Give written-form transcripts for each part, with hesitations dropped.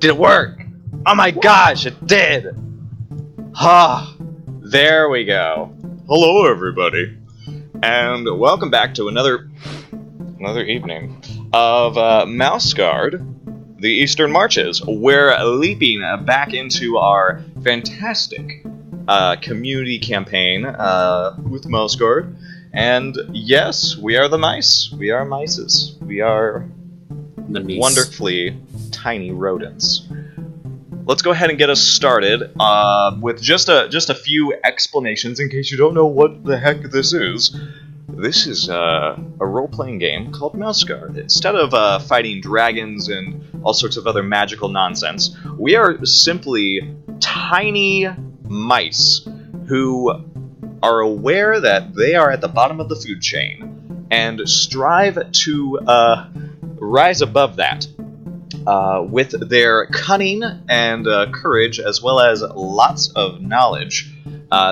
Did it work? Oh my gosh, it did! Ah, there we go. Hello, everybody, and welcome back to another evening of Mouse Guard, the Eastern Marches. We're leaping back into our fantastic community campaign with Mouse Guard, and yes, we are the mice. We are mices. We are wonderfully tiny rodents. Let's go ahead and get us started with just a few explanations in case you don't know what the heck this is. This is a role-playing game called Mouse Guard. Instead of fighting dragons and all sorts of other magical nonsense, we are simply tiny mice who are aware that they are at the bottom of the food chain and strive to rise above that. With their cunning and courage, as well as lots of knowledge,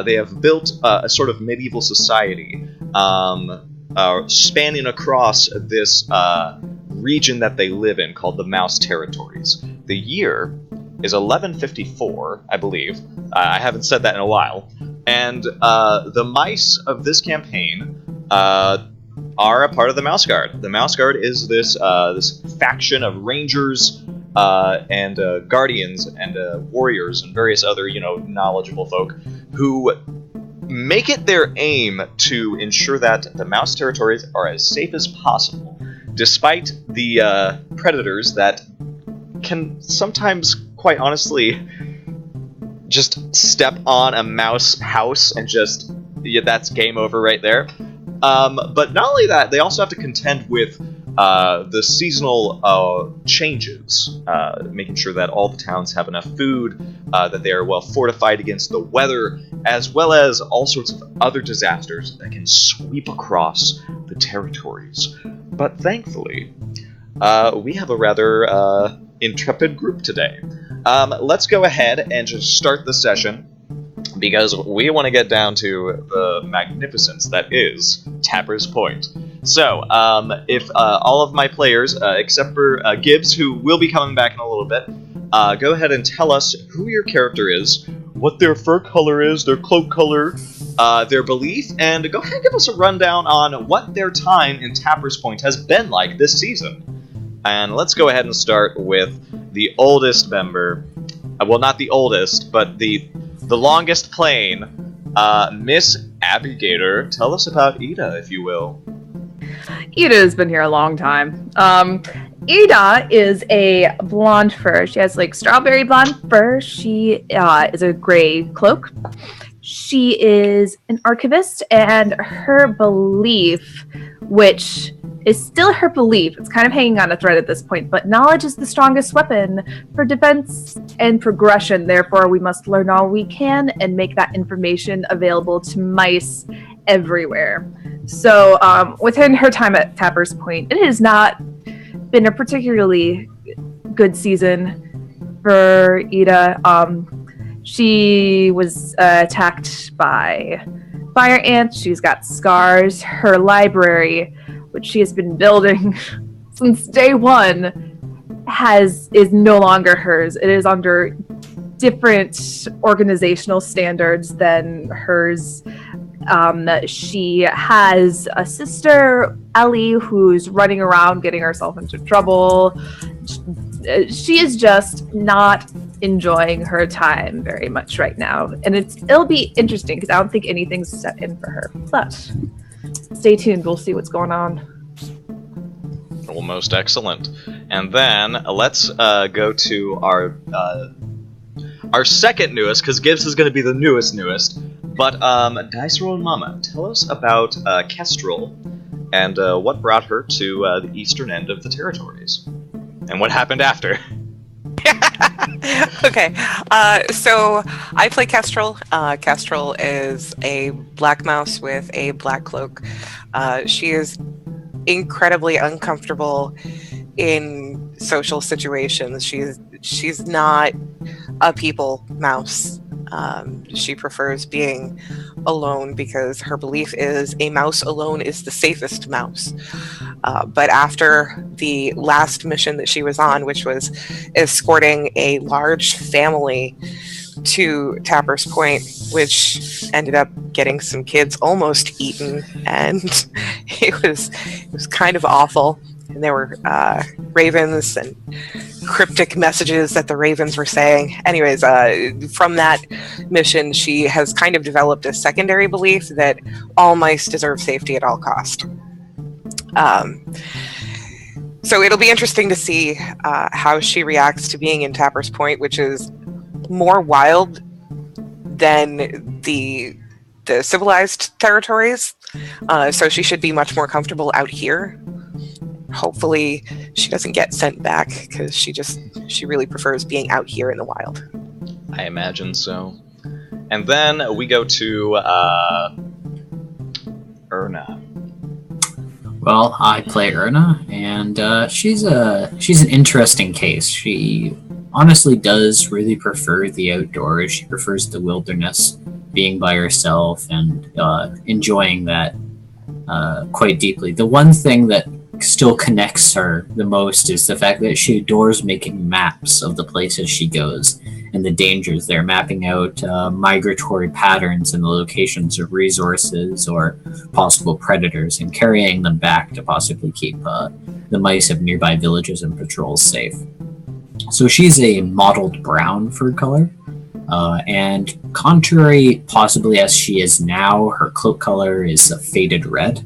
they have built a sort of medieval society spanning across this region that they live in called the Mouse Territories. The year is 1154, I believe. I haven't said that in a while. And the mice of this campaign are a part of the Mouse Guard. The Mouse Guard is this faction of rangers and guardians and warriors and various other, knowledgeable folk who make it their aim to ensure that the Mouse Territories are as safe as possible, despite the predators that can sometimes, quite honestly, just step on a mouse house and that's game over right there. But not only that, they also have to contend with the seasonal changes, making sure that all the towns have enough food, that they are well fortified against the weather, as well as all sorts of other disasters that can sweep across the territories. But thankfully, we have a rather intrepid group today. Let's go ahead and just start the session, because we want to get down to the magnificence that is Tapper's Point. So, if all of my players, except for Gibbs, who will be coming back in a little bit, go ahead and tell us who your character is, what their fur color is, their cloak color, their belief, and go ahead and give us a rundown on what their time in Tapper's Point has been like this season. And let's go ahead and start with the oldest member. Well, not the oldest, but the longest playing, Miss Abby Gator. Tell us about Ida, if you will. Ida has been here a long time. Ida is a blonde fur. She has strawberry blonde fur. She is a gray cloak. She is an archivist, and her belief, which is still her belief, it's kind of hanging on a thread at this point, but knowledge is the strongest weapon for defense and progression. Therefore, we must learn all we can and make that information available to mice everywhere. So, within her time at Tapper's Point, it has not been a particularly good season for Ida. She was attacked by fire ants. She's got scars. Her library, which she has been building since day one, is no longer hers. It is under different organizational standards than hers. She has a sister, Ellie, who's running around getting herself into trouble. She is just not enjoying her time very much right now. And it'll be interesting because I don't think anything's set in for her. But stay tuned. We'll see what's going on. Well, most excellent. And then let's go to our second newest, because Gibbs is going to be the newest. But Dice Roll and Mama, tell us about Kestrel and what brought her to the eastern end of the territories, and what happened after. Okay, so I play Kestrel. Kestrel is a black mouse with a black cloak. She is incredibly uncomfortable in social situations. She's not a people mouse. She prefers being alone because her belief is a mouse alone is the safest mouse. But after the last mission that she was on, which was escorting a large family to Tapper's Point, which ended up getting some kids almost eaten, and it was kind of awful. And there were ravens and cryptic messages that the ravens were saying. Anyways, from that mission, she has kind of developed a secondary belief that all mice deserve safety at all cost. So it'll be interesting to see how she reacts to being in Tapper's Point, which is more wild than the civilized territories. So she should be much more comfortable out here. Hopefully she doesn't get sent back, because she really prefers being out here in the wild. I imagine so. And then we go to Erna. Well, I play Erna, and she's an interesting case. She honestly does really prefer the outdoors. She prefers the wilderness, being by herself, and enjoying that quite deeply. The one thing that still connects her the most is the fact that she adores making maps of the places she goes and the dangers there, mapping out migratory patterns and the locations of resources or possible predators, and carrying them back to possibly keep the mice of nearby villages and patrols safe. So she's a mottled brown fur color, and contrary possibly as she is now, her cloak color is a faded red.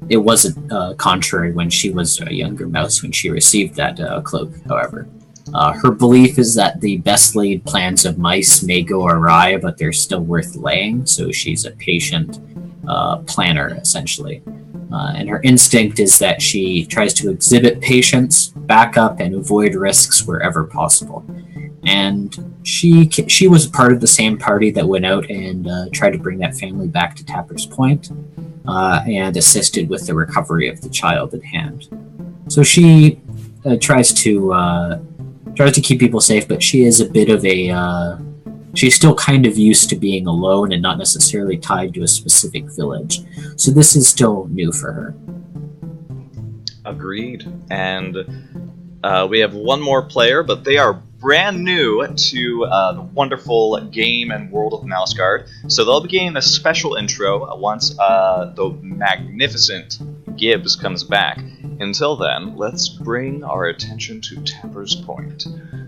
It wasn't contrary when she was a younger mouse when she received that cloak, however. Her belief is that the best laid plans of mice may go awry, but they're still worth laying, so she's a patient planner, essentially. And her instinct is that she tries to exhibit patience, back up, and avoid risks wherever possible. And she was part of the same party that went out and tried to bring that family back to Tapper's Point, and assisted with the recovery of the child at hand. So she tries to keep people safe, but she is a bit of a she's still kind of used to being alone and not necessarily tied to a specific village. So this is still new for her. Agreed. And we have one more player, but they are brand new to the wonderful game and world of Mouseguard. So they'll be getting a special intro once the magnificent Gibbs comes back. Until then, let's bring our attention to Tapper's Point.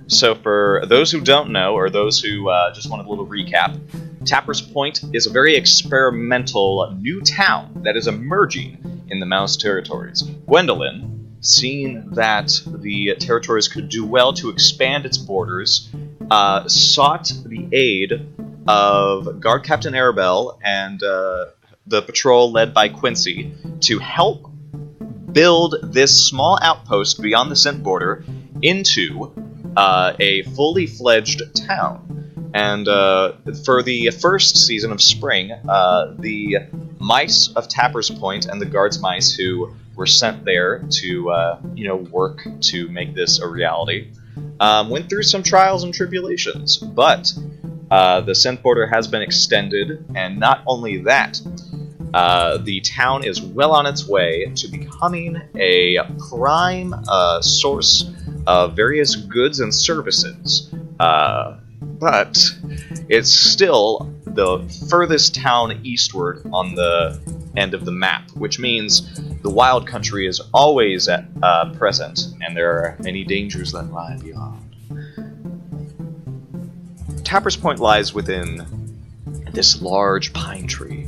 So for those who don't know, or those who just want a little recap, Tapper's Point is a very experimental new town that is emerging in the Mouse territories. Gwendolyn, seeing that the territories could do well to expand its borders, sought the aid of Guard Captain Arabelle and the patrol led by Quincy to help build this small outpost beyond the Scent border into a fully fledged town. And for the first season of Spring, the mice of Tapper's Point and the guards mice who were sent there to work to make this a reality went through some trials and tribulations. But the Scent border has been extended, and not only that, the town is well on its way to becoming a prime source of various goods and services. But it's still the furthest town eastward on the end of the map, which means the wild country is always at present, and there are many dangers that lie beyond. Tapper's Point lies within this large pine tree,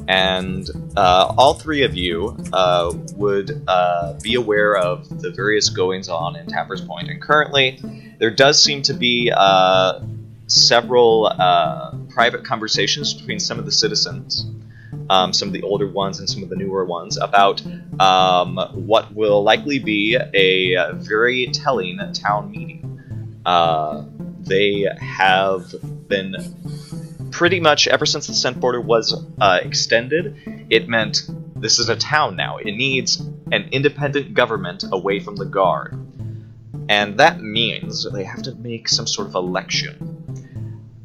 and all three of you would be aware of the various goings-on in Tapper's Point, and currently there does seem to be several private conversations between some of the citizens, some of the older ones and some of the newer ones, about what will likely be a very telling town meeting. They have been pretty much, ever since the Scent border was extended, it meant this is a town now. It needs an independent government away from the Guard. And that means they have to make some sort of election.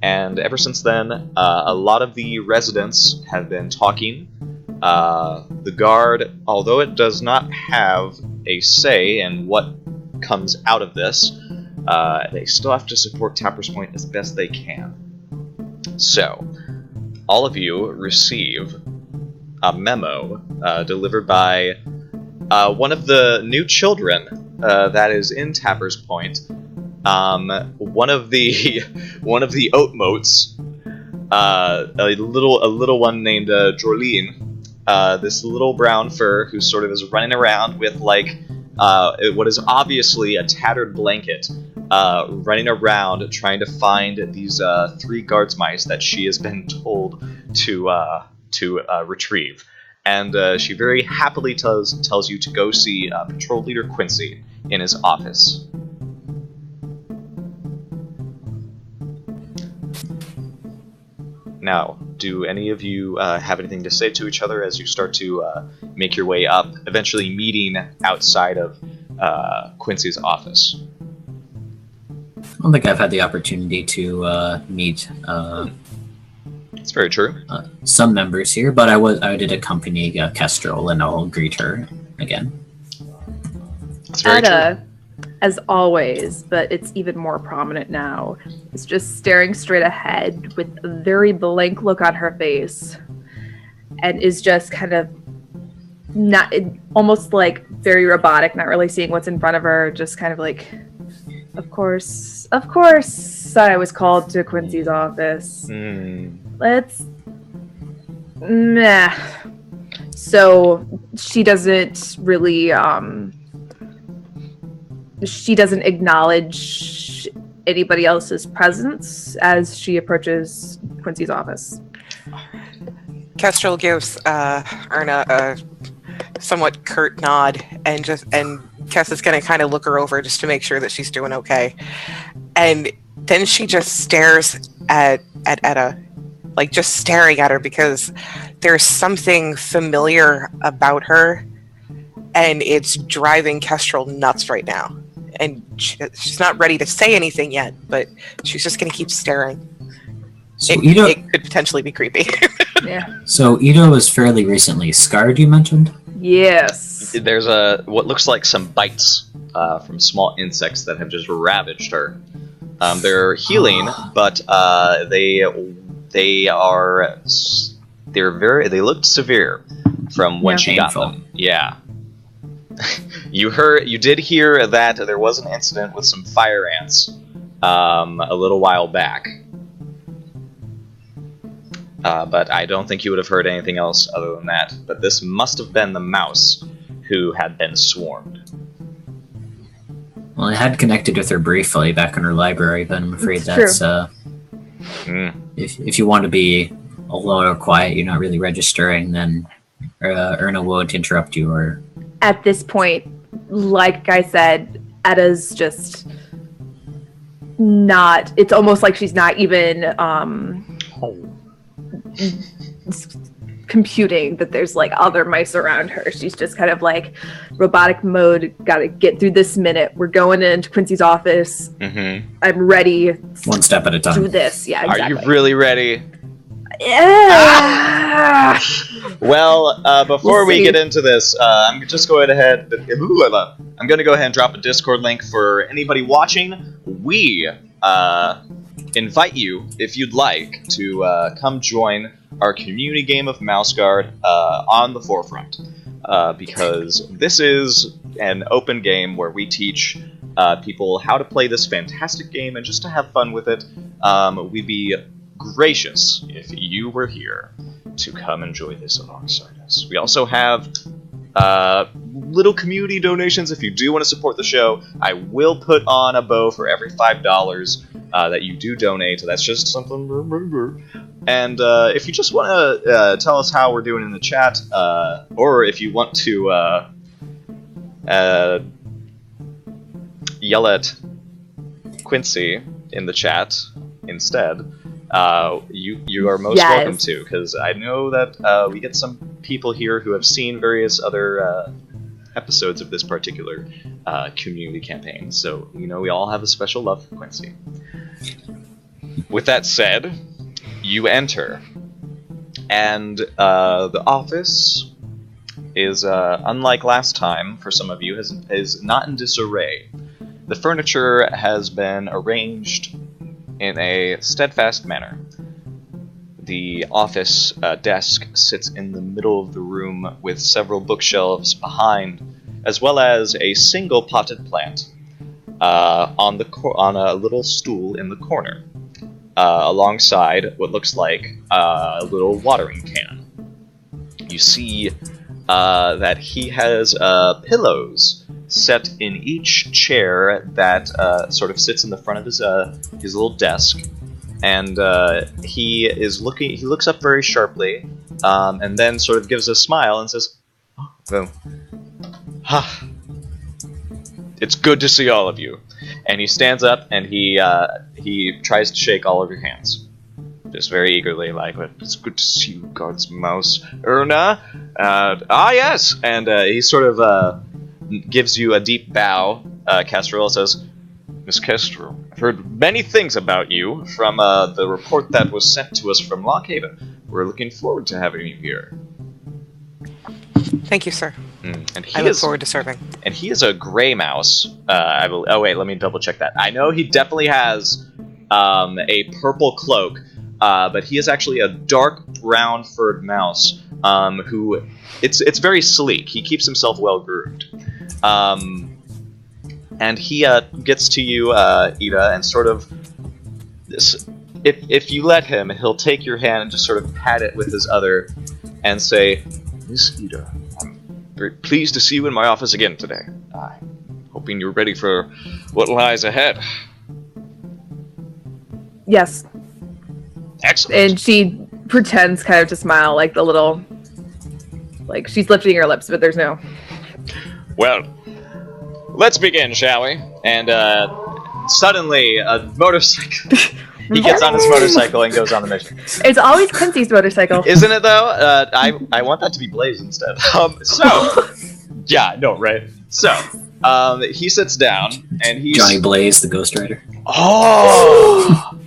And ever since then, a lot of the residents have been talking. The guard, although it does not have a say in what comes out of this, they still have to support Tapper's Point as best they can. So, all of you receive a memo delivered by one of the new children that is in Tapper's Point. One of the Oatmotes, a little one named Jorleen, this little brown fur who sort of is running around with like what is obviously a tattered blanket, running around trying to find these 3 guards mice that she has been told to retrieve. And she very happily tells you to go see Patrol Leader Quincy in his office. Now, do any of you have anything to say to each other as you start to make your way up, eventually meeting outside of Quincy's office? I don't think I've had the opportunity to meet It's very true. some members here, but I did accompany Kestrel, and I'll greet her again. It's very true. Ada, as always, but it's even more prominent now, is just staring straight ahead with a very blank look on her face, and is just kind of almost like very robotic, not really seeing what's in front of her, just kind of like, of course, I was called to Quincy's office. Let's... Meh. So, she doesn't really, she doesn't acknowledge anybody else's presence as she approaches Quincy's office. Kestrel gives Erna a somewhat curt nod, and Kess is going to kind of look her over just to make sure that she's doing okay. And then she just stares at Etta, like just staring at her, because there's something familiar about her, and it's driving Kestrel nuts right now. And she's not ready to say anything yet, but she's just going to keep staring. So It could potentially be creepy. Yeah. So Ito was fairly recently scarred, you mentioned? Yes. There's what looks like some bites from small insects that have just ravaged her. They're healing, but they looked severe from when she got them. Yeah. You did hear that there was an incident with some fire ants a little while back. But I don't think you would have heard anything else other than that. But this must have been the mouse who had been swarmed. Well, I had connected with her briefly back in her library, but I'm afraid It's that's if you want to be alone or quiet, you're not really registering, then Erna won't interrupt you. Or At this point, like I said, Etta's just not... It's almost like she's not even computing that there's like other mice around her. She's just kind of like robotic mode. Gotta get through this minute. We're going into Quincy's office. Mm-hmm. I'm ready. one step at a Do time. this. Yeah, exactly. Are you really ready? Yeah. Well, before We'll we see. get into this, I'm just going ahead. I'm going to go ahead and drop a Discord link for anybody watching. We invite you, if you'd like, to come join our community game of Mouse Guard on the Forefront, because this is an open game where we teach people how to play this fantastic game and just to have fun with it. We'd be gracious if you were here to come enjoy this alongside us. We also have little community donations if you do want to support the show. I will put on a bow for every $5 that you do donate. That's just something. And if you just want to tell us how we're doing in the chat, or if you want to yell at Quincy in the chat instead, you are most welcome to, because I know that we get some people here who have seen various other episodes of this particular community campaign, so we all have a special love for Quincy. With that said, you enter, and the office is, unlike last time, for some of you, is not in disarray. The furniture has been arranged in a steadfast manner. The office desk sits in the middle of the room with several bookshelves behind, as well as a single potted plant on a little stool in the corner, alongside what looks like a little watering can. You see that he has pillows set in each chair that sort of sits in the front of his little desk, and he looks up very sharply, and then sort of gives a smile and says, "Oh, it's good to see all of you." And he stands up and he tries to shake all of your hands, just very eagerly, like, "It's good to see you, God's mouse, Erna." Yes, and he sort of gives you a deep bow. Kestrel says, "Miss Kestrel, I've heard many things about you from the report that was sent to us from Lockhaven. We're looking forward to having you here." Thank you, sir. And I look forward to serving. And he is a gray mouse. Oh wait, let me double check that. I know he definitely has a purple cloak, but he is actually a dark brown furred mouse who it's very sleek. He keeps himself well groomed. And he gets to you, Ida, and sort of if you let him, he'll take your hand and just sort of pat it with his other and say, "Miss Ida, I'm very pleased to see you in my office again today. I'm hoping you're ready for what lies ahead." Yes. Excellent. And she pretends kind of to smile, like the little, like she's lifting her lips, but there's no. Well, let's begin, shall we? And suddenly, a motorcycle. He gets on his motorcycle and goes on the mission. It's always Quincy's motorcycle. Isn't it though? I want that to be Blaze instead. Yeah, no, right. So, he sits down and he's Johnny Blaze, the Ghost Rider. Oh.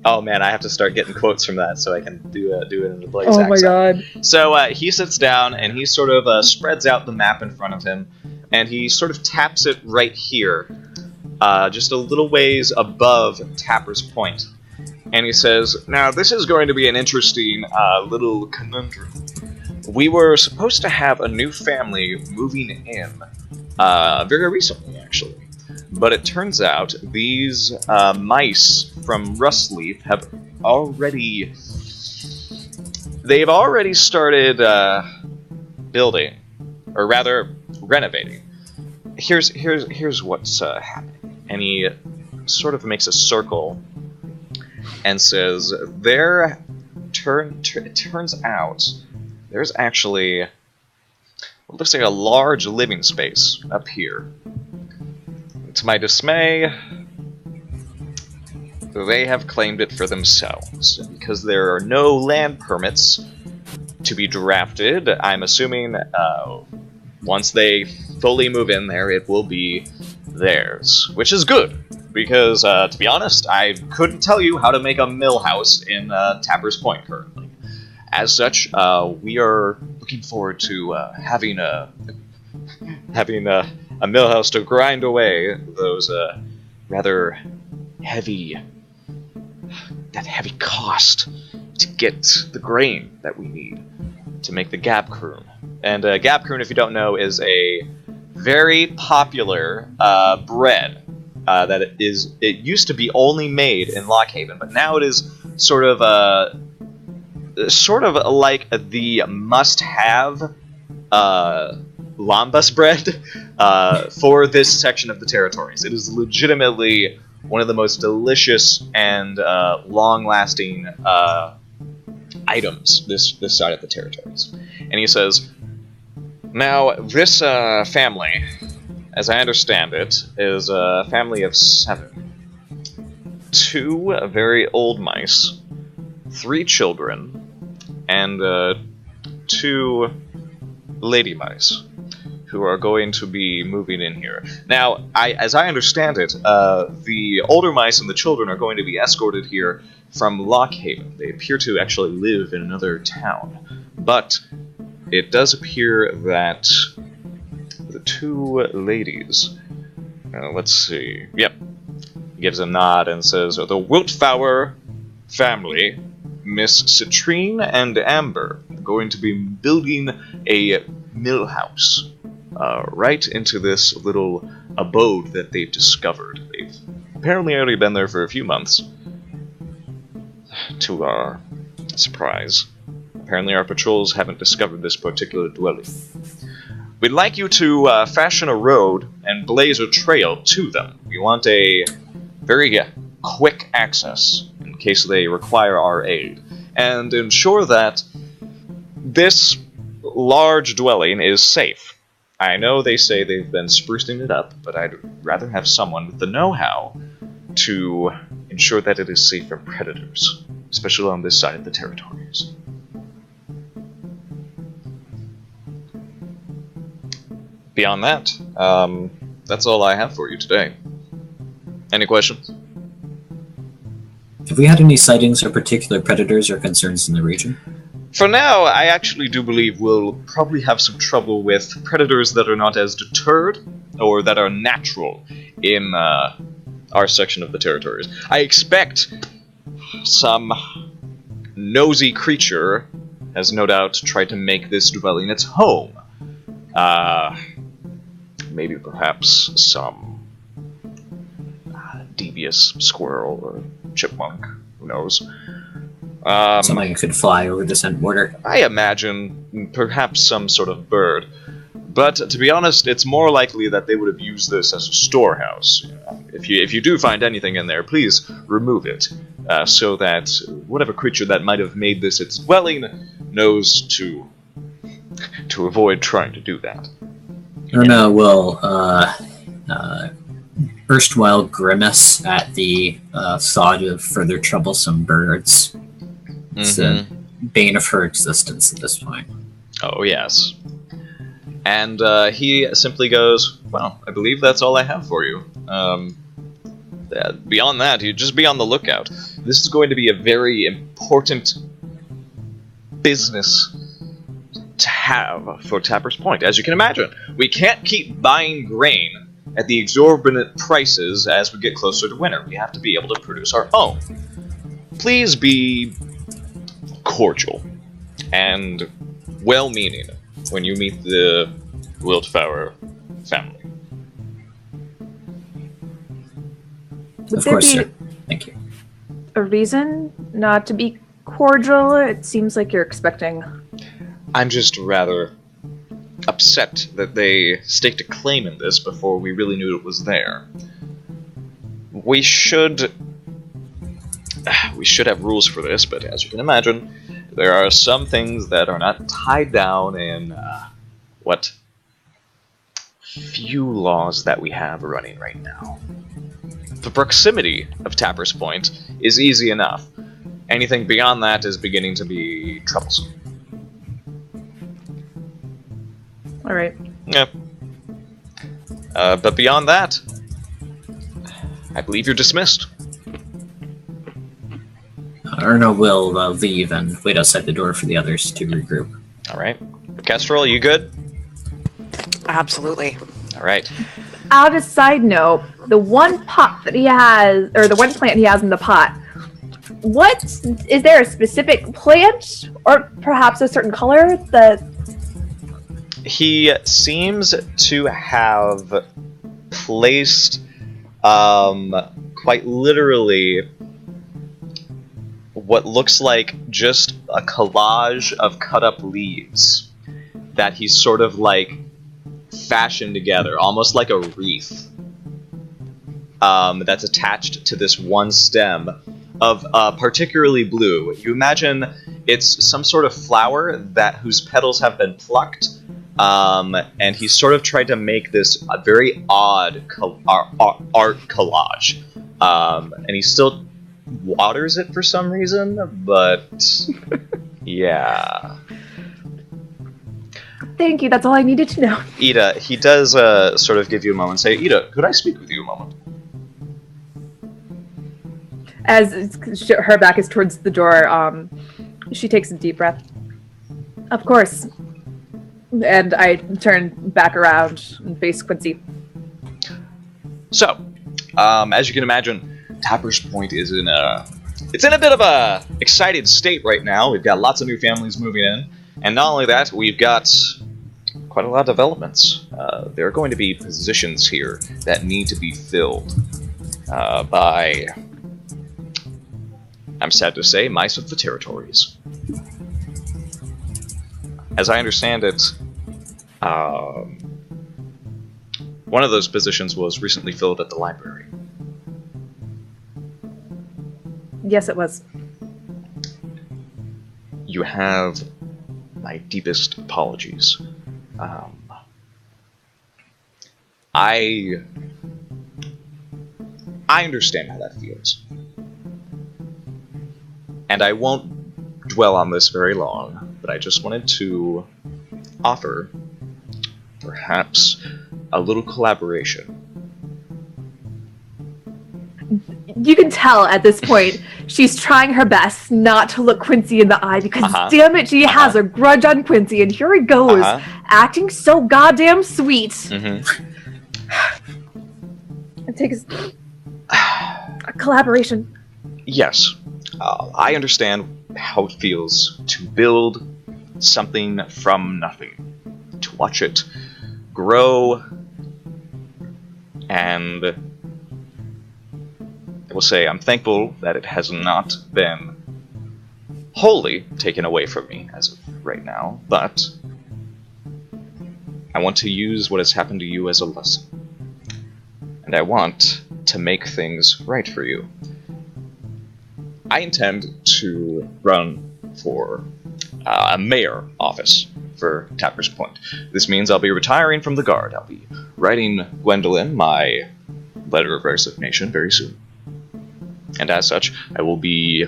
Oh man, I have to start getting quotes from that so I can do it in the Blaze accent. Oh my god. So he sits down and he sort of spreads out the map in front of him, and he sort of taps it right here, just a little ways above Tapper's Point. And he says, "Now this is going to be an interesting little conundrum. We were supposed to have a new family moving in very recently, actually. But it turns out these mice from Rustleaf have already started building, or rather renovating. Here's what's happening." And he sort of makes a circle and says, it turns out there's actually what looks like a large living space up here. To my dismay, they have claimed it for themselves. Because there are no land permits to be drafted, I'm assuming once they fully move in there, it will be theirs. Which is good, because to be honest, I couldn't tell you how to make a mill house in Tapper's Point currently. As such, we are looking forward to having a mill house to grind away those rather heavy cost to get the grain that we need to make the Gabkroon. And Gabkroon, if you don't know, is a very popular bread that it used to be only made in Lockhaven, but now it is sort of like the must-have Lambus bread for this section of the territories. It is legitimately one of the most delicious and long-lasting items this side of the territories. And he says, "Now, this family, as I understand it, is a family of 7. 2 very old mice, 3 children, and 2 lady mice, who are going to be moving in here. Now, as I understand it, the older mice and the children are going to be escorted here from Lockhaven. They appear to actually live in another town. But it does appear that the two ladies... let's see. Yep. He gives a nod and says, the Wiltfauer family, Miss Citrine and Amber, are going to be building a mill house right into this little abode that they've discovered. They've apparently already been there for a few months, to our surprise. Apparently our patrols haven't discovered this particular dwelling. We'd like you to fashion a road and blaze a trail to them. We want a very quick access in case they require our aid, and ensure that this large dwelling is safe. I know they say they've been sprucing it up, but I'd rather have someone with the know-how to ensure that it is safe from predators, especially on this side of the territories. Beyond that, that's all I have for you today. Any questions? Have we had any sightings of particular predators or concerns in the region? For now, I actually do believe we'll probably have some trouble with predators that are not as deterred, or that are natural in our section of the territories. I expect some nosy creature has no doubt tried to make this dwelling its home. Maybe perhaps some devious squirrel or chipmunk, who knows. Something that could fly over the scent border. I imagine perhaps some sort of bird. But to be honest, it's more likely that they would have used this as a storehouse. If you do find anything in there, please remove it, so that whatever creature that might have made this its dwelling knows to avoid trying to do that. Erna will erstwhile grimace at the thought of further troublesome birds. It's the bane of her existence at this point. Oh, yes. And he simply goes, well, I believe that's all I have for you. Beyond that, you just be on the lookout. This is going to be a very important business to have for Tapper's Point. As you can imagine, we can't keep buying grain at the exorbitant prices as we get closer to winter. We have to be able to produce our own. Please be cordial and well-meaning when you meet the Wiltfauer family. Would Of there course, be sir. Thank you. a reason not to be cordial? It seems like you're expecting. I'm just rather upset that they staked a claim in this before we really knew it was there. We should have rules for this, but as you can imagine, there are some things that are not tied down in what few laws that we have running right now. The proximity of Tapper's Point is easy enough. Anything beyond that is beginning to be troublesome. All right. Yeah. But beyond that, I believe you're dismissed. Erna will leave and wait outside the door for the others to regroup. All right. Kestrel, you good? Absolutely. All right. Out of side note, the one pot that he has, or the one plant he has in the pot, what is there a specific plant or perhaps a certain color that He seems to have placed, quite literally, what looks like just a collage of cut-up leaves that he's sort of like fashioned together, almost like a wreath, that's attached to this one stem of particularly blue. You imagine it's some sort of flower whose petals have been plucked, and he sort of tried to make this a very odd art collage, and he still waters it for some reason, but yeah. Thank you. That's all I needed to know. Ida, he does sort of give you a moment and say, Ida, could I speak with you a moment? As her back is towards the door, she takes a deep breath. Of course. And I turn back around and face Quincy. So, as you can imagine, Tapper's Point is in a bit of a excited state right now. We've got lots of new families moving in, and not only that, we've got quite a lot of developments. There are going to be positions here that need to be filled by, I'm sad to say, mice of the territories. As I understand it, one of those positions was recently filled at the library. Yes, it was. You have my deepest apologies. I understand how that feels. And I won't dwell on this very long, but I just wanted to offer perhaps a little collaboration. You can tell at this point she's trying her best not to look Quincy in the eye because damn it, she has a grudge on Quincy, and here he goes, acting so goddamn sweet. Mm-hmm. It takes a collaboration. Yes, I understand how it feels to build something from nothing, to watch it grow, and I will say I'm thankful that it has not been wholly taken away from me as of right now, but I want to use what has happened to you as a lesson. And I want to make things right for you. I intend to run for a mayor office for Tapper's Point. This means I'll be retiring from the Guard. I'll be writing Gwendolyn my letter of resignation very soon. And as such, I will be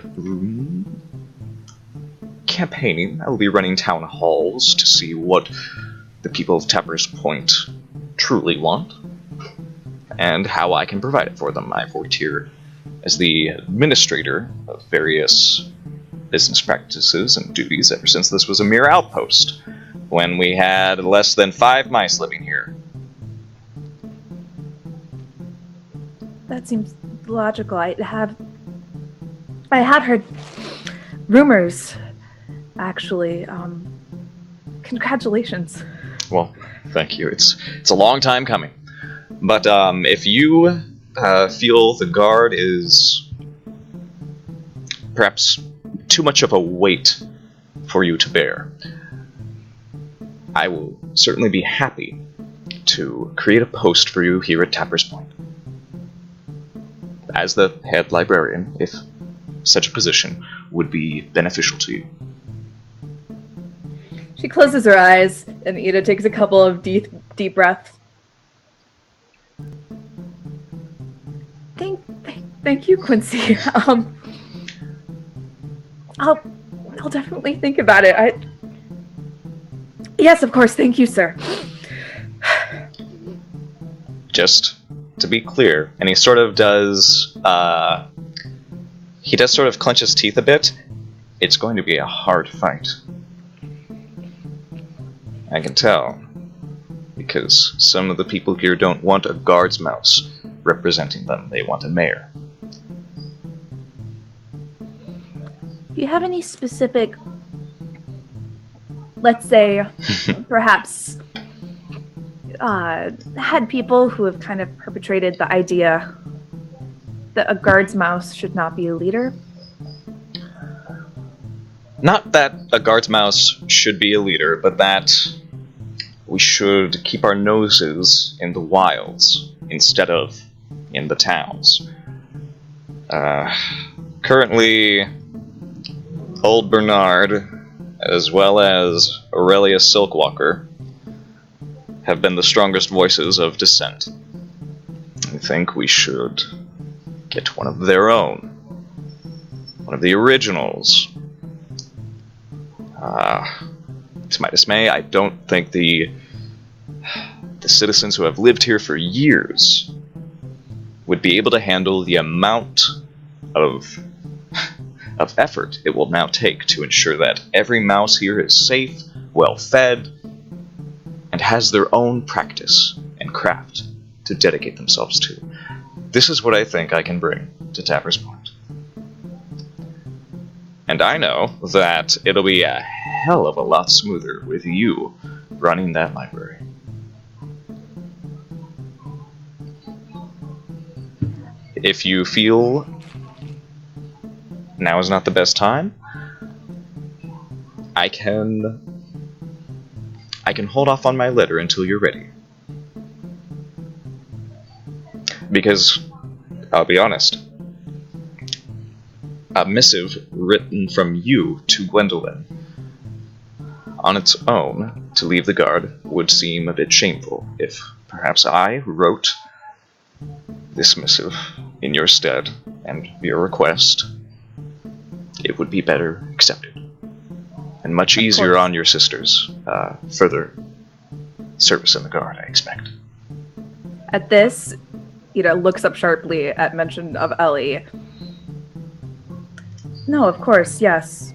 campaigning. I will be running town halls to see what the people of Tapper's Point truly want, and how I can provide it for them. I've worked here as the administrator of various business practices and duties ever since this was a mere outpost, when we had less than 5 mice living here. That seems logical. I have heard rumors, actually. Congratulations. Well, thank you. It's a long time coming. But if you feel the Guard is perhaps too much of a weight for you to bear, I will certainly be happy to create a post for you here at Tapper's Point. As the head librarian, if such a position would be beneficial to you. She closes her eyes, and Ida takes a couple of deep breaths. Thank you, Quincy. I'll definitely think about it. Yes, of course. Thank you, sir. Just to be clear, and he sort of does, he does sort of clench his teeth a bit. It's going to be a hard fight. I can tell, because some of the people here don't want a guard's mouse representing them. They want a mayor. Do you have any specific, let's say, perhaps, had people who have kind of perpetrated the idea that a guard's mouse should not be a leader? Not that a guard's mouse should be a leader, but that we should keep our noses in the wilds instead of in the towns. Currently, Old Bernard, as well as Aurelia Silkwalker, have been the strongest voices of dissent. I think we should get one of their own. One of the originals. to my dismay, I don't think the citizens who have lived here for years would be able to handle the amount of effort it will now take to ensure that every mouse here is safe, well fed, and has their own practice and craft to dedicate themselves to. This is what I think I can bring to Tapper's Point. And I know that it'll be a hell of a lot smoother with you running that library. If you feel now is not the best time, I can hold off on my letter until you're ready. Because, I'll be honest, a missive written from you to Gwendolyn on its own to leave the guard would seem a bit shameful if perhaps I wrote this missive in your stead and your request. It would be better accepted and much easier on your sister's further service in the guard, I expect. At this, Ida looks up sharply at mention of Ellie. No, of course, yes.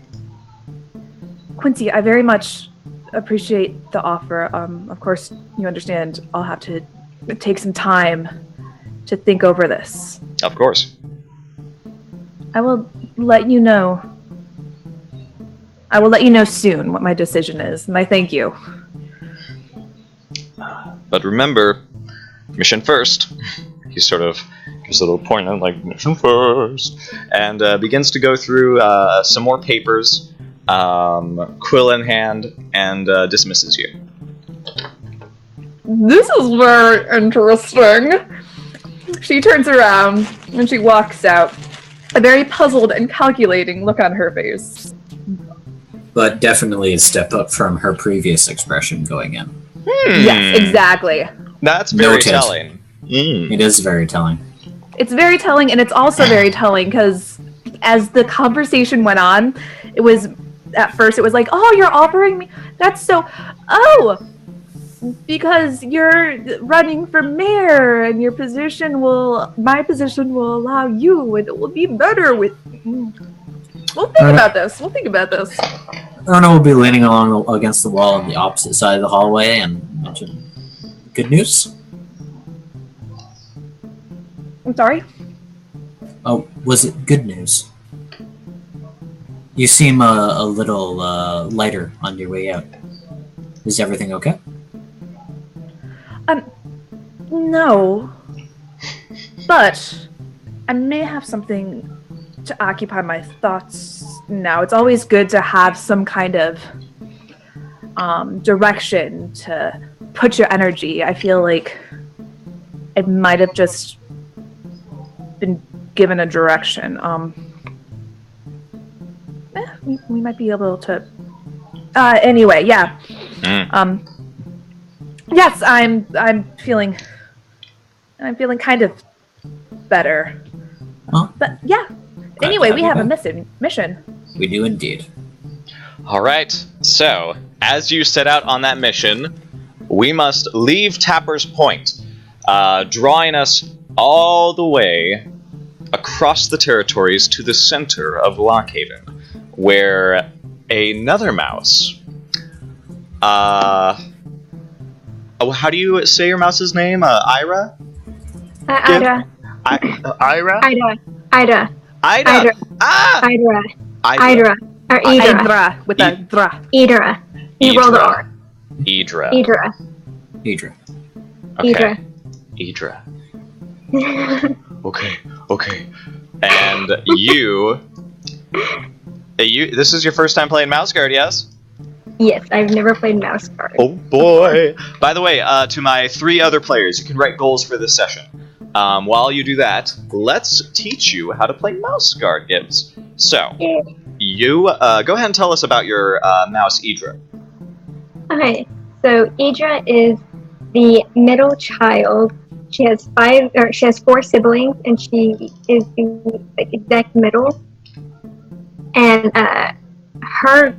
Quincy, I very much appreciate the offer. Of course, you understand I'll have to take some time to think over this. Of course. I will let you know. I will let you know soon what my decision is, and I thank you. But remember, mission first. He sort of gives a little point on, like, mission first, and begins to go through some more papers, quill in hand, and dismisses you. This is very interesting. She turns around and she walks out, a very puzzled and calculating look on her face. But definitely a step up from her previous expression going in. Yes, exactly. That's very Noted. telling. It is very telling. It's very telling, and it's also very telling because as the conversation went on, it was, at first it was like, oh, you're offering me, that's so, oh, because you're running for mayor and my position will allow you, and it will be better with, we'll think about this. Erna will be leaning along against the wall on the opposite side of the hallway and mention, good news? I'm sorry? Oh, was it good news? You seem a little lighter on your way out. Is everything okay? No. But I may have something to occupy my thoughts now. It's always good to have some kind of direction to put your energy. I feel like I might have just been given a direction. We might be able to. Anyway, yeah. Yes, I'm feeling kind of better. Huh? But yeah. Anyway, we have a mission. We do indeed. All right. So, as you set out on that mission, we must leave Tapper's Point, drawing us all the way across the territories to the center of Lockhaven, where another mouse. How do you say your mouse's name? Ira? Ida. Ira? Ida. Ida. Ah! Ida. Or Idra. Idra with a dra. Idra. You roll the R. Idra. Idra. Okay. Idra. Okay. And you. This is your first time playing Mouse Guard, yes? Yes, I've never played Mouse Guard. Oh boy! By the way, to my 3 other players, you can write goals for this session. While you do that, let's teach you how to play Mouse Guard, Gibbs. So, you go ahead and tell us about your mouse, Idra. Okay, so Idra is the middle child. She has 4 siblings, and she is the exact middle. And her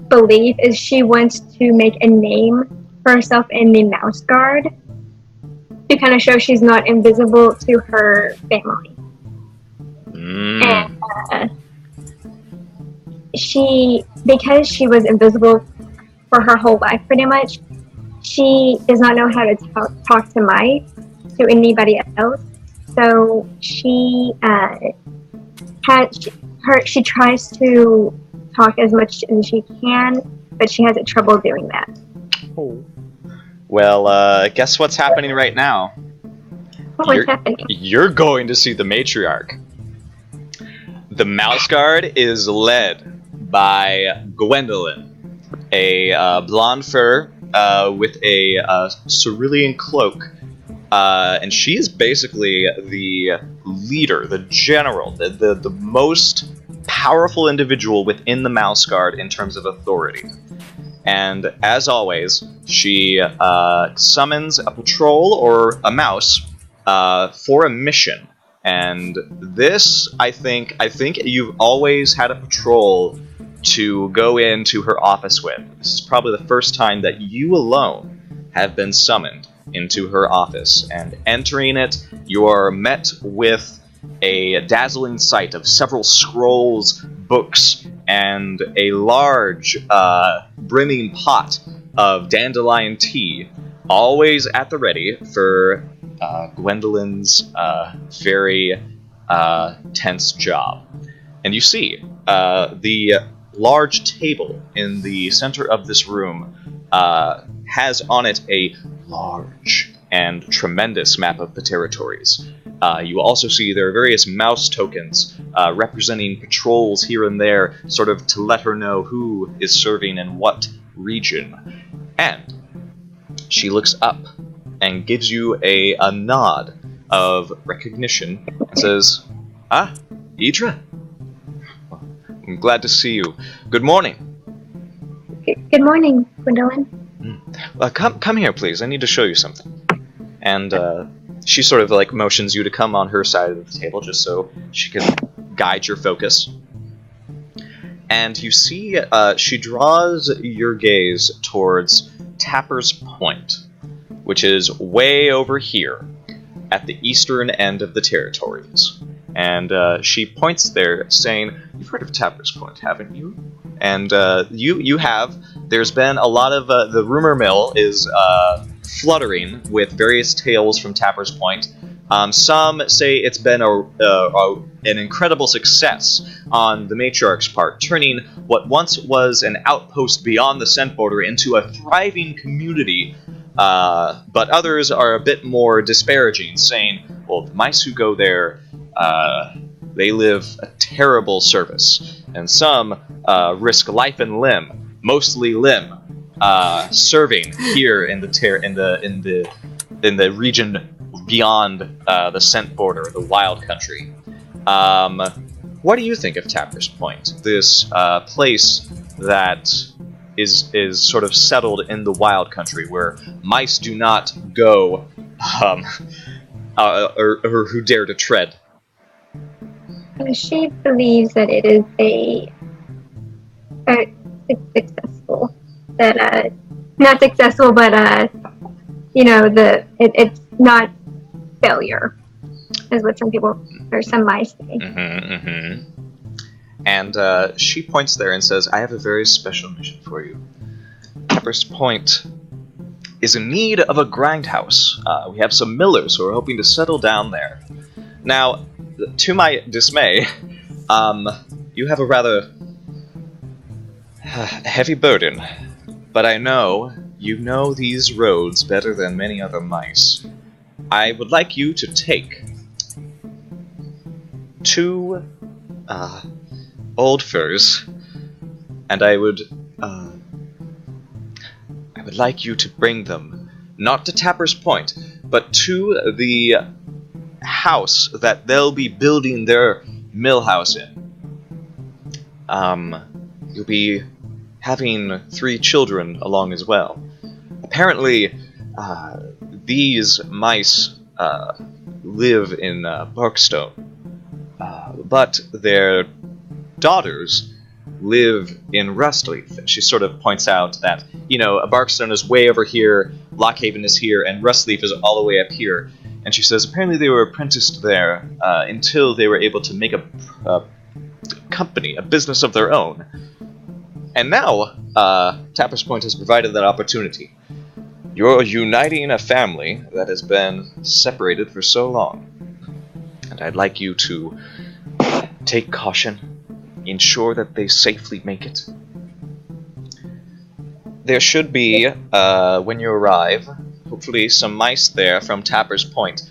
belief is she wants to make a name for herself in the Mouse Guard to kind of show she's not invisible to her family. And because she was invisible for her whole life pretty much, she does not know how to talk to mice, to anybody else. So she tries to talk as much as she can, but she has trouble doing that. Well, guess what's happening right now? What's happening? You're going to see the matriarch. The Mouse Guard is led by Gwendolyn, a blonde fur with a cerulean cloak, and she is basically the leader, the general, the most powerful individual within the Mouse Guard in terms of authority. And as always, she summons a patrol or a mouse for a mission. And this, I think you've always had a patrol to go into her office with. This is probably the first time that you alone have been summoned into her office. And entering it, you are met with a dazzling sight of several scrolls, books, and a large, brimming pot of dandelion tea, always at the ready for Gwendolyn's very tense job. And you see the large table in the center of this room has on it a large and tremendous map of the territories. You also see there are various mouse tokens representing patrols here and there, sort of to let her know who is serving in what region. And she looks up and gives you a nod of recognition and says, "Ah, Idra. I'm glad to see you. Good morning." Good morning, Gwendolyn. Come here, please. I need to show you something. And she sort of like motions you to come on her side of the table just so she can guide your focus. And you see she draws your gaze towards Tapper's Point, which is way over here at the eastern end of the territories. And she points there saying, "You've heard of Tapper's Point, haven't you?" And you have. There's been a lot of the rumor mill is fluttering with various tales from Tapper's Point. Some say it's been an incredible success on the matriarch's part, turning what once was an outpost beyond the scent border into a thriving community. But others are a bit more disparaging, saying, well, the mice who go there, they live a terrible service. And some risk life and limb, mostly limb, serving here in the region beyond the scent border, the wild country. What do you think of Tapper's Point? This place that is sort of settled in the wild country, where mice do not go, or who dare to tread. She believes that it is successful. That not successful, but it's not failure, is what some people or some mice say. And she points there and says, "I have a very special mission for you. Tapper's Point is in need of a grindhouse. We have some millers who are hoping to settle down there. Now, to my dismay, you have a rather heavy burden, but I know you know these roads better than many other mice. I would like you to take 2 old furs, and I would like you to bring them, not to Tapper's Point, but to the house that they'll be building their mill house in. You'll be having 3 children along as well. Apparently, these mice live in Barkstone, but their daughters live in Rustleaf. And she sort of points out that, Barkstone is way over here, Lockhaven is here, and Rustleaf is all the way up here. And she says apparently they were apprenticed there until they were able to make a company, a business of their own. And now, Tapper's Point has provided that opportunity. You're uniting a family that has been separated for so long. And I'd like you to take caution, ensure that they safely make it. There should be, when you arrive, hopefully some mice there from Tapper's Point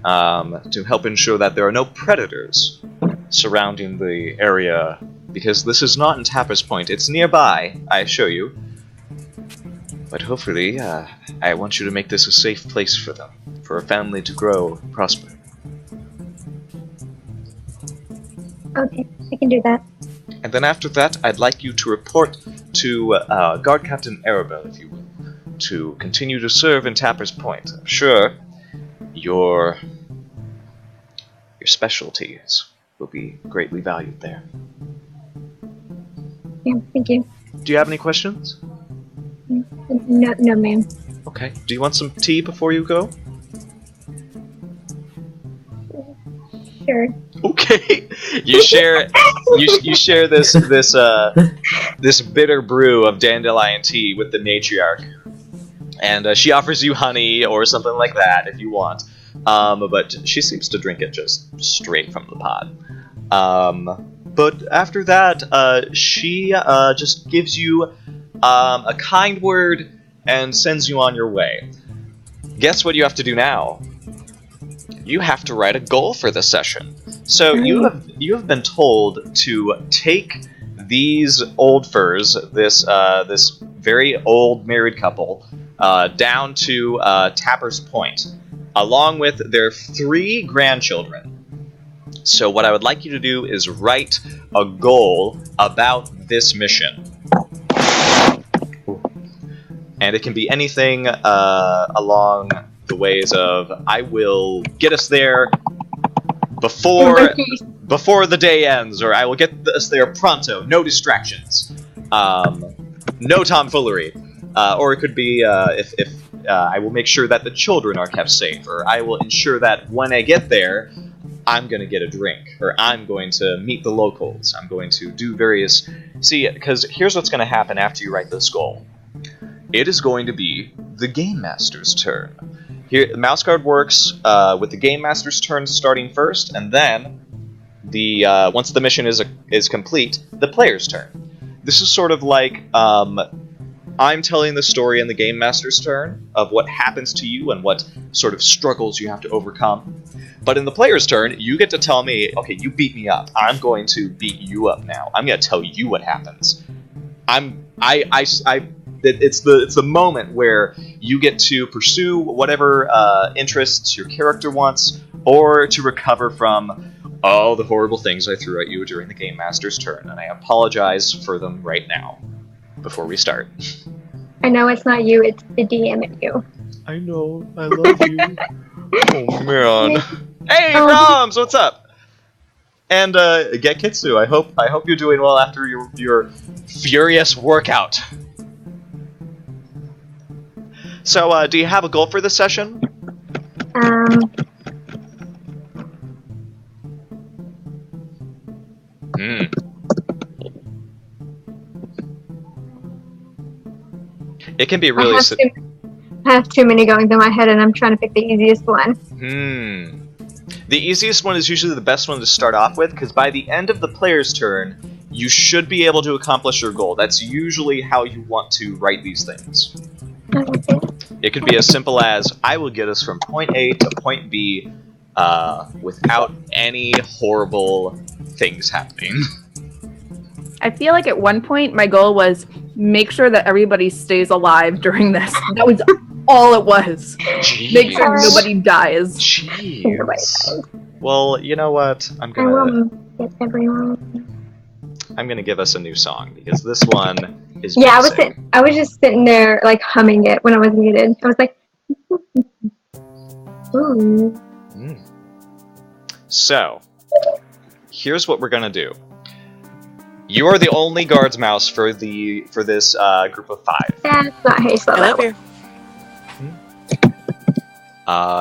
to help ensure that there are no predators surrounding the area, because this is not in Tapper's Point. It's nearby, I assure you. But hopefully, I want you to make this a safe place for them, for a family to grow and prosper. Okay, I can do that. And then after that, I'd like you to report to Guard Captain Arabelle, if you will, to continue to serve in Tapper's Point. I'm sure your specialties will be greatly valued there. Yeah, thank you. Do you have any questions? No, ma'am. Okay. Do you want some tea before you go? Sure. Okay. You share you share this bitter brew of dandelion tea with the matriarch, and she offers you honey or something like that if you want. But she seems to drink it just straight from the pot. But after that, she just gives you a kind word and sends you on your way. Guess what you have to do now? You have to write a goal for the session. So you have been told to take these old furs, this very old married couple, down to Tapper's Point, along with their 3 grandchildren. So what I would like you to do is write a goal about this mission. And it can be anything along the ways of, I will get us there before the day ends, or I will get us there pronto, no distractions, no tomfoolery. Or it could be, if I will make sure that the children are kept safe, or I will ensure that when I get there, I'm going to get a drink, or I'm going to meet the locals, I'm going to do various... See, because here's what's going to happen after you write this goal. It is going to be the Game Master's turn. Here, Mouse Guard works with the Game Master's turn starting first, and then once the mission is complete, the player's turn. This is sort of like I'm telling the story in the Game Master's turn of what happens to you and what sort of struggles you have to overcome. But in the player's turn, you get to tell me, okay, you beat me up. I'm going to beat you up now. I'm going to tell you what happens. It's the moment where you get to pursue whatever interests your character wants, or to recover from all the horrible things I threw at you during the Game Master's turn, and I apologize for them right now, before we start. I know it's not you, it's the DM at you. I know, I love you. Oh man. Hey, Roms, what's up? And Gekitsu, I hope you're doing well after your furious workout. So, do you have a goal for this session? It can be really... I have too many going through my head, and I'm trying to pick the easiest one. The easiest one is usually the best one to start off with, because by the end of the player's turn, you should be able to accomplish your goal. That's usually how you want to write these things. It could be as simple as, I will get us from point A to point B without any horrible things happening. I feel like at one point my goal was make sure that everybody stays alive during this. That was all it was. Jeez. Make sure nobody dies. Jeez. Well, you know what? I'm gonna give us a new song, because this one is missing. I was just sitting there like humming it when I was muted. I was like, ooh. So, here's what we're gonna do. You are the only guards mouse for this group of 5. That's not how you spell I that love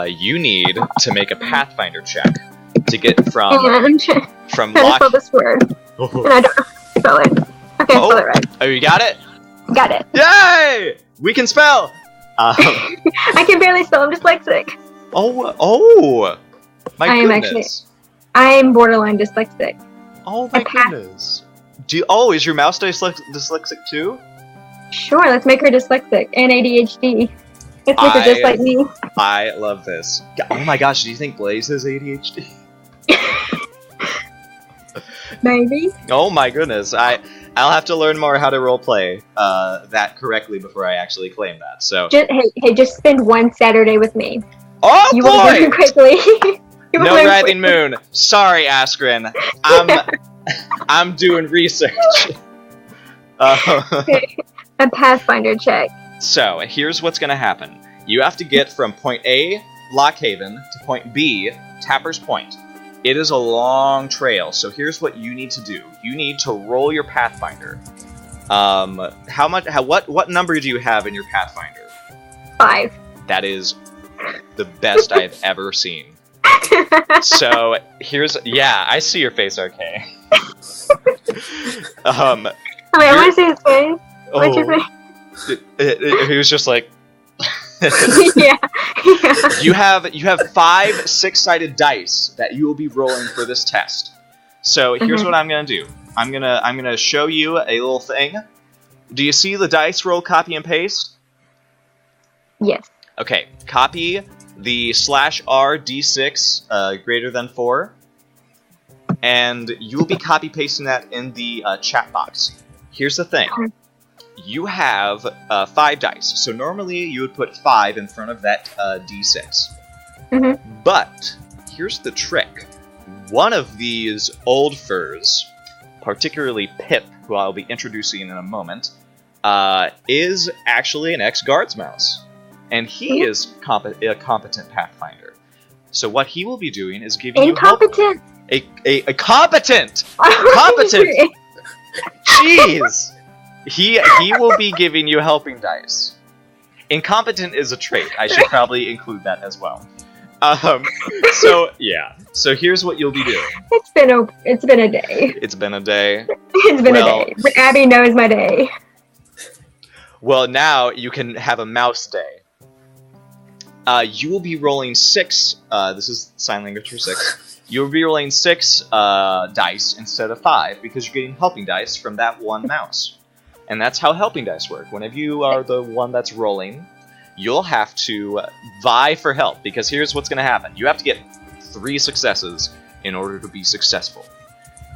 you. You need to make a Pathfinder check to get from And I'm trying to lock. spell this word, and I don't know how to spell it. Okay, Oh. spell it right. Oh, you got it! Got it. Yay! We can spell. I can barely spell. I'm dyslexic. Oh! My I am goodness! I'm borderline dyslexic. Oh my Okay. goodness! Is your mouse dyslexic too? Sure, let's make her dyslexic and ADHD. Let's make her just like me. I love this. Oh my gosh! Do you think Blaze has ADHD? Maybe. Oh my goodness! I'll have to learn more how to roleplay that correctly before I actually claim that. So. Just spend one Saturday with me. Oh You will learn boy! quickly. You will No learn Writhing quickly. Moon. Sorry, Askren. I'm doing research. A Pathfinder check. So here's what's gonna happen. You have to get from point A, Lockhaven, to point B, Tapper's Point. It is a long trail, so here's what you need to do. You need to roll your Pathfinder. What number do you have in your Pathfinder? 5. That is the best I've ever seen. So I see your face, okay. I want to see his face. What's your face? He was just like. yeah. You have 5 6-sided dice that you will be rolling for this test. So here's what I'm gonna do. I'm gonna show you a little thing. Do you see the dice roll copy and paste? Yes. Okay, copy the /R D6 greater than 4, and you'll be copy pasting that in the chat box. Here's the thing. You have 5 dice, so normally you would put 5 in front of that D6. Mhm. But here's the trick. One of these old furs, particularly Pip, who I'll be introducing in a moment, is actually an ex-guards mouse. And he is a competent Pathfinder. So what he will be doing is giving Incompetent. you help. A competent! Competent! Jeez! He will be giving you helping dice. Incompetent is a trait. I should probably include that as well. So here's what you'll be doing. It's been a day. It's been a day. It's been a day. Abby knows my day. Well, now you can have a mouse day. You will be rolling 6. This is sign language for 6. You will be rolling 6 dice instead of 5 because you're getting helping dice from that one mouse. And that's how helping dice work. Whenever you are the one that's rolling, you'll have to vie for help, because here's what's going to happen. You have to get 3 successes in order to be successful.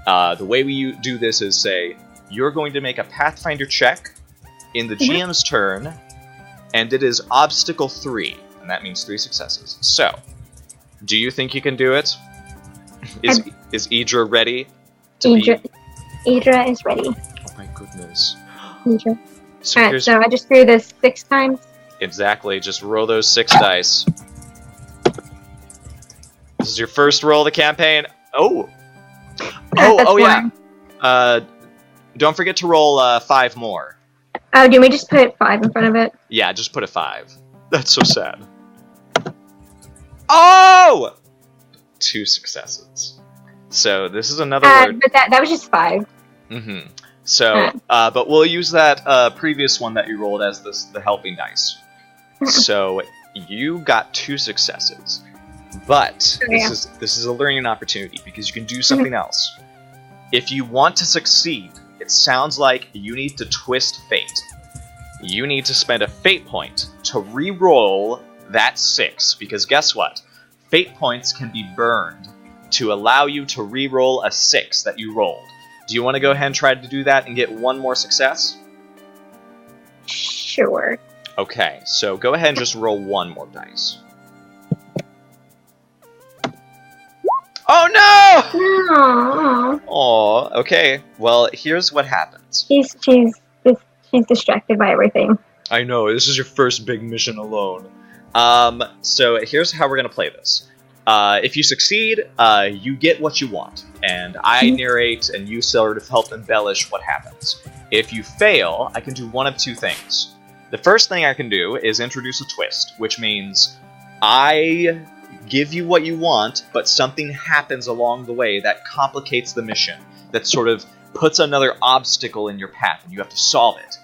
The way we do this is say, you're going to make a Pathfinder check in the GM's turn, and it is obstacle 3, and that means 3 successes. So, do you think you can do it? Is Idra ready? Idra is ready. Oh my goodness. Idra. So Alright, here's so I just threw this 6 times. exactly. Just roll those 6 dice. This is your first roll of the campaign. Oh, That's yeah. one. Don't forget to roll 5 more. Oh, do we just put 5 in front of it? Yeah, just put a 5. That's so sad. Oh! 2 successes. So this is another word. But that was just 5. Mm-hmm. So, but we'll use that previous one that you rolled as the helping dice. So you got 2 successes, but this is a learning opportunity because you can do something else. If you want to succeed, it sounds like you need to twist fate. You need to spend a fate point to re-roll that 6, because guess what? Fate points can be burned to allow you to re-roll a 6 that you rolled. Do you want to go ahead and try to do that and get 1 more success? Sure. Okay, so go ahead and just roll 1 more dice. Oh no! Aww. Aw, okay. Well, here's what happens. She's distracted by everything. I know, this is your first big mission alone. So here's how we're gonna play this. If you succeed, you get what you want, and I narrate, and you sort of help embellish what happens. If you fail, I can do one of two things. The first thing I can do is introduce a twist, which means I give you what you want, but something happens along the way that complicates the mission, that sort of puts another obstacle in your path, and you have to solve it,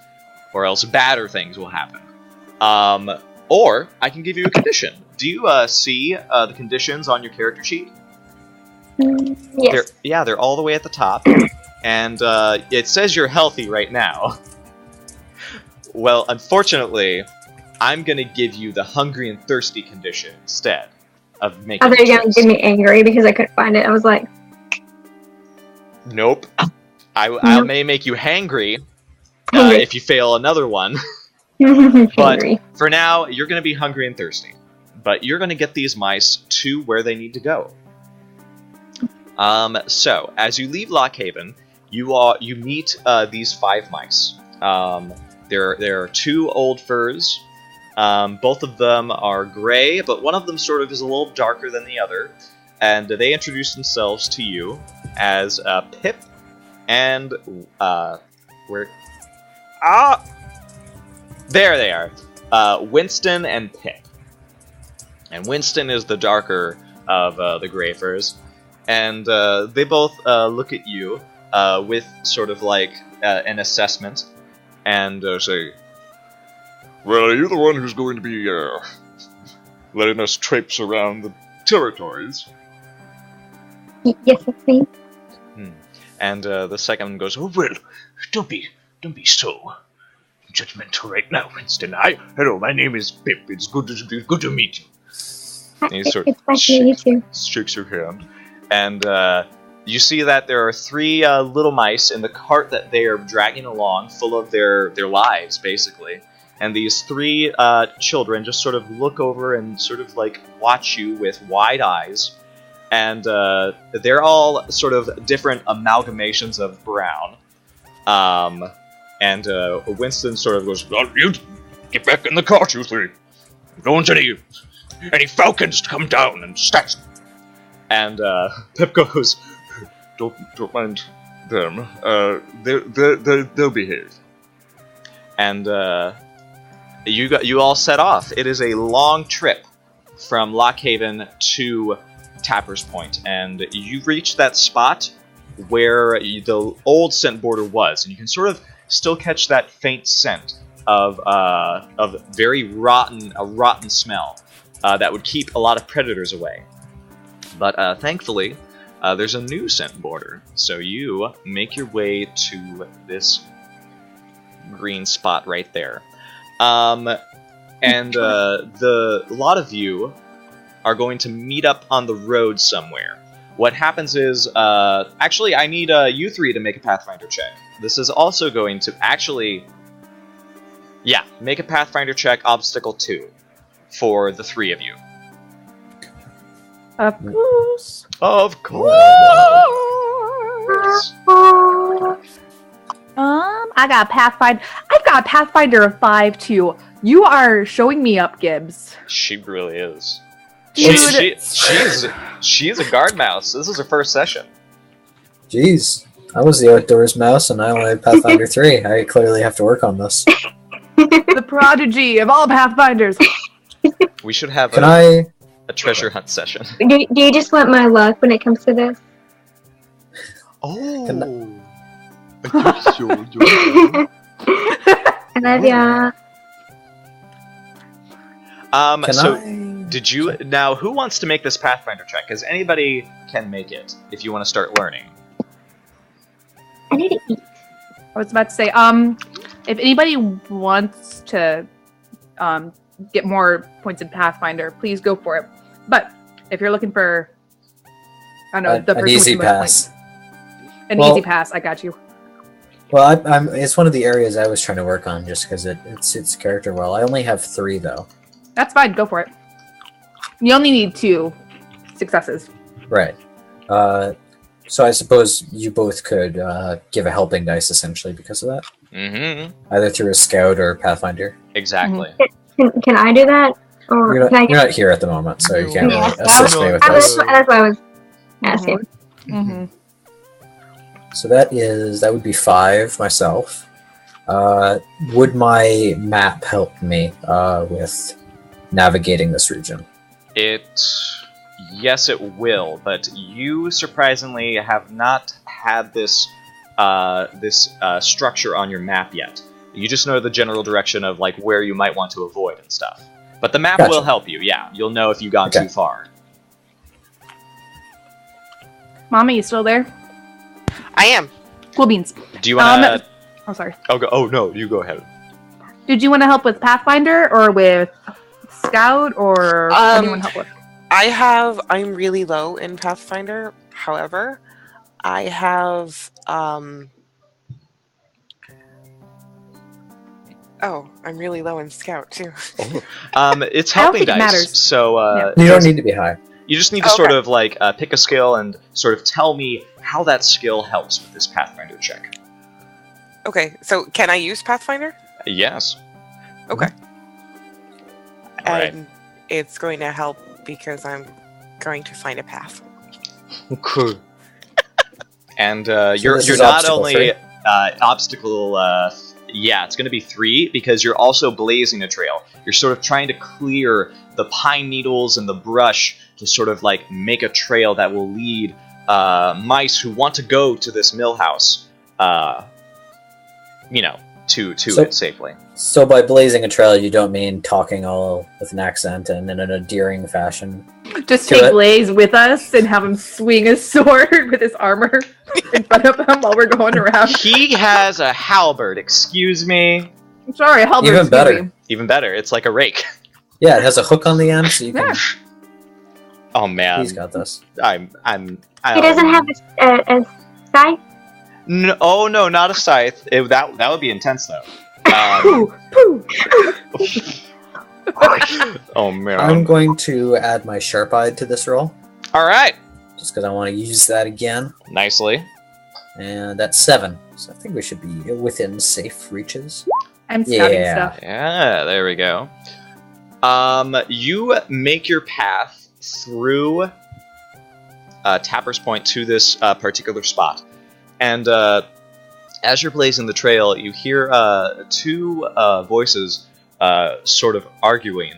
or else badder things will happen. Or I can give you a condition. Do you see the conditions on your character sheet? Yes. They're all the way at the top, and it says you're healthy right now. Well, unfortunately, I'm gonna give you the hungry and thirsty condition instead of making. I thought you were gonna give me angry because I couldn't find it. I was like, nope. I may make you hangry if you fail another one. But Angry. for now, you're gonna be hungry and thirsty. But you're gonna get these mice to where they need to go. So as you leave Lockhaven, you meet these 5 mice. There are 2 old furs. Both of them are gray, but one of them sort of is a little darker than the other. And they introduce themselves to you as Pip and where? There they are. Winston and Pip. And Winston is the darker of the gray furs. And they both look at you with sort of like an assessment. And say, well, are you the one who's going to be letting us traipse around the territories? Yes, it's me. And the second one goes, oh, well, don't be so judgmental right now, Winston. Hello, my name is Pip. It's good to meet you. And he sort of It's nice to meet you. shakes your hand. And you see that there are 3 little mice in the cart that they are dragging along, full of their lives, basically. And these 3 children just sort of look over and sort of like watch you with wide eyes. And they're all sort of different amalgamations of brown. And Winston sort of goes, well, you get back in the cart, you 3. Don't want any falcons to come down and snatch them. And Pip goes, don't mind them. They'll behave. And you all set off. It is a long trip from Lockhaven to Tapper's Point, and you reach that spot where the old scent border was, and you can sort of still catch that faint scent of very rotten smell that would keep a lot of predators away. But thankfully, there's a new scent border, so you make your way to this green spot right there. And a lot of you are going to meet up on the road somewhere. What happens is, actually, I need you 3 to make a Pathfinder check. This is also going to actually, make a Pathfinder check, obstacle 2, for the 3 of you. Of course. Of course. I got a Pathfinder. I've got a Pathfinder of 5 too. You are showing me up, Gibbs. She really is. Dude. She's a guard mouse. This is her first session. Jeez, I was the outdoors mouse, and I only had Pathfinder 3. I clearly have to work on this. The prodigy of all Pathfinders. We should have Can I? a treasure hunt session. Do you just want my luck when it comes to this? Oh. I love ya. Did you now? Who wants to make this Pathfinder check? Because anybody can make it if you want to start learning. I need to eat. I was about to say, if anybody wants to get more points in Pathfinder, please go for it. But if you're looking for, I don't know, the An person easy with the most pass. points. An Well- easy pass, I got you. Well, it's one of the areas I was trying to work on, just because it suits character well. I only have 3 though. That's fine, go for it. You only need 2 successes. Right. So I suppose you both could give a helping dice essentially because of that, Mm-hmm. either through a scout or Pathfinder. Exactly. Can I do that? Or You're can I not, you're get? not here at the moment, so you can't Yeah, really that assist me with that's this. what I was asking. Mm-hmm. So that would be 5 myself. Would my map help me with navigating this region? Yes, it will, but you surprisingly have not had this structure on your map yet. You just know the general direction of like where you might want to avoid and stuff. But the map Gotcha. will help you. Yeah, you'll know if you've gone Okay. too far. Mama, you still there? I am. Cool beans. Do you want to? Oh, sorry. Oh no, you go ahead. Did you want to help with Pathfinder or with Scout, or what do you want to help with? I'm really low in Pathfinder. However, I have oh, I'm really low in Scout too. It's I don't helping think it dice. matters. So You don't need to be high. you just need to Okay. sort of like pick a skill and sort of tell me how that skill helps with this Pathfinder check. Okay, so can I use Pathfinder? Yes. Okay. Alright. And it's going to help because I'm going to find a path. Cool. And this you're is not obstacle only three? obstacle. Yeah, it's going to be 3 because you're also blazing a trail. You're sort of trying to clear the pine needles and the brush to sort of like make a trail that will lead mice who want to go to this mill house, to So- it safely. So by blazing a trail, you don't mean talking all with an accent and in an endearing fashion. Just Do take it. Blaze with us and have him swing his sword with his armor in front of him while we're going around. He has a halberd. Excuse me. I'm sorry, Halberd. Even better. Even better, it's like a rake. Yeah, it has a hook on the end, so you can. Yeah. Oh man, He's got this. He doesn't have a scythe. No, oh no, not a scythe. That would be intense though. Pooh, pooh. Oh man. I'm going to add my sharp-eyed to this roll, All right. just because I want to use that again. Nicely. And that's 7. So I think we should be within safe reaches. I'm scouting Yeah. stuff. Yeah, there we go. You make your path through Tapper's Point to this particular spot, and as you're blazing the trail, you hear 2 voices sort of arguing.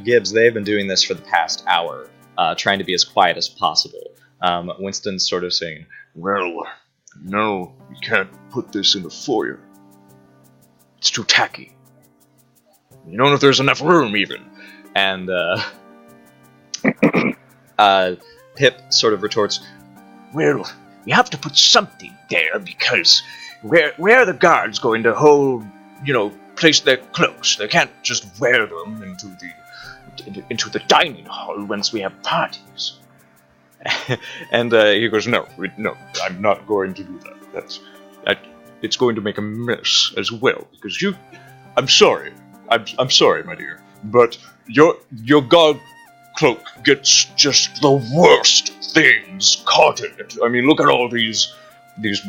Gibbs, they've been doing this for the past hour, trying to be as quiet as possible. Winston's sort of saying, Well, no, we can't put this in the foyer. It's too tacky. You don't know if there's enough room, even. And Pip sort of retorts, Well, we have to put something there because where are the guards going to hold, place their cloaks? They can't just wear them into the dining hall once we have parties. and he goes, no, I'm not going to do that. It's going to make a mess as well because I'm sorry, my dear, but your guard cloak gets just the worst things caught in it. I mean, look at all these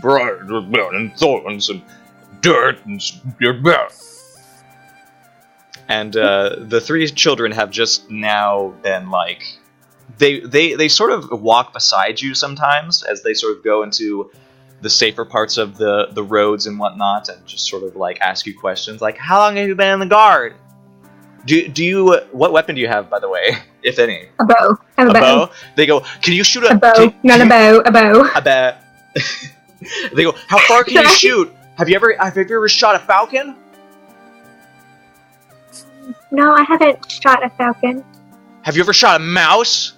briars and thorns and dirt and And the 3 children have just now been like, they sort of walk beside you sometimes as they sort of go into the safer parts of the roads and whatnot, and just sort of like ask you questions like, how long have you been in the guard? Do you what weapon do you have, by the way, if any? A bow. I have A bow? They go, can you shoot A bow. Not a bow. A bow. A bow. They go, how far can you shoot? Have you ever shot a falcon? No, I haven't shot a falcon. Have you ever shot a mouse?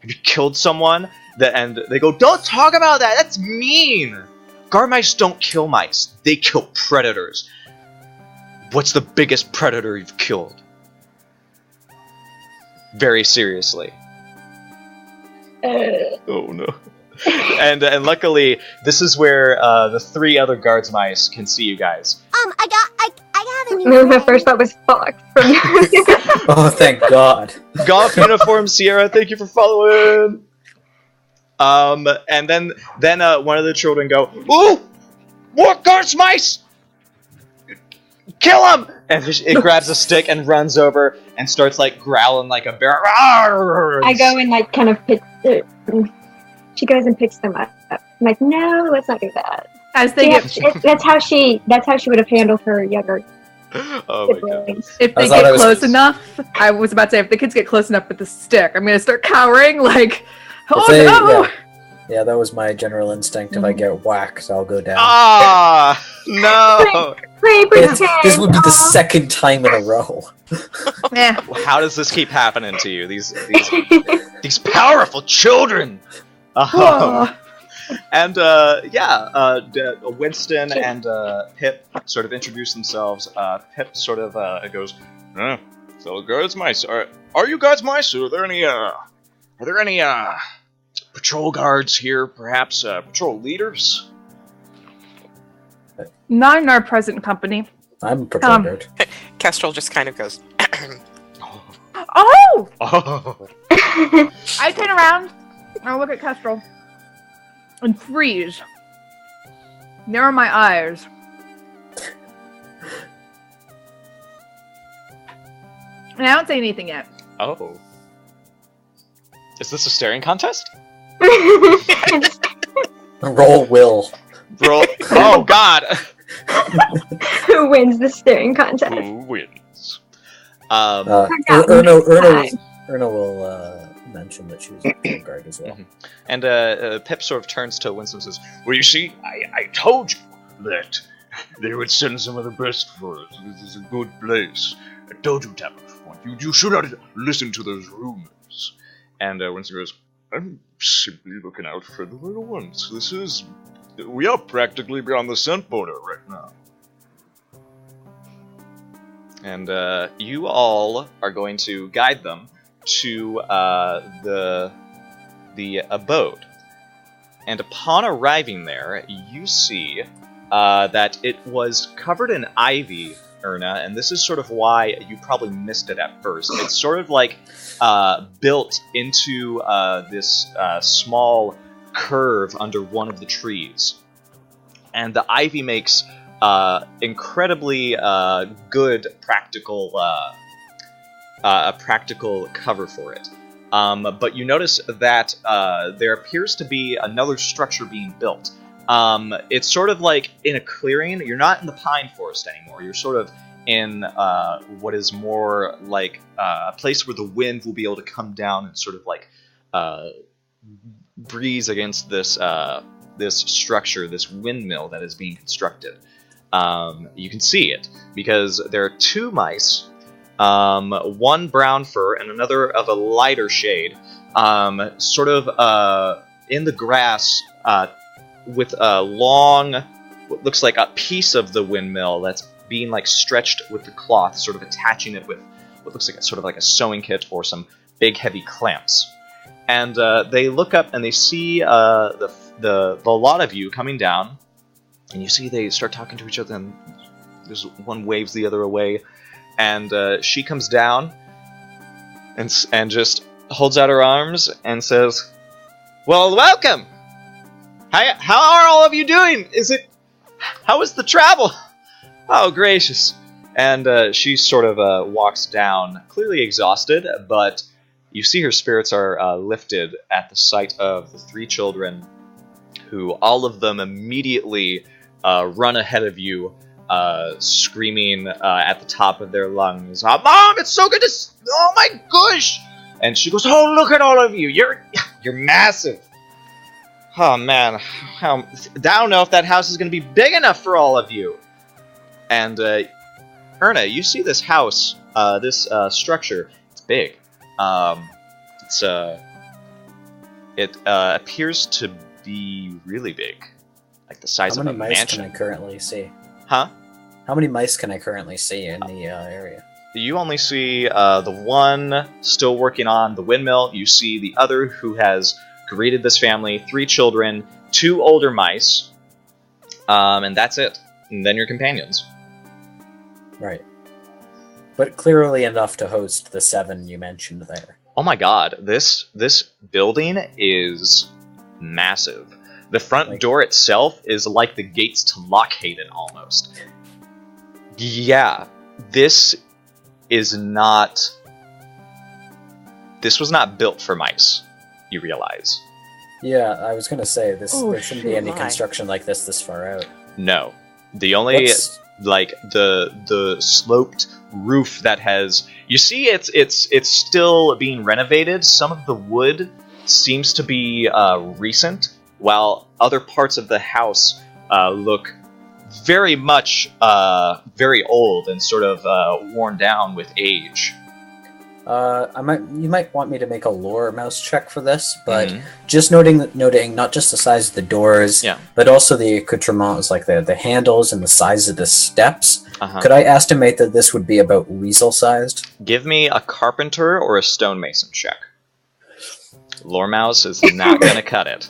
Have you killed someone? And they go, don't talk about that. That's mean. Guard mice don't kill mice. They kill predators. What's the biggest predator you've killed? Very seriously. oh no. And luckily, this is where the 3 other guards mice can see you guys. I got a new No, my friend. first thought was fucked. Oh, thank God. Golf uniform, Sierra. Thank you for following. And then one of the children go, "Ooh, more guards mice! kill him! And it grabs a stick and runs over and starts like growling like a bear. I go and like kind of she goes and picks them up. I'm like, no, let's not do that. As they That's how she would have handled her younger Oh my god. siblings. if they get close enough, I was about to say, if the kids get close enough with the stick, I'm gonna start cowering like, oh no! Yeah, that was my general instinct. If I get whacked, I'll go down. Ah, no! This would be the second time in a row. Yeah. How does this keep happening to you? These powerful children. And Winston and Pip sort of introduce themselves. Pip sort of goes, Fellow guards, mice. Are you guards mice? Are there any patrol guards here? Perhaps patrol leaders? Not in our present company. I'm a patrol guard. Kestrel just kind of goes. Oh! oh, I turn around and I look at Kestrel and freeze. Narrow my eyes. And I don't say anything yet. oh. Is this a staring contest? Roll will. Roll. Oh god. Who wins the staring contest? Who wins? Erna will mention that she was a patrol guard as well. And Pip sort of turns to Winston and says, Well, you see, I told you that they would send some of the best for us. This is a good place. I told you, Tapper. You should not listen to those rumors. and Winston goes, I'm simply looking out for the little ones. We are practically beyond the scent border right now. and you all are going to guide them to the abode. And upon arriving there, you see that it was covered in ivy, Erna, and this is sort of why you probably missed it at first. It's sort of like built into this small curve under one of the trees. And the ivy makes incredibly good practical a practical cover for it. But you notice that there appears to be another structure being built. It's sort of like in a clearing. You're not in the pine forest anymore. You're sort of in what is more like a place where the wind will be able to come down and sort of like breeze against this this structure, this windmill that is being constructed. You can see it because there are two mice. One brown fur and another of a lighter shade, sort of in the grass with a long, what looks like a piece of the windmill that's being like stretched with the cloth, sort of attaching it with what looks like sort of like a sewing kit or some big heavy clamps. And they look up and they see the lot of you coming down, and you see they start talking to each other, and there's one waves the other away. And she comes down and just holds out her arms and says, "Well, welcome. How are all of you doing? How is the travel? Oh, gracious." And she sort of walks down, clearly exhausted, but you see her spirits are lifted at the sight of the three children, who all of them immediately run ahead of you, screaming at the top of their lungs, "Mom, it's so good to oh my gosh!" And she goes, "Oh, look at all of you! You're massive! Oh man, I don't know if that house is going to be big enough for all of you." And Erna, you see this house, this structure. It's big. It appears to be really big, like the size of a mansion. How many mice can I currently see? Huh? How many mice can I currently see in the area? You only see the one still working on the windmill. You see the other who has greeted this family, 3 children, 2 older mice, and that's it. And then your companions. Right. But clearly enough to host the 7 you mentioned there. Oh my god, this building is massive. The front door itself is like the gates to Lockhaven almost. Yeah, this is not. This was not built for mice, you realize. Yeah, I was gonna say this. Oh, There shouldn't be shoot, any my. construction like this far out. No. The only What's- like the sloped roof that has you see it's still being renovated. Some of the wood seems to be recent, while other parts of the house look very much very old and sort of worn down with age. You might want me to make a lore mouse check for this, but Mhm. just noting not just the size of the doors, Yeah. but also the accoutrements, like the handles and the size of the steps. Uh-huh. Could I estimate that this would be about weasel sized? Give me a carpenter or a stonemason check. Lore mouse is not going to cut it.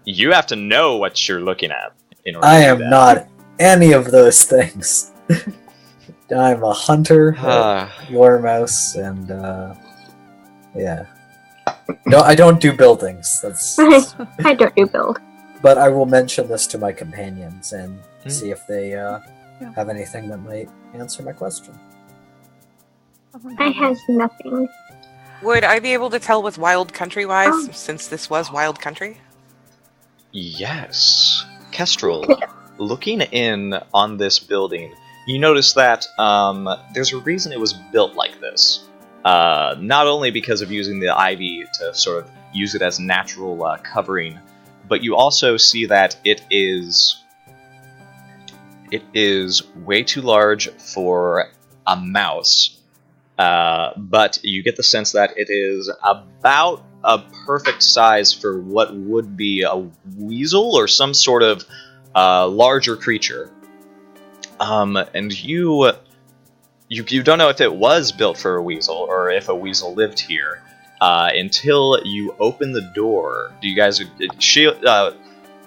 You have to know what you're looking at in order I to do am that. not any of those things. I'm a hunter, a lore mouse, and yeah. No, I don't do buildings. That's. I don't do build. But I will mention this to my companions and Hmm. see if they have anything that might answer my question. I has nothing. Would I be able to tell with Wild Country wise, Oh. since this was Wild Country? Yes. Kestrel, looking in on this building, you notice that there's a reason it was built like this. Not only because of using the ivy to sort of use it as natural covering, but you also see that it is way too large for a mouse. But you get the sense that it is about a perfect size for what would be a weasel or some sort of larger creature. And you don't know if it was built for a weasel or if a weasel lived here until you open the door. Do you guys?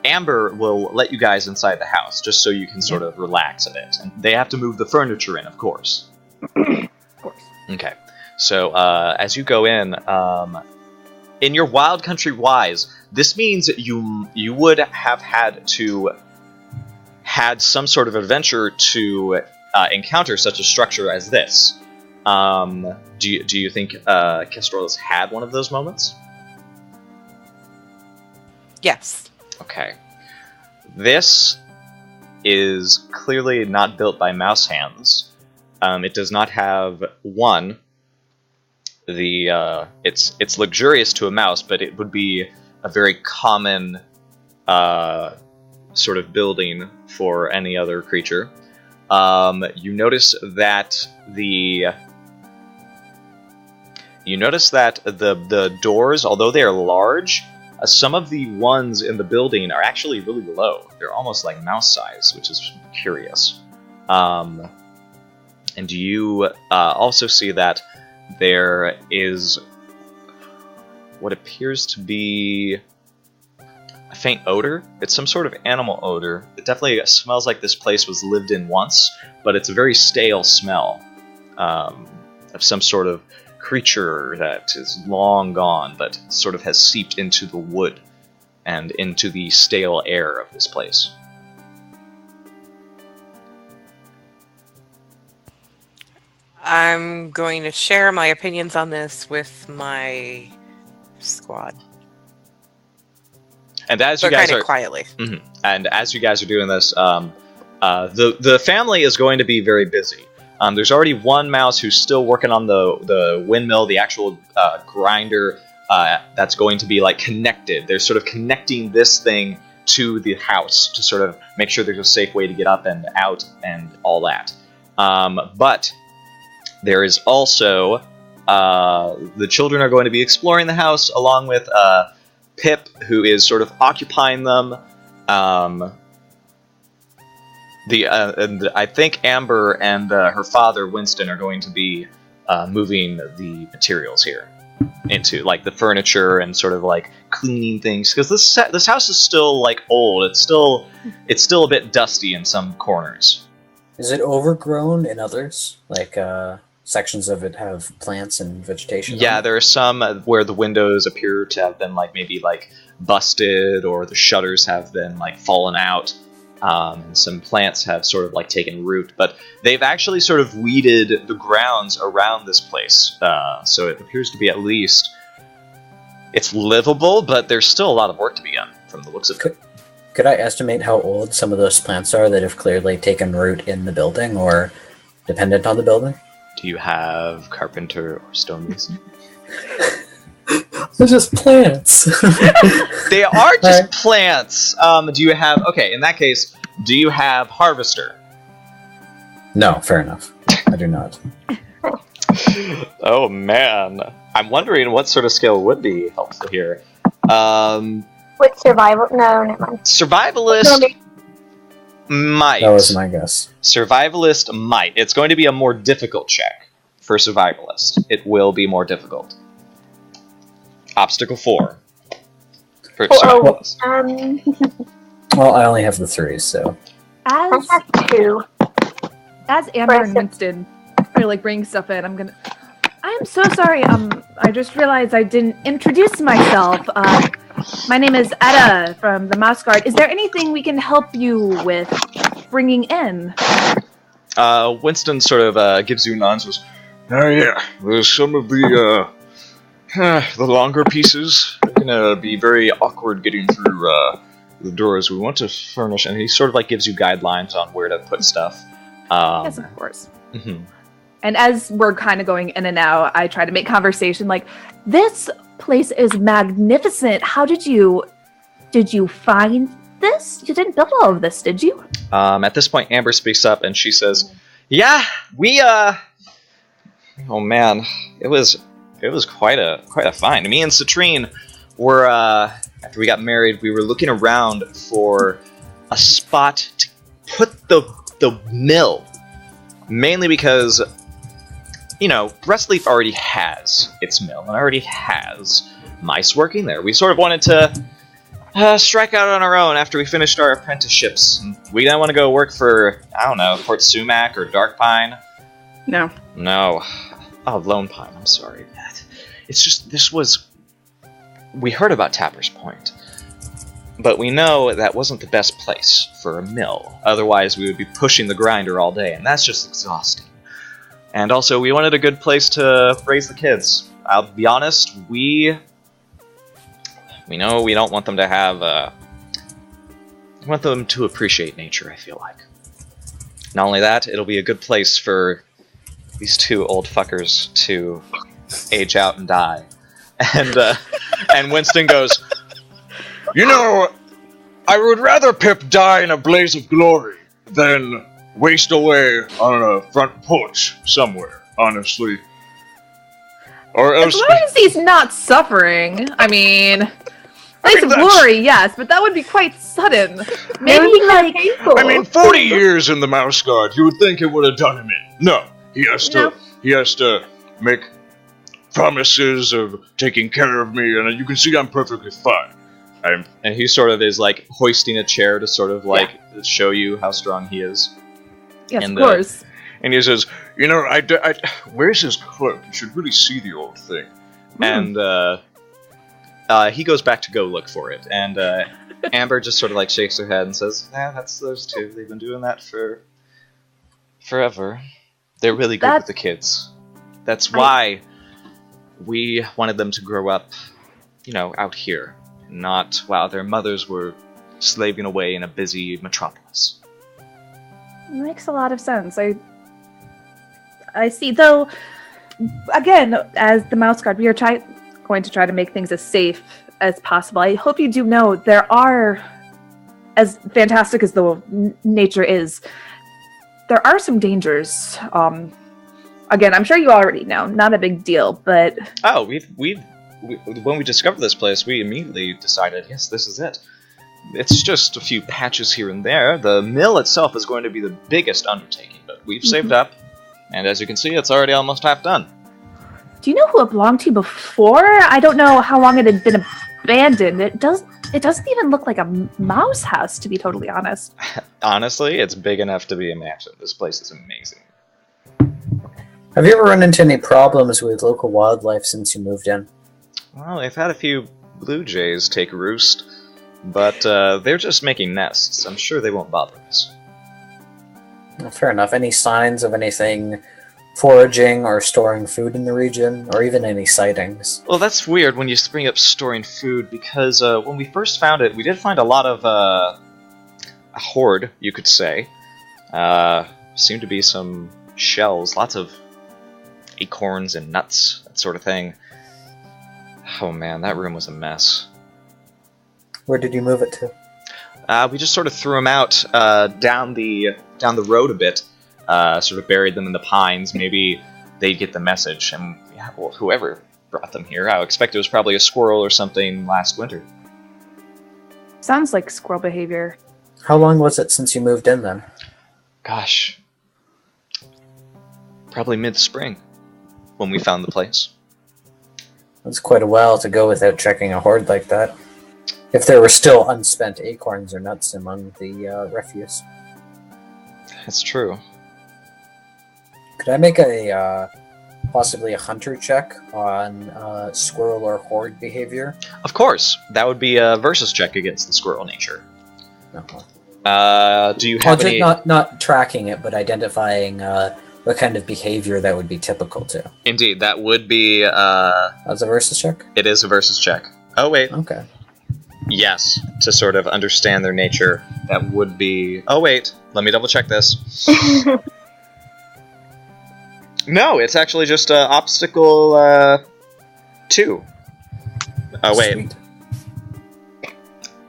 Amber will let you guys inside the house just so you can sort of relax a bit. And they have to move the furniture in, of course. Of course. Okay. So as you go in your Wild Country wise, this means you would have had some sort of adventure to encounter such a structure as this. Do you think Kestrel has had one of those moments? Yes. Okay. This is clearly not built by mouse hands. It does not have it's luxurious to a mouse, but it would be a very common sort of building for any other creature. You notice that the doors, although they are large, some of the ones in the building are actually really low. They're almost like mouse size, which is curious. And you also see that there is what appears to be a faint odor. It's some sort of animal odor. It definitely smells like this place was lived in once, but it's a very stale smell of some sort of creature that is long gone, but sort of has seeped into the wood and into the stale air of this place. I'm going to share my opinions on this with my squad. And as But you guys kind are of quietly. And as you guys are doing this, the family is going to be very busy. There's already one mouse who's still working on the windmill, the actual grinder that's going to be like connected. They're sort of connecting this thing to the house to sort of make sure there's a safe way to get up and out and all that. But there is also the children are going to be exploring the house along with Pip, who is sort of occupying them. And I think Amber and her father Winston are going to be moving the materials here into like the furniture and sort of like cleaning things, because this house is still like old. It's still a bit dusty in some corners. Is it overgrown in others? Like sections of it have plants and vegetation? Yeah, on it? there are some where the windows appear to have been like maybe like busted, or the shutters have been like fallen out. And some plants have sort of like taken root, but they've actually sort of weeded the grounds around this place. So it appears to be at least it's livable, but there's still a lot of work to be done from the looks of it. Could I estimate how old some of those plants are that have clearly taken root in the building or dependent on the building? Do you have carpenter or stonemason? They're just plants. They are just plants. Do you have... Okay, in that case, do you have harvester? No, fair enough. I do not. Oh, man. I'm wondering what sort of skill would be helpful here. With survival? No, never mind. Survivalist might. That was my guess. Survivalist might. It's going to be a more difficult check for survivalist. It will be more difficult. Obstacle 4 for survivalist. Well, I only have the 3, so... I As have 2. Amber and Winston are like bringing stuff in, I am so sorry. I just realized I didn't introduce myself. My name is Etta from the Mouse Guard. Is there anything we can help you with bringing in? Winston sort of gives you an answer. Yeah, there's some of the longer pieces. They're gonna be very awkward getting through the doors. We want to furnish, and He sort of like gives you guidelines on where to put stuff. Yes, of course. Mhm. And as we're kind of going in and out, I try to make conversation like, this place is magnificent. How did you find this? You didn't build all of this, did you? At this point, Amber speaks up and she says, "Yeah, we oh man, it was quite a find. Me and Citrine were after we got married, we were looking around for a spot to put the mill, mainly because." You know, Restleaf already has its mill and already has mice working there. We sort of wanted to strike out on our own after we finished our apprenticeships. And we didn't want to go work for, I don't know, Port Sumac or Dark Pine. No. No. Oh, Lone Pine, I'm sorry. It's just, we heard about Tapper's Point. But we know that wasn't the best place for a mill. Otherwise, we would be pushing the grinder all day, and that's just exhausting. And also, we wanted a good place to raise the kids. I'll be honest, we know we don't want them to have, we want them to appreciate nature, I feel like. Not only that, it'll be a good place for these 2 old fuckers to age out and die. And Winston goes, You know, I would rather Pip die in a blaze of glory than waste away on a front porch somewhere, honestly. Or else... As long as he's not suffering. I mean, place of glory, yes, but that would be quite sudden. Maybe like... I mean, 40 years in the Mouse Guard, you would think it would have done him in. No, he has to make promises of taking care of me, and you can see I'm perfectly fine. And he sort of is like hoisting a chair to sort of like show you how strong he is. Yes, of course. And he says, you know, where's his cloak? You should really see the old thing. And he goes back to go look for it. And Amber just sort of like shakes her head and says, "Yeah, that's those 2. They've been doing that for forever. They're really good with the kids. That's why we wanted them to grow up, you know, out here, not while their mothers were slaving away in a busy metropolis." Makes a lot of sense. I see. Though, again, as the Mouse Guard, we are going to try to make things as safe as possible. I hope you do know there are, as fantastic as the nature is, there are some dangers. Again, I'm sure you already know. Not a big deal, but... Oh, when we discovered this place, we immediately decided, yes, this is it. It's just a few patches here and there. The mill itself is going to be the biggest undertaking, but we've saved up, and as you can see, it's already almost half done. Do you know who it belonged to before? I don't know how long it had been abandoned. It doesn't even look like a mouse house, to be totally honest. Honestly, it's big enough to be a mansion. This place is amazing. Have you ever run into any problems with local wildlife since you moved in? Well, they've had a few blue jays take roost. But they're just making nests. I'm sure they won't bother us. Well, fair enough. Any signs of anything foraging or storing food in the region, or even any sightings? Well, that's weird when you bring up storing food, because when we first found it, we did find a lot of a hoard, you could say. Seemed to be some shells, lots of acorns and nuts, that sort of thing. Oh man, that room was a mess. Where did you move it to? We just sort of threw them out down the road a bit, sort of buried them in the pines. Maybe they'd get the message, and yeah, well, whoever brought them here, I expect it was probably a squirrel or something last winter. Sounds like squirrel behavior. How long was it since you moved in then? Gosh, probably mid-spring when we found the place. That's quite a while to go without checking a hoard like that. If there were still unspent acorns or nuts among the refuse. That's true. Could I make a possibly a hunter check on squirrel or horde behavior? Of course, that would be a versus check against the squirrel nature. Uh-huh. Do you have any? Not tracking it, but identifying what kind of behavior that would be typical to. Indeed, that would be. As a versus check? It is a versus check. Oh wait. Okay. Yes, to sort of understand their nature, that would be... Oh, wait. Let me double check this. No, it's actually just obstacle 2. Oh, wait. Sweet.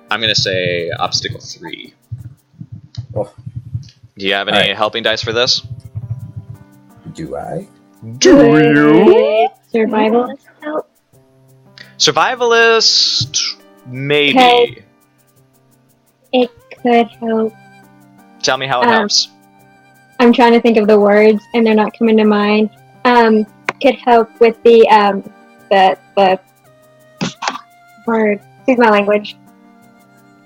I'm going to say obstacle 3. Oh. Do you have any helping dice for this? Do I? Do you? Survivalist help? Survivalist... Maybe. Okay. It could help. Tell me how it helps. I'm trying to think of the words, and they're not coming to mind. Could help with the word. Excuse my language.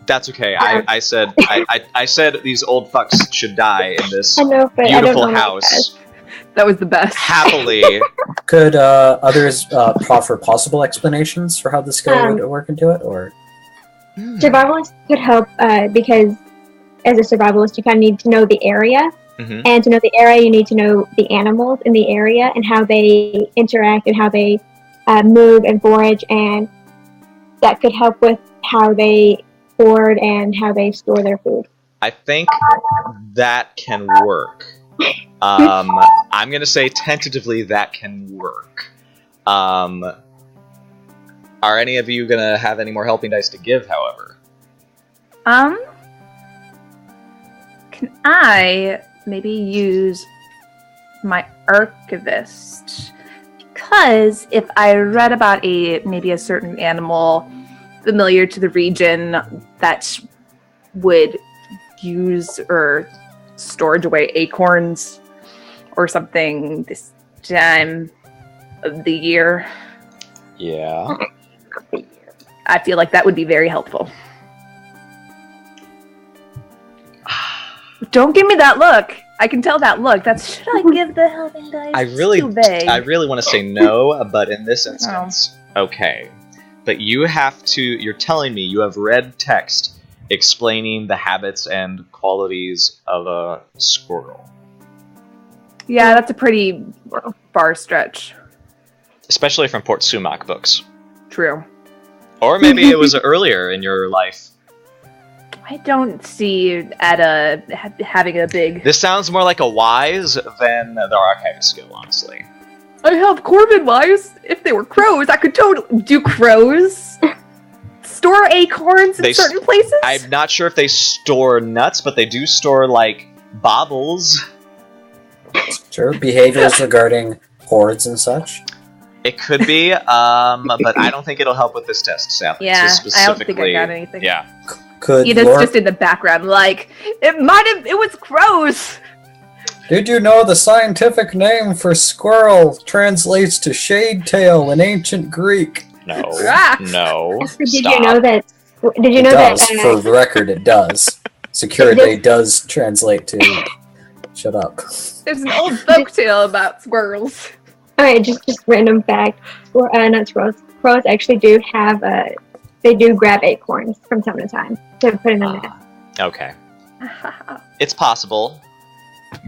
That's okay. I said I said these old fucks should die in this I know, but beautiful I don't know house. That was the best. Happily. Could others proffer possible explanations for how the skill would work into it, or? Survivalist could help because as a survivalist, you kind of need to know the area. Mm-hmm. And to know the area, you need to know the animals in the area and how they interact and how they move and forage. And that could help with how they hoard and how they store their food. I think that can work. I'm going to say tentatively that can work. Are any of you going to have any more helping dice to give, however? Can I maybe use my archivist? Because if I read about maybe a certain animal familiar to the region that would use or storage away acorns or something this time of the year. Yeah. I feel like that would be very helpful. Don't give me that look. I can tell that look. Should I give the helping dice? I really want to say no, but in this instance, okay. But you're telling me you have read text explaining the habits and qualities of a squirrel. Yeah, that's a pretty far stretch. Especially from Port Sumac books. True. Or maybe it was earlier in your life. I don't see having a big... This sounds more like a wise than the archivist skill, honestly. I have Corbin wise. If they were crows, I could totally... Do crows store acorns in certain places? I'm not sure if they store nuts, but they do store, like, baubles. Sure, behaviors regarding hoards and such. It could be, but I don't think it'll help with this test, Sam. Yeah, I don't think I got anything. Yeah. Edith's just in the background, like, it was crows! Did you know the scientific name for squirrel translates to shade tail in ancient Greek? No. No. Did Stop. you know that? Did you know does, that? For the record, it does. Security does translate to. Shut up. There's an old folktale about squirrels. Alright, just random fact. Not squirrels. Crows actually do have they do grab acorns from time to time to put in the net. Okay. It's possible.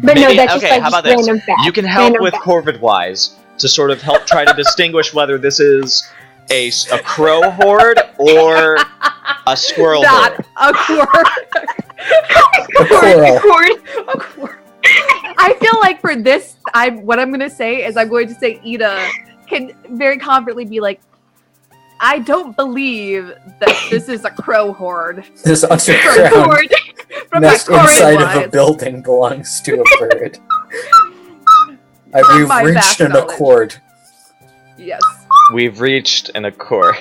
But no, Maybe- that's just okay, like how about just this? random facts. You can help Random with facts. Corvid Wise to sort of help try to distinguish whether this is a crow horde or a squirrel Not horde. a quarter. Squirrel. A quarter. I feel like for this, what I'm gonna say is I'm going to say Ida can very confidently be like, I don't believe that this is a crow horde. This From underground Cord, from my nest inside of a Corvid building belongs to a bird. From We've my reached vast an knowledge. accord. Yes, We've reached an accord.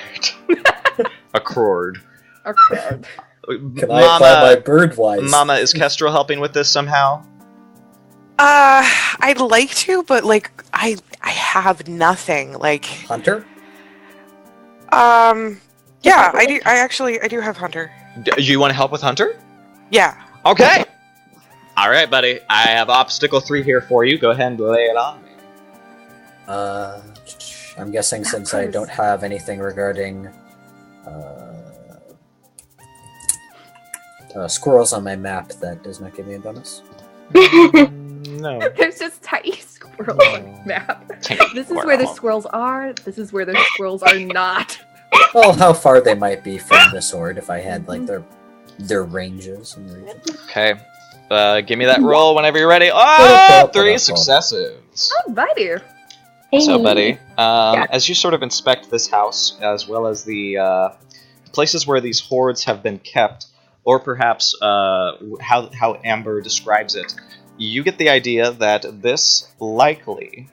Accord. a crowd. Can I apply my Mama, bird wise? Mama, is Kestrel helping with this somehow? I'd like to, but like I have nothing. Like Hunter? yeah, I do have Hunter. Do you want to help with Hunter? Yeah. Okay. All right, buddy. I have obstacle 3 here for you. Go ahead and lay it on me. I'm guessing since I don't have anything regarding squirrels on my map, that does not give me a bonus. No. There's just tiny squirrels on the map. This is where the squirrels are. This is where the squirrels are not. Well, how far they might be from the sword if I had like their ranges and regions. Okay. Give me that roll whenever you're ready. Oh, 3 successes. Oh, buddy. So, Hey. buddy, as you sort of inspect this house, as well as the places where these hordes have been kept, or perhaps how Amber describes it, you get the idea that this likely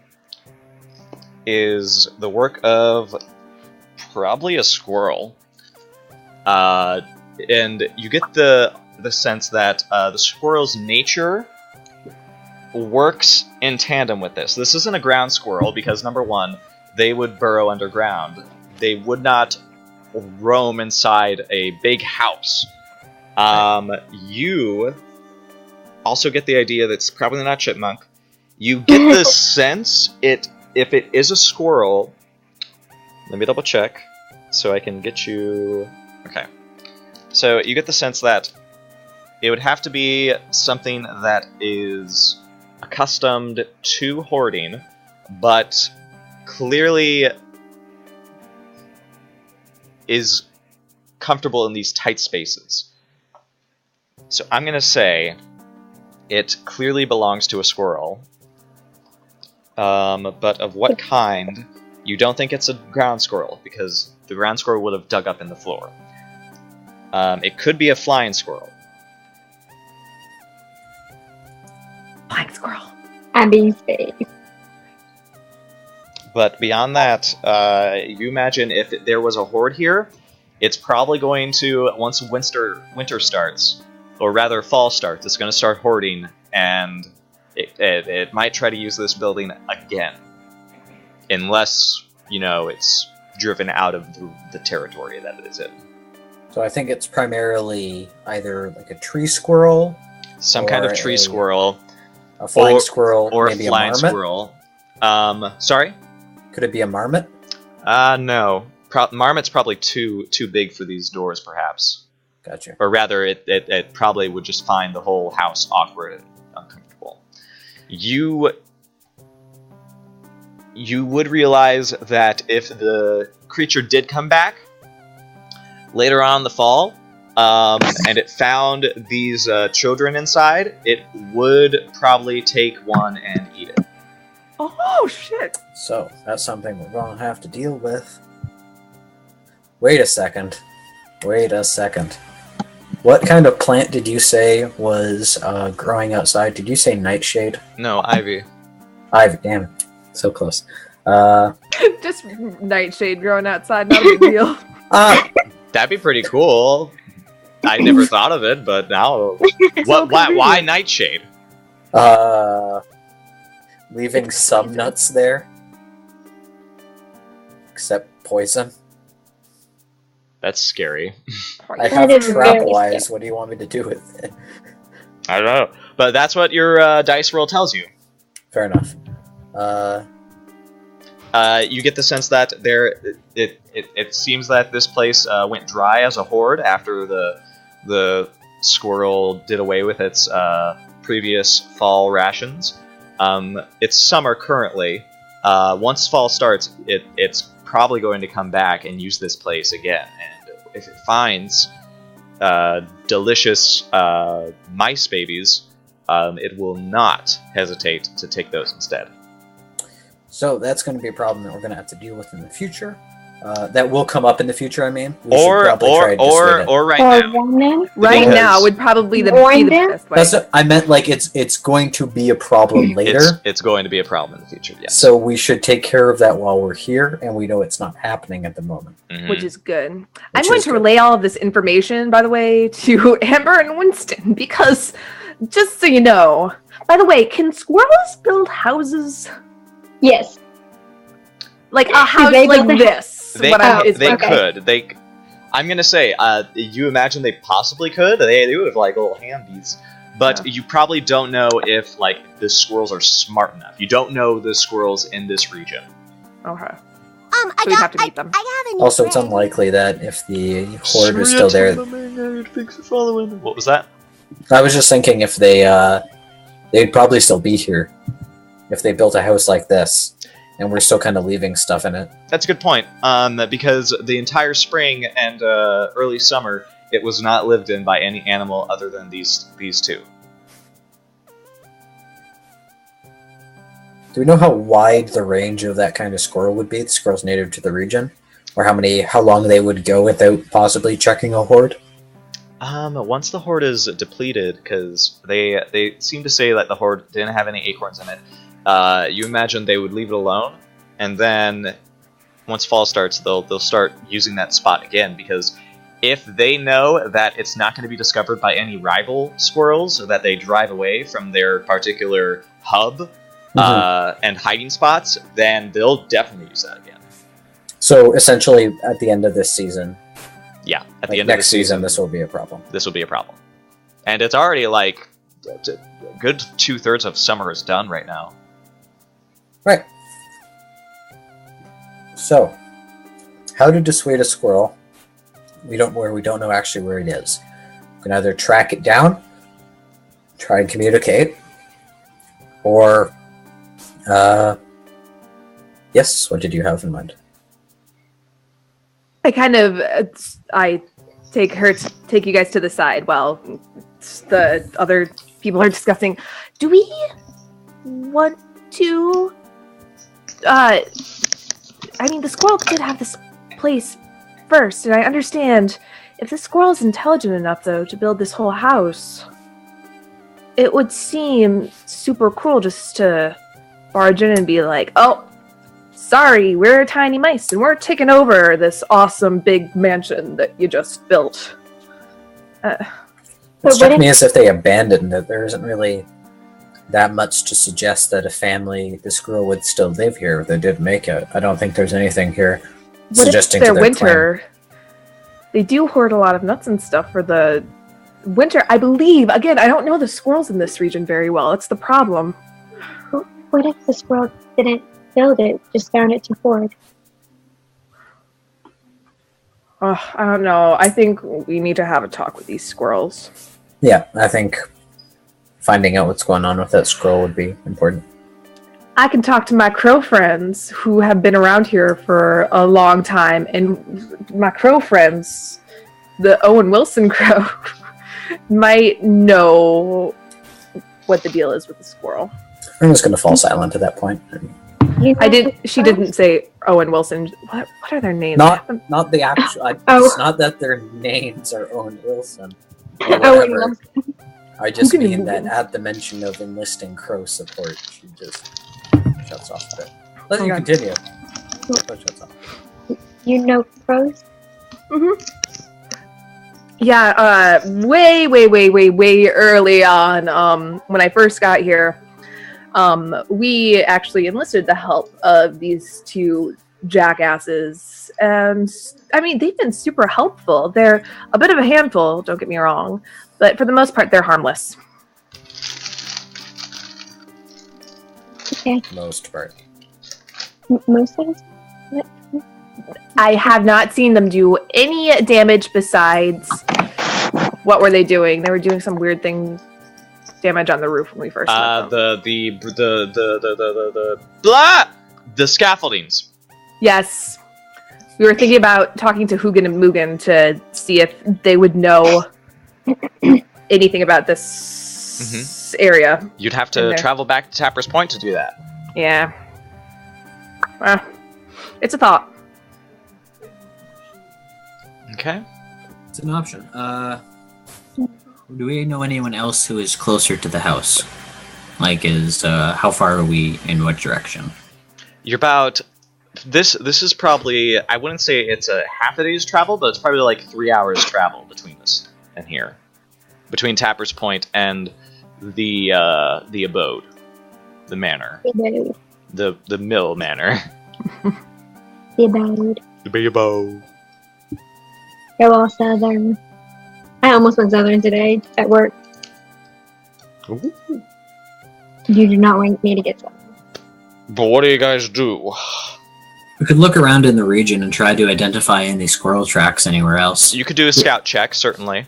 is the work of probably a squirrel. And you get the sense that the squirrel's nature works in tandem with this. This isn't a ground squirrel because, number one, they would burrow underground. They would not roam inside a big house. You also get the idea that it's probably not chipmunk. You get the sense if it is a squirrel. Let me double check so I can get you. Okay. So you get the sense that it would have to be something that is accustomed to hoarding, but clearly is comfortable in these tight spaces. So I'm going to say it clearly belongs to a squirrel, but of what kind? You don't think it's a ground squirrel, because the ground squirrel would have dug up in the floor. It could be a flying squirrel. Flying squirrel. I'm being safe. But beyond that, you imagine if there was a horde here, it's probably going to, once winter starts, or rather fall starts, it's going to start hoarding, and it might try to use this building again. Unless, it's driven out of the territory that it is in. So I think it's primarily either like a tree squirrel, Some kind of Or tree a- squirrel, a flying squirrel, or a maybe flying a marmot. squirrel. Sorry? Could it be a marmot? No. Marmot's probably too big for these doors, perhaps. Gotcha. Or rather, it probably would just find the whole house awkward and uncomfortable. You would realize that if the creature did come back later on in the fall, and it found these children inside, it would probably take one and eat it. Oh, shit. So that's something we're gonna have to deal with. Wait a second. What kind of plant did you say was growing outside? Did you say nightshade? No, ivy. Ivy, damn it. So close. Just nightshade growing outside, not a big deal. That'd be pretty cool. I never thought of it, but now, why nightshade? Leaving some nuts there. Except poison. That's scary. I That have is very trap wise. What do you want me to do with it? I don't know, but that's what your dice roll tells you. Fair enough. You get the sense that it seems that this place went dry as a horde after the squirrel did away with its previous fall rations. It's summer currently. Once fall starts, it's probably going to come back and use this place again. And if it finds delicious mice babies, it will not hesitate to take those instead. So that's going to be a problem that we're going to have to deal with in the future. That will come up in the future. I mean, or right now. Right now would probably be the best way. That's what I meant. Like it's going to be a problem later. It's going to be a problem in the future. Yes. So we should take care of that while we're here, and we know it's not happening at the moment, which is good. I'm going to relay all of this information, by the way, to Amber and Winston because, just so you know, by the way, can squirrels build houses? Yes. Like a house like this. They could. I'm gonna say, you imagine they possibly could. They do have like little hambies, but you probably don't know if like the squirrels are smart enough. You don't know the squirrels in this region. Okay. So we'd have to meet them. Also, it's unlikely that if the horde is still there. What was that? I was just thinking if they'd probably still be here if they built a house like this. And we're still kind of leaving stuff in it. That's a good point. Because the entire spring and early summer, it was not lived in by any animal other than these two. Do we know how wide the range of that kind of squirrel would be? The squirrels native to the region, or how long they would go without possibly checking a horde? Once the horde is depleted, because they seem to say that the horde didn't have any acorns in it. You imagine they would leave it alone, and then once fall starts, they'll start using that spot again, because if they know that it's not going to be discovered by any rival squirrels, or that they drive away from their particular hub and hiding spots, then they'll definitely use that again. So essentially, at the end of this season, at the end next of the season, this will be a problem. This will be a problem, and it's already like a good 2/3 of summer is done right now. Right. So, how to dissuade a squirrel? We don't know actually where it is. We can either track it down, try and communicate, or yes. What did you have in mind? I take you guys to the side while the other people are discussing. Do we want to? The squirrel did have this place first, and I understand if the squirrel is intelligent enough, though, to build this whole house, it would seem super cruel just to barge in and be like, oh, sorry, we're tiny mice, and we're taking over this awesome big mansion that you just built. It struck me as if they abandoned it. There isn't really that much to suggest that the squirrel would still live here if they did make it. I don't think there's anything here suggesting to their winter. Plan. They do hoard a lot of nuts and stuff for the winter, I believe. Again, I don't know the squirrels in this region very well. That's the problem. What if the squirrel didn't build it, just found it to hoard? I don't know. I think we need to have a talk with these squirrels. Yeah, I think finding out what's going on with that squirrel would be important. I can talk to my crow friends who have been around here for a long time, and my crow friends, the Owen Wilson crow, might know what the deal is with the squirrel. I'm just going to fall silent at that point. She didn't say Owen Wilson. What are their names? Not the actual. It's not that their names are Owen Wilson. Owen Wilson. I just mean that at the mention of enlisting crow support, she just shuts off a bit. Let you continue. Shuts off. You know crows? Mm-hmm. Yeah, way early on, when I first got here, we actually enlisted the help of these two jackasses, and they've been super helpful. They're a bit of a handful, don't get me wrong, but for the most part, they're harmless. Okay. Most part. Most things. I have not seen them do any damage besides. What were they doing? They were doing some weird thing, damage on the roof when we first met them. The scaffoldings. Yes. We were thinking about talking to Hugin and Mugen to see if they would know anything about this area. You'd have to travel back to Tapper's Point to do that. Yeah. Well, it's a thought. Okay. It's an option. Do we know anyone else who is closer to the house? Like, how far are we in what direction? You're about... This is probably... I wouldn't say it's a half a day's travel, but it's probably like 3 hours travel between us and here. Between Tapper's Point and the abode. The manor. The mill manor. The abode. The abode. They're all southern. I almost went southern today at work. Ooh. You do not want me to get southern. But what do you guys do? We could look around in the region and try to identify any squirrel tracks anywhere else. You could do a scout check, certainly.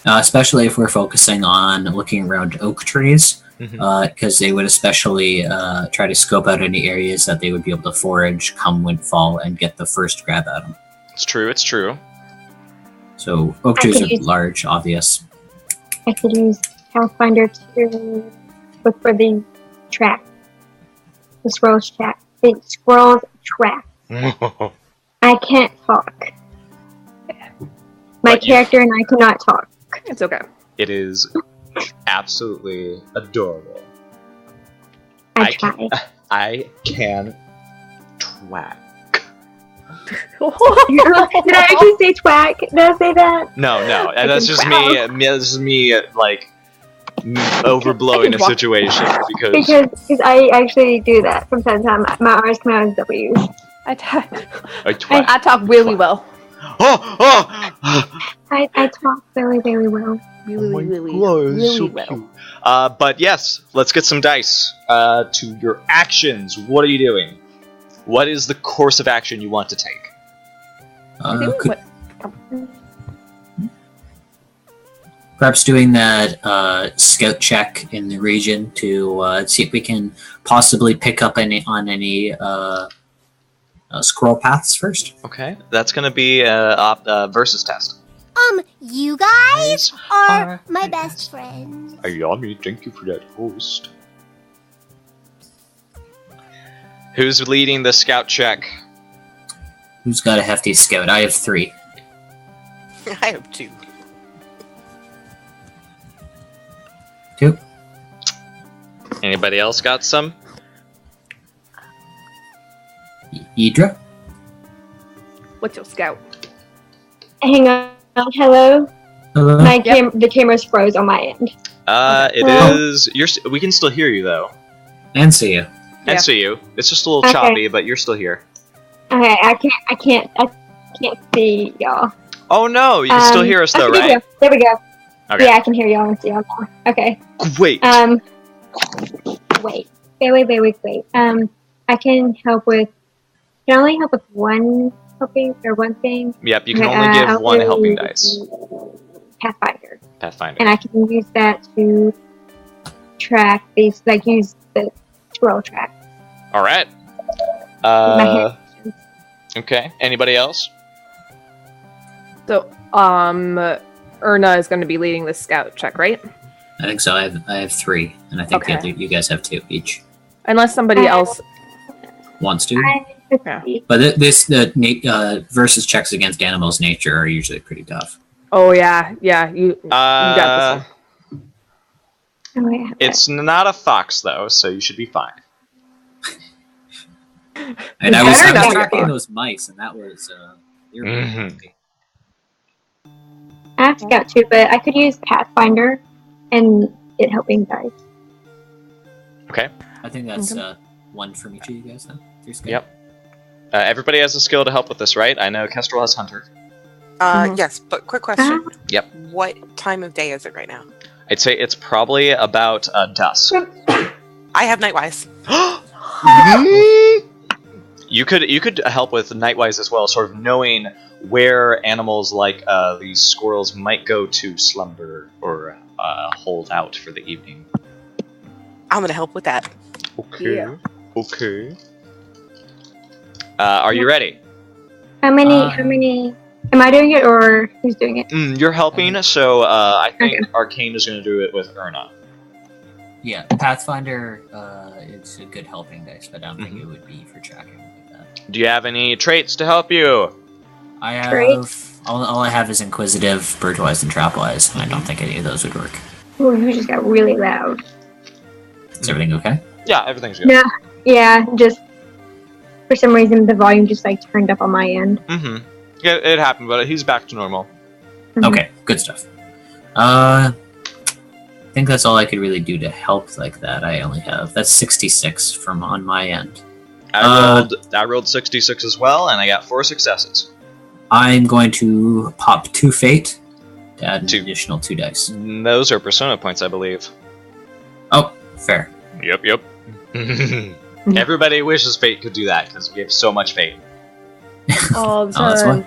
Especially if we're focusing on looking around oak trees, because they would especially try to scope out any areas that they would be able to forage come windfall and get the first grab at them. It's true, it's true. So oak trees are large, obvious. I could use Pathfinder to look for the track. The squirrel's track. The squirrel's track. I can't talk. My character and I cannot talk. It's okay. It is absolutely adorable. I try. I can twack. Did I actually say twack? Did I say that? No. That's just me. This is me, like, overblowing a situation because I actually do that from time to time. My R's come out as W's. I talk really well. I talk very, very well. Really well. But yes, let's get some dice. To your actions, what are you doing? What is the course of action you want to take? Perhaps doing that scout check in the region to see if we can possibly pick up on any squirrel paths first. Okay, that's going to be a versus test. You guys are my best friends. Ayami, thank you for that host. Who's leading the scout check? Who's got a hefty scout? I have 3. I have 2. 2. Anybody else got some? Idra? What's your scout? Hang on. Hello? Hello? The camera's froze on my end. It is... we can still hear you, though. And see you. And see you. It's just a little choppy, but you're still here. Okay, I can't see y'all. Oh no, you can still hear us though, right? There we go. Okay. Yeah, I can hear y'all and see y'all now. Okay. Great. Wait. I can only help with one thing. Yep, you can only give one helping dice. Pathfinder. And I can use that to track these, like use the squirrel track. Alright. Okay, anybody else? So, Erna is going to be leading the scout check, right? I think so. I have 3, and I think the other, you guys have 2 each. Unless somebody else wants to. Yeah. But the versus checks against animals' nature are usually pretty tough. Oh yeah, you got this one. It's not a fox though, so you should be fine. And I was tracking those mice, and that was I have Scout too, but I could use Pathfinder and it helping dice. Okay. I think that's 1 from each of you guys then. Yep. Everybody has a skill to help with this, right? I know Kestrel has Hunter. Yes, but quick question. Yep. What time of day is it right now? I'd say it's probably about dusk. I have Nightwise. You could help with Nightwise as well, sort of knowing where animals like these squirrels might go to slumber or hold out for the evening. I'm gonna help with that. Okay. Yeah. Okay. Are you ready? How many? Am I doing it or who's doing it? You're helping, so I think Arcane is going to do it with Erna. Yeah, Pathfinder, it's a good helping dice, but I don't think it would be for tracking like that. Do you have any traits to help you? I have Traits? all I have is Inquisitive, Birdwise, and Trapwise, and I don't think any of those would work. Oh, you just got really loud. Is everything okay? Yeah, everything's good. No, yeah, just for some reason the volume just like turned up on my end. Mm-hmm. Yeah, it happened, but he's back to normal. Okay, good stuff. I think that's all I could really do to help like that. I only have that's 66 from on my end. I rolled 66 as well, and I got 4 successes. I'm going to pop 2 fate to add an additional 2 dice. Those are persona points, I believe. Oh, fair. Yep. Everybody wishes fate could do that because we have so much fate. All the Oh, that's time.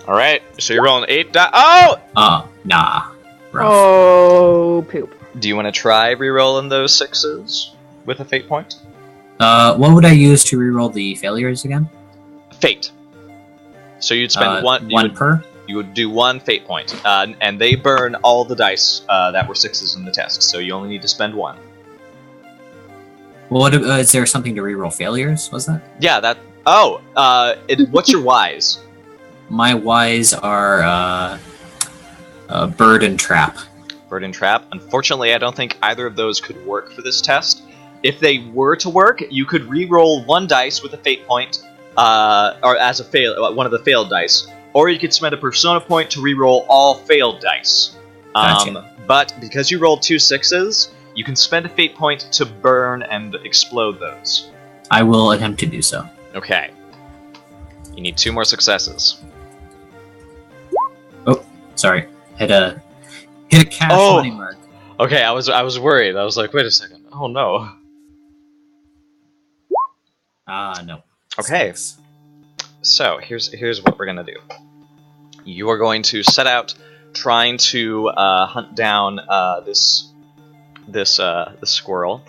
All right, so you're rolling 8 die. Oh! Nah. Rough. Oh, poop. Do you want to try re-rolling those 6s with a fate point? What would I use to reroll the failures again? Fate. So you'd spend one per? You would do 1 fate point, and they burn all the dice that were 6s in the test, so you only need to spend 1. Well, what, is there something to reroll failures? Was that? Yeah, that... Oh! What's your wise? My wise are Bird and Trap. Bird and Trap. Unfortunately, I don't think either of those could work for this test. If they were to work, you could re-roll 1 dice with a fate point, or as a one of the failed dice, or you could spend a persona point to re-roll all failed dice. Gotcha. But because you rolled 2 6s, you can spend a fate point to burn and explode those. I will attempt to do so. Okay. You need 2 more successes. Oh, sorry. Hit a cash money mark. Okay, I was worried. I was like, wait a second. Oh no. No. Okay. So here's what we're gonna do. You are going to set out trying to hunt down this squirrel,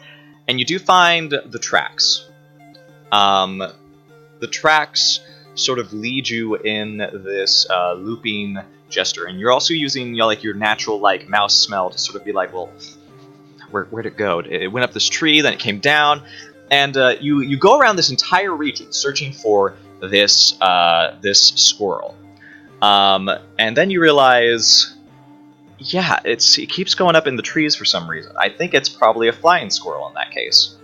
and you do find the tracks. The tracks sort of lead you in this looping gesture, and you're also using your natural mouse smell to sort of be like, well, where'd it go? It went up this tree, then it came down, and you go around this entire region searching for this squirrel, and then you realize, yeah, it keeps going up in the trees for some reason. I think it's probably a flying squirrel in that case,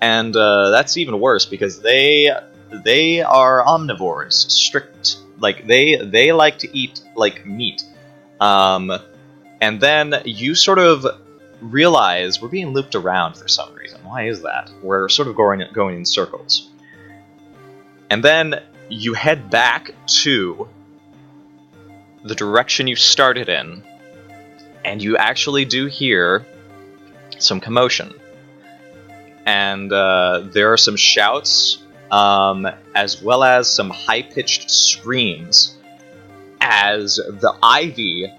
and that's even worse because they are omnivores, strict. They like to eat meat, and then you sort of realize we're being looped around for some reason. Why is that? We're sort of going in circles, and then you head back to the direction you started in, and you actually do hear some commotion, and there are some shouts. As well as some high-pitched screams as the ivy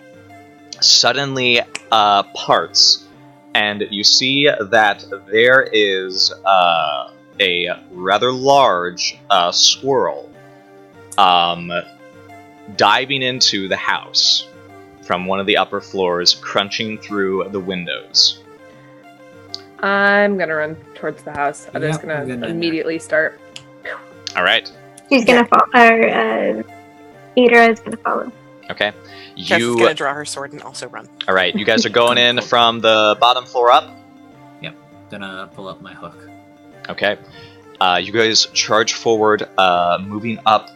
suddenly parts, and you see that there is a rather large squirrel diving into the house from one of the upper floors, crunching through the windows. I'm gonna run towards the house. I'm just gonna immediately start. All right. She's gonna follow. Ida is gonna follow. Okay. Jess is gonna draw her sword and also run. All right. You guys are going in from the bottom floor up. Yep. Gonna pull up my hook. Okay. You guys charge forward, moving up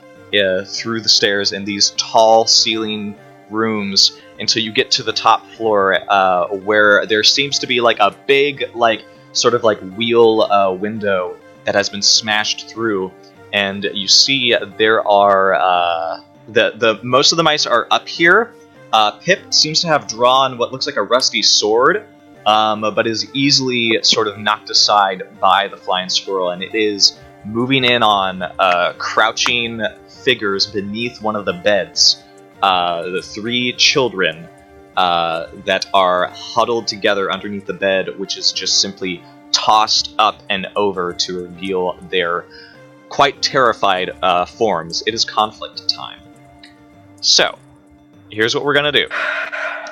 through the stairs in these tall ceiling rooms until you get to the top floor, where there seems to be a big, sort of wheel window that has been smashed through. And you see there are the most of the mice are up here. Pip seems to have drawn what looks like a rusty sword, but is easily sort of knocked aside by the flying squirrel, and it is moving in on crouching figures beneath one of the beds. The 3 children that are huddled together underneath the bed, which is just simply tossed up and over to reveal their quite terrified forms. It is conflict time. So, here's what we're going to do.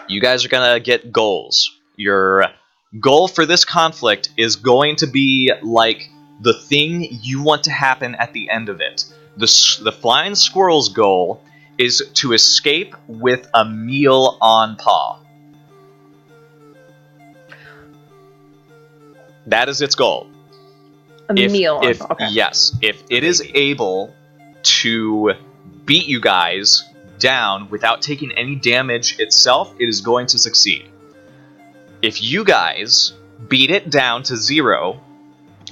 You guys are going to get goals. Your goal for this conflict is going to be like the thing you want to happen at the end of it. The flying squirrel's goal is to escape with a meal on paw. That is its goal. Meal. Okay. Yes, if it is able to beat you guys down without taking any damage itself, it is going to succeed. If you guys beat it down to 0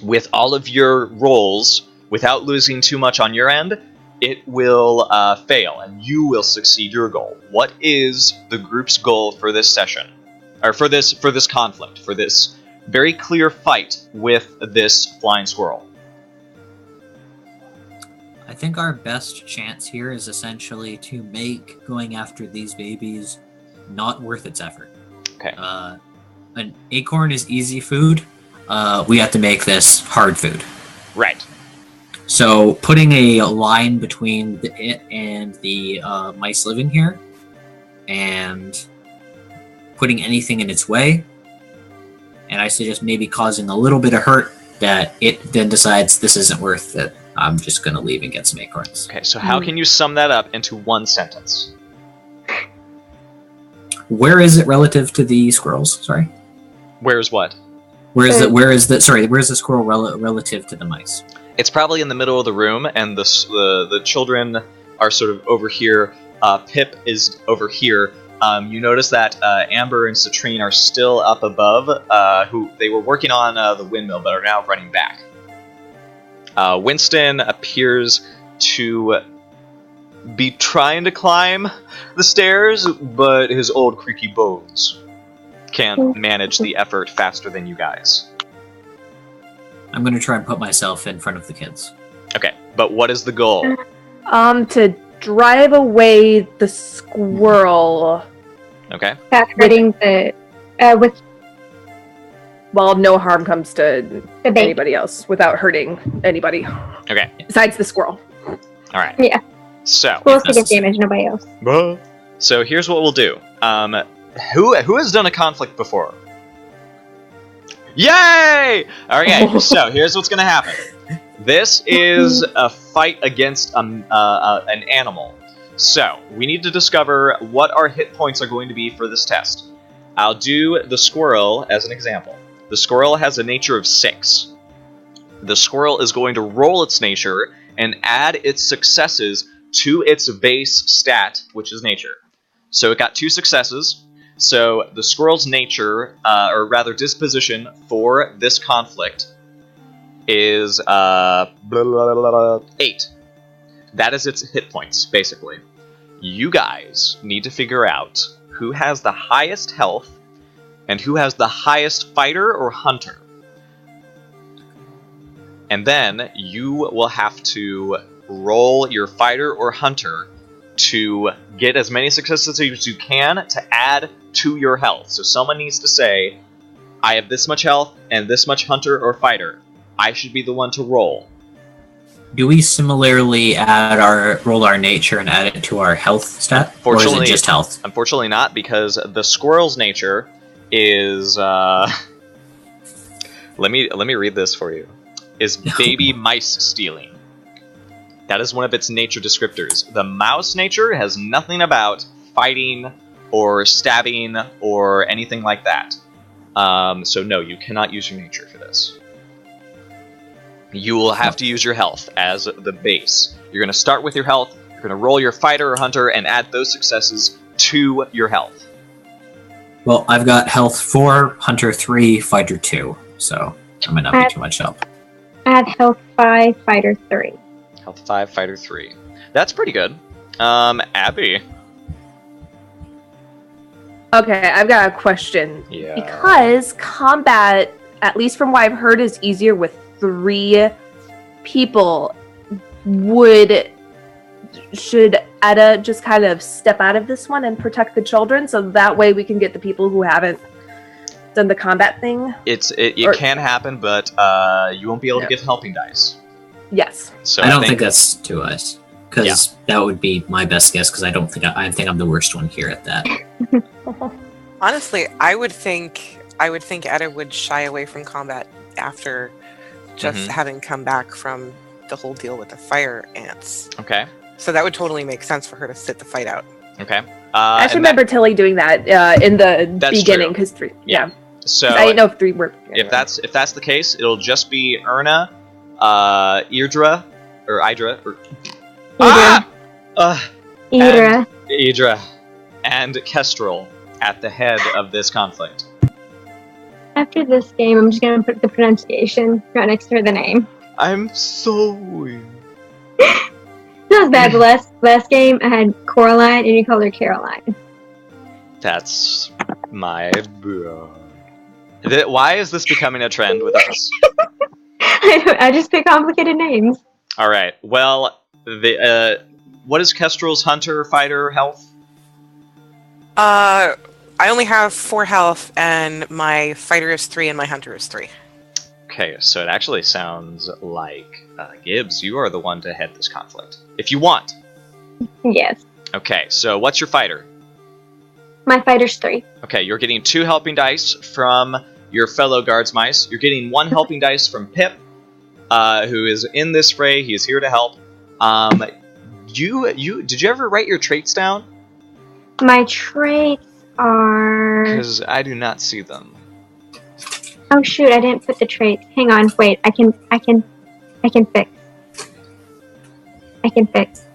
with all of your rolls without losing too much on your end, it will fail, and you will succeed your goal. What is the group's goal for this session, or for this conflict, for this very clear fight with this flying squirrel? I think our best chance here is essentially to make going after these babies not worth its effort. Okay. An acorn is easy food. We have to make this hard food. Right. So putting a line between it and the mice living here, and putting anything in its way, and I suggest maybe causing a little bit of hurt that it then decides this isn't worth it. I'm just going to leave and get some acorns. Okay, so how can you sum that up into one sentence? Where is it relative to the squirrels? Sorry. Where's what? Where is the squirrel relative to the mice? It's probably in the middle of the room, and the children are sort of over here. Pip is over here. You notice that Amber and Citrine are still up above. Who they were working on the windmill, but are now running back. Winston appears to be trying to climb the stairs, but his old creaky bones can't manage the effort faster than you guys. I'm going to try and put myself in front of the kids. Okay, but what is the goal? To drive away the squirrel. Okay. Hitting the with Well, no harm comes to the baby. anybody else without hurting anybody. Okay. Besides the squirrel. All right. Yeah. So. Squirrels to get damage, nobody else. So here's what we'll do. Who has done a conflict before? Yay! Okay, so here's what's gonna happen. This is a fight against an animal. So we need to discover what our hit points are going to be for this test. I'll do the squirrel as an example. The squirrel has a nature of 6. The squirrel is going to roll its nature and add its successes to its base stat, which is nature. So it got 2 successes. So the squirrel's nature, or rather disposition for this conflict is 8. That is its hit points, basically. You guys need to figure out who has the highest health and who has the highest fighter or hunter. And then you will have to roll your fighter or hunter to get as many successes as you can to add to your health. So someone needs to say, I have this much health and this much hunter or fighter. I should be the one to roll. Do we similarly roll our nature and add it to our health stat? Or is it just health? Unfortunately not, because the squirrel's nature is let me read this for you. Is baby mice stealing. That is one of its nature descriptors. The mouse nature has nothing about fighting or stabbing or anything like that. So no, you cannot use your nature for this. You will have to use your health as the base. You're going to start with your health, you're going to roll your fighter or hunter, and add those successes to your health. Well, I've got health 4, hunter 3, fighter 2, so I might not be too much help. I have health 5, fighter 3. Health 5, fighter 3. That's pretty good. Abby. Okay, I've got a question. Yeah. Because combat, at least from what I've heard, is easier with 3 people should Etta just kind of step out of this one and protect the children, so that way we can get the people who haven't done the combat thing? It can happen, but you won't be able to give helping dice. Yes. So I don't think that's to us, because that would be my best guess. Because I think I'm the worst one here at that. Honestly, I would think Etta would shy away from combat after just having come back from the whole deal with the fire ants. Okay. So that would totally make sense for her to sit the fight out. Okay. I actually remember Tilly doing that in the beginning, because 3. Yeah. So I didn't know if 3 were. If that's the case, it'll just be Erna, Idra, and Kestrel at the head of this conflict. After this game, I'm just gonna put the pronunciation right next to the name. I'm sorry. That was bad. The last game, I had Coraline, and you called her Caroline. That's my bad. Why is this becoming a trend with us? I just pick complicated names. All right. Well, what is Kestrel's hunter fighter health? I only have 4 health, and my fighter is 3, and my hunter is 3. Okay, so it actually sounds like Gibbs, you are the one to head this conflict, if you want. Yes. Okay, so what's your fighter? My fighter's 3. Okay, you're getting 2 helping dice from your fellow guards mice. You're getting 1 helping dice from Pip, who is in this fray. He is here to help. Did you ever write your traits down? My traits are... Because I do not see them. Oh shoot! I didn't put the traits. Hang on, wait. I can fix.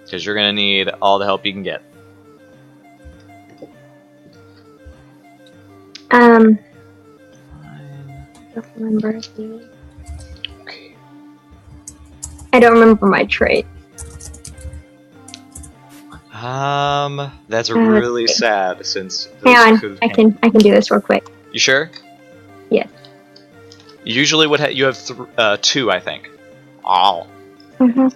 Because you're gonna need all the help you can get. Don't remember the. Okay. I don't remember my trait. That's really sad. Since hang on, I can do this real quick. You sure? Yes. You usually would you have 2, I think. Oh. Well,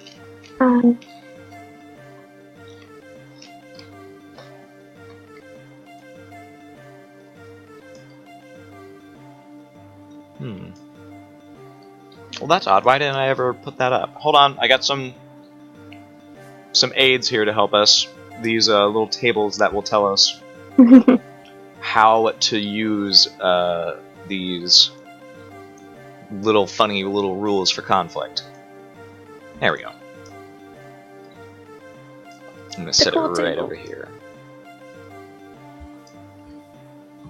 that's odd. Why didn't I ever put that up? Hold on, I got some aids here to help us. These little tables that will tell us how to use these funny little rules for conflict. There we go. I'm gonna set it right over here.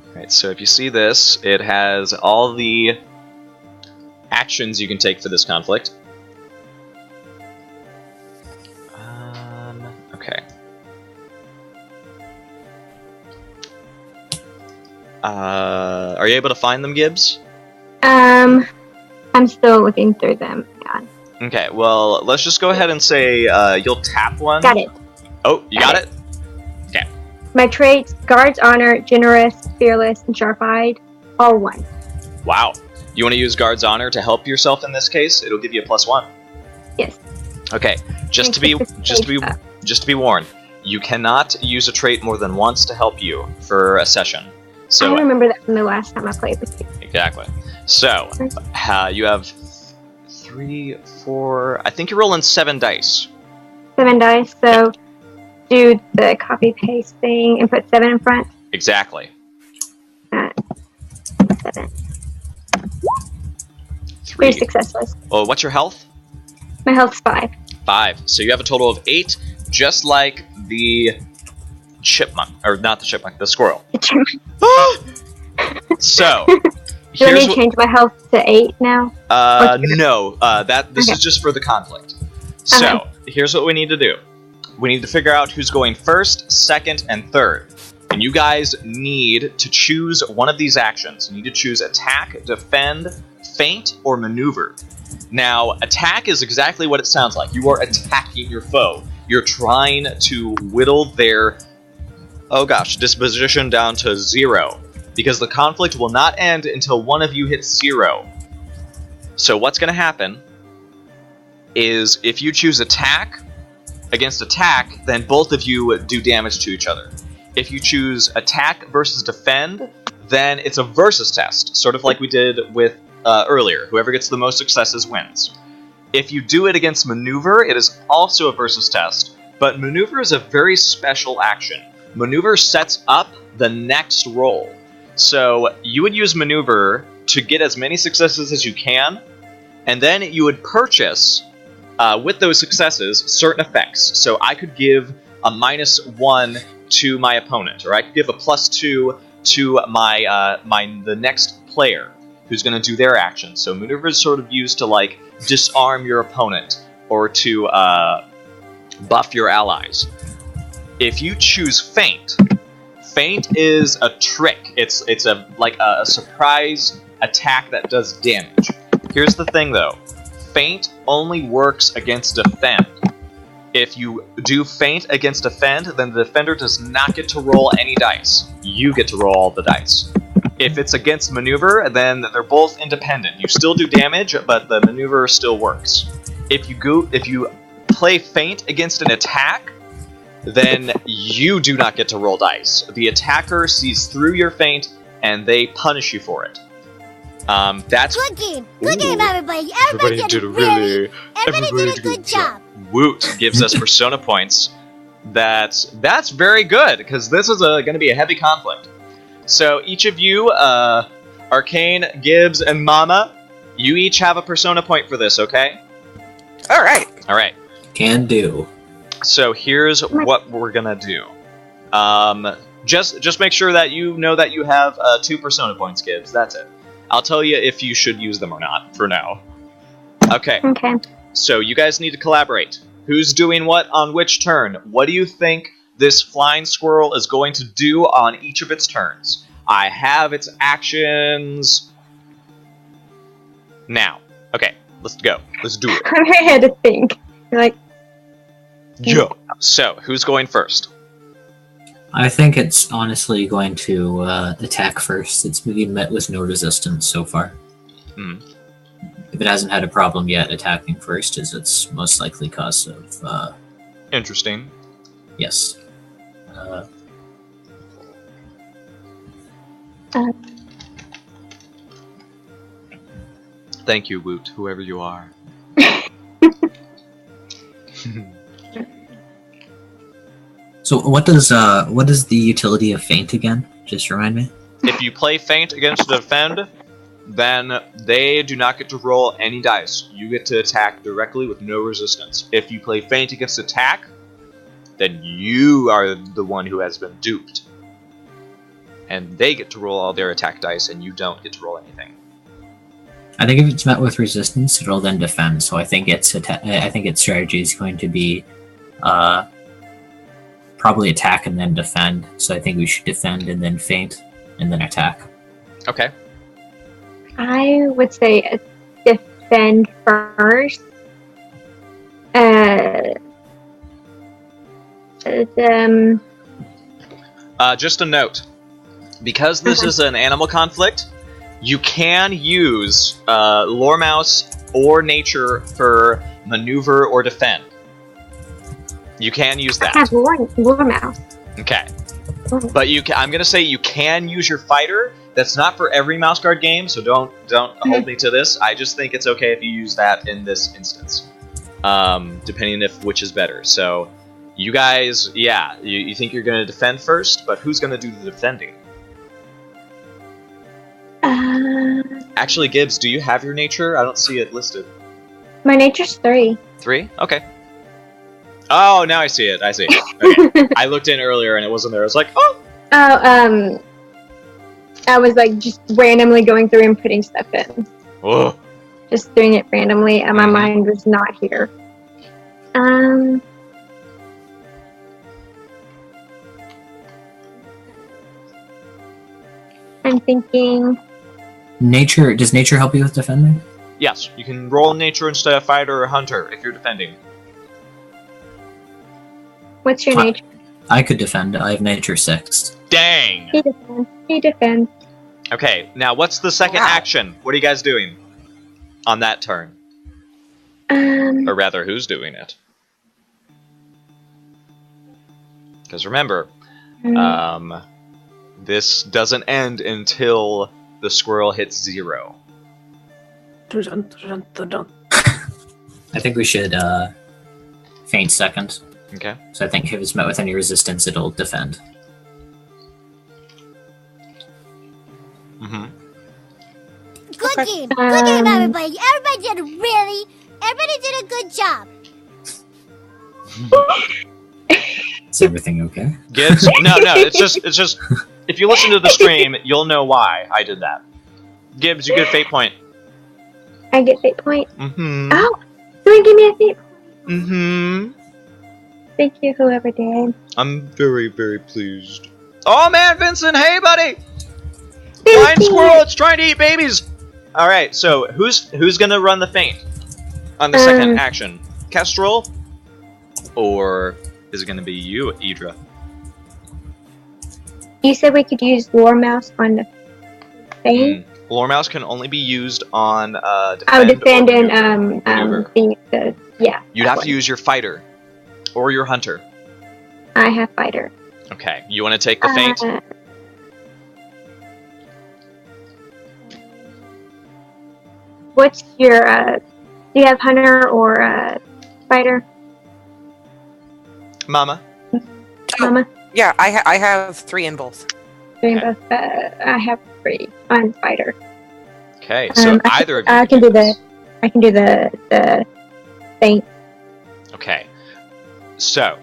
Alright, so if you see this, it has all the actions you can take for this conflict. Okay. Are you able to find them, Gibbs? I'm still looking through them. Yeah. Okay, well, let's just go ahead and say you'll tap one. Got it. Oh, you got it? Okay. My traits: Guard's Honor, Generous, Fearless, and Sharp-Eyed. All 1. Wow. You want to use Guard's Honor to help yourself in this case? It'll give you a +1. Yes. Okay. Just to be warned, you cannot use a trait more than once to help you for a session. So I remember that from the last time I played with you. Exactly. So you have 3, 4. I think you're rolling 7 dice. 7 dice. So do the copy paste thing and put 7 in front. Exactly. 7. 3 successes. Well, what's your health? My health's 5. 5. So you have a total of 8, just like the chipmunk, or not the chipmunk, the squirrel. So, do I need to change my health to 8 now? No. This is just for the conflict. So, here's what we need to do. We need to figure out who's going first, second, and third. And you guys need to choose one of these actions. You need to choose attack, defend, feint, or maneuver. Now, attack is exactly what it sounds like. You are attacking your foe. You're trying to whittle their, disposition down to 0. Because the conflict will not end until one of you hits 0. So what's going to happen is if you choose attack against attack, then both of you do damage to each other. If you choose attack versus defend, then it's a versus test, sort of like we did with earlier. Whoever gets the most successes wins. If you do it against maneuver, it is also a versus test, but maneuver is a very special action. Maneuver sets up the next roll. So you would use maneuver to get as many successes as you can, and then you would purchase, with those successes, certain effects. So I could give a -1 to my opponent, or I could give a +2 to the next player who's going to do their action. So maneuver is sort of used to like disarm your opponent or to buff your allies. If you choose feint, feint is a trick. It's a surprise attack that does damage. Here's the thing though, feint only works against defend. If you do feint against defend, then the defender does not get to roll any dice. You get to roll all the dice. If it's against maneuver, then they're both independent. You still do damage, but the maneuver still works. If you play feint against an attack, then you do not get to roll dice. The attacker sees through your feint, and they punish you for it. That's Good game, everybody. Everybody did a good job. Woot gives us persona points. That's very good, because this is going to be a heavy conflict. So each of you, Arcane, Gibbs, and Mama, you each have a persona point for this, okay? All right. All right. Can do. So here's what we're gonna do. Just make sure that you know that you have 2 persona points, Gibbs. That's it. I'll tell you if you should use them or not for now. Okay. Okay. So you guys need to collaborate. Who's doing what on which turn? What do you think this flying squirrel is going to do on each of its turns? I have its actions now. Okay, let's go. Let's do it. I had to think. Like, Yo. So, who's going first? I think it's honestly going to attack first. It's been met with no resistance so far. If it hasn't had a problem yet, attacking first is its most likely cause of... Interesting. Yes. Thank you, Woot, whoever you are. So what is the utility of feint again? Just remind me. If you play feint against a defend, then they do not get to roll any dice. You get to attack directly with no resistance. If you play feint against attack, then you are the one who has been duped. And they get to roll all their attack dice, and you don't get to roll anything. I think if it's met with resistance, it'll then defend. So I think its strategy is going to be probably attack and then defend. So I think we should defend and then feint and then attack. Okay. I would say defend first. Just a note. Because this is an animal conflict, you can use Lore Mouse or Nature for maneuver or defend. You can use that. I have Lore Mouse. Okay. But I'm going to say you can use your fighter. That's not for every Mouse Guard game, so don't hold me to this. I just think it's okay if you use that in this instance, depending if which is better. So you guys, yeah, you think you're going to defend first, but who's going to do the defending? Actually, Gibbs, do you have your nature? I don't see it listed. My nature's 3. 3? Okay. Oh, now I see it. I see it. Okay. I looked in earlier and it wasn't there. I was like, oh! Oh, I was like just randomly going through and putting stuff in. Oh. Just doing it randomly, and my mind was not here. I'm thinking... Does nature help you with defending? Yes, you can roll nature instead of fighter or hunter if you're defending. What's your nature? I could defend. I have nature 6. Dang! He defends. Okay, now what's the second action? What are you guys doing on that turn? Or rather, who's doing it? Because remember, this doesn't end until the squirrel hits 0. I think we should feint second. Okay. So I think if it's met with any resistance, it'll defend. Mm-hmm. Good game. Good game, everybody. Everybody did a good job. Is everything okay? Gibbs? No, it's just if you listen to the stream, you'll know why I did that. Gibbs, you get a fate point. I get fate point. Mm-hmm. Oh, someone give me a fate point. Mm-hmm. Thank you, whoever did. I'm very, very pleased. Oh man, Vincent, hey buddy! Blind squirrel, it's trying to eat babies! Alright, so who's gonna run the feint on the second action? Kestrel? Or is it gonna be you, Idra? You said we could use Lore Mouse on the thing? Lore Mouse can only be used on defend and yeah. You'd have to use your fighter. Or your hunter. I have fighter. Okay, you want to take the feint? What's your, do you have hunter or fighter? Mama? Mama? Yeah, I have 3 in both. 3 in both. I have 3 on fighter. Okay, so either of you I can do the feint. Okay. So,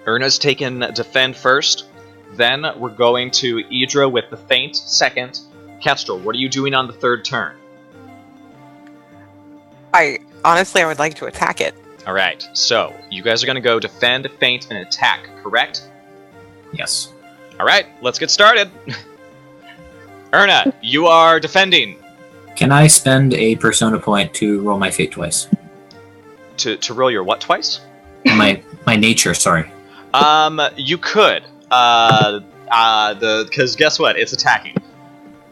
Erna's taken defend first, then we're going to Idra with the feint second. Kestrel, what are you doing on the third turn? I would like to attack it. Alright, so you guys are going to go defend, feint, and attack, correct? Yes. Alright, let's get started. Erna, you are defending. Can I spend a persona point to roll my fate twice? To roll your what twice? My nature, sorry. You could. Because guess what? It's attacking.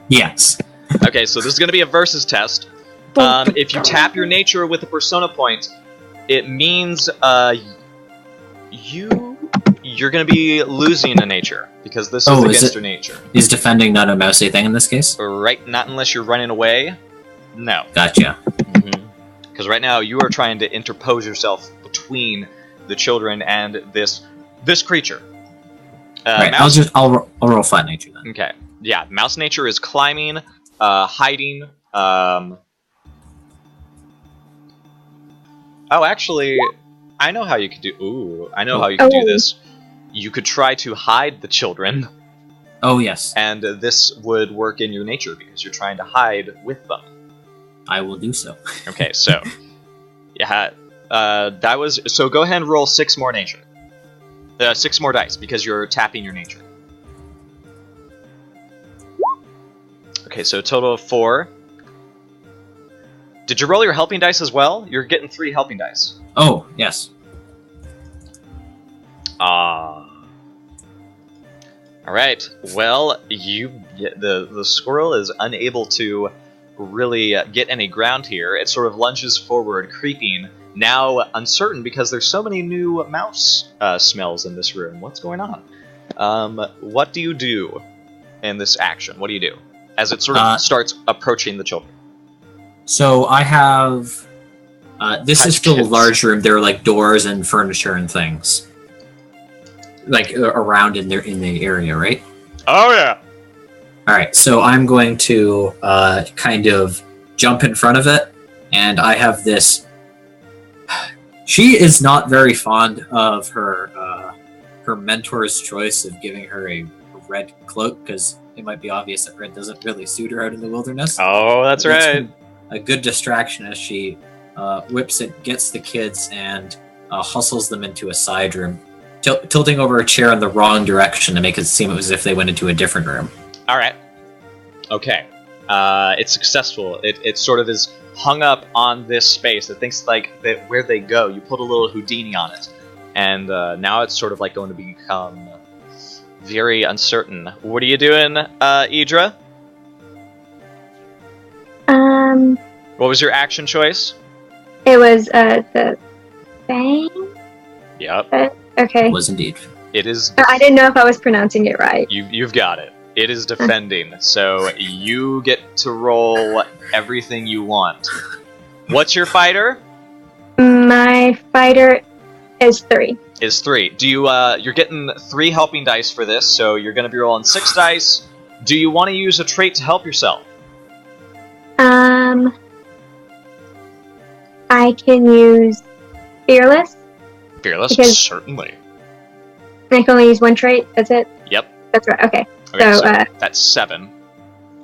Yes. Okay, so this is going to be a versus test. If you tap your nature with a persona point, it means you're going to be losing a nature because this is against your nature. Is defending not a mousy thing in this case? Right, not unless you're running away. No. Gotcha. Because right now you are trying to interpose yourself between the children and this creature. Right, I'll roll flat nature then. Okay. Yeah, mouse nature is climbing, hiding. Oh, actually, I know how you could do. Ooh, I know how you could do this. You could try to hide the children. Oh yes. And this would work in your nature because you're trying to hide with them. I will do so. Okay, so yeah, that was so. Go ahead and roll 6 more nature. 6 more dice because you're tapping your nature. Okay, so a total of 4. Did you roll your helping dice as well? You're getting 3 helping dice. Oh yes. All right. Well, the squirrel is unable to really get any ground here. It sort of lunges forward, creeping, now uncertain because there's so many new mouse smells in this room. What's going on? What do you do in this action? What do you do as it sort of starts approaching the children? So I have. This is still a large room. There are like doors and furniture and things, like around in the area, right? Oh yeah. All right, so I'm going to kind of jump in front of it, and I have this. She is not very fond of her mentor's choice of giving her a red cloak because it might be obvious that red doesn't really suit her out in the wilderness. Oh, that's right. A good distraction as she whips it, gets the kids, and hustles them into a side room, tilting over a chair in the wrong direction to make it seem as if they went into a different room. All right. Okay. It's successful. It sort of is hung up on this space. It thinks like that where they go, you put a little Houdini on it, and now it's sort of like going to become very uncertain. What are you doing, Idra? What was your action choice? It was the Fang. Yep. Okay. It was indeed. It is. I didn't know if I was pronouncing it right. You've got it. It is defending, so you get to roll everything you want. What's your fighter? My fighter is 3. Is 3. Do you? You're getting 3 helping dice for this, so you're going to be rolling 6 dice. Do you want to use a trait to help yourself? I can use Fearless. Fearless, Because- certainly. I can only use 1 trait. That's it. Yep. That's right. Okay. Okay, So, so that's 7.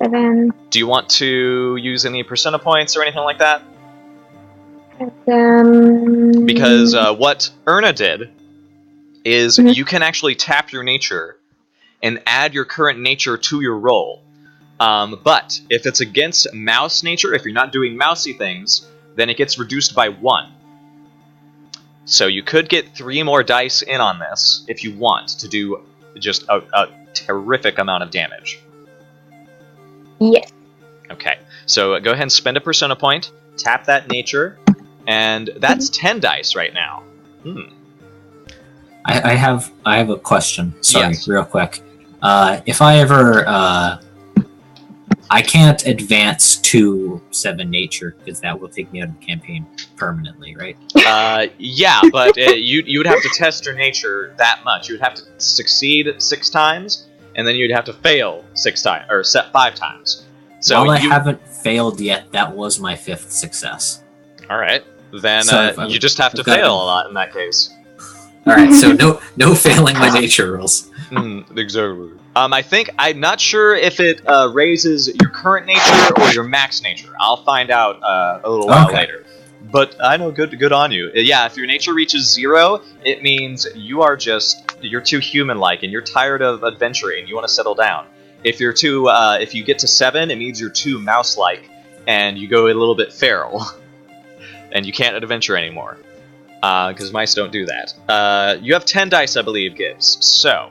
7. Do you want to use any percent points or anything like that? Because what Erna did is you can actually tap your nature and add your current nature to your roll. But if it's against mouse nature, if you're not doing mousy things, then it gets reduced by 1. So you could get 3 more dice in on this if you want to do just a terrific amount of damage. Yes. Okay, so go ahead and spend a percent point, tap that nature, and that's 10 dice right now. I have a question. Sorry, Yes. real quick. If I ever I can't advance to 7 nature because that will take me out of the campaign permanently, right? Yeah, but you would have to test your nature that much. You would have to succeed 6 times, and then you'd have to fail 6 times or 5 times. So While I haven't failed yet, that was my 5th success. All right, then So you just have to I've got fail it. a lot in that case. All right, so no failing my nature rolls. Exactly. I'm not sure if it raises your current nature or your max nature. I'll find out a little while later. But I know, good on you. Yeah, if your nature reaches 0, it means you're too human-like and you're tired of adventuring. You want to settle down. If if you get to 7, it means you're too mouse-like and you go a little bit feral, and you can't adventure anymore. Because mice don't do that. You have 10 dice, I believe, Gibbs. So,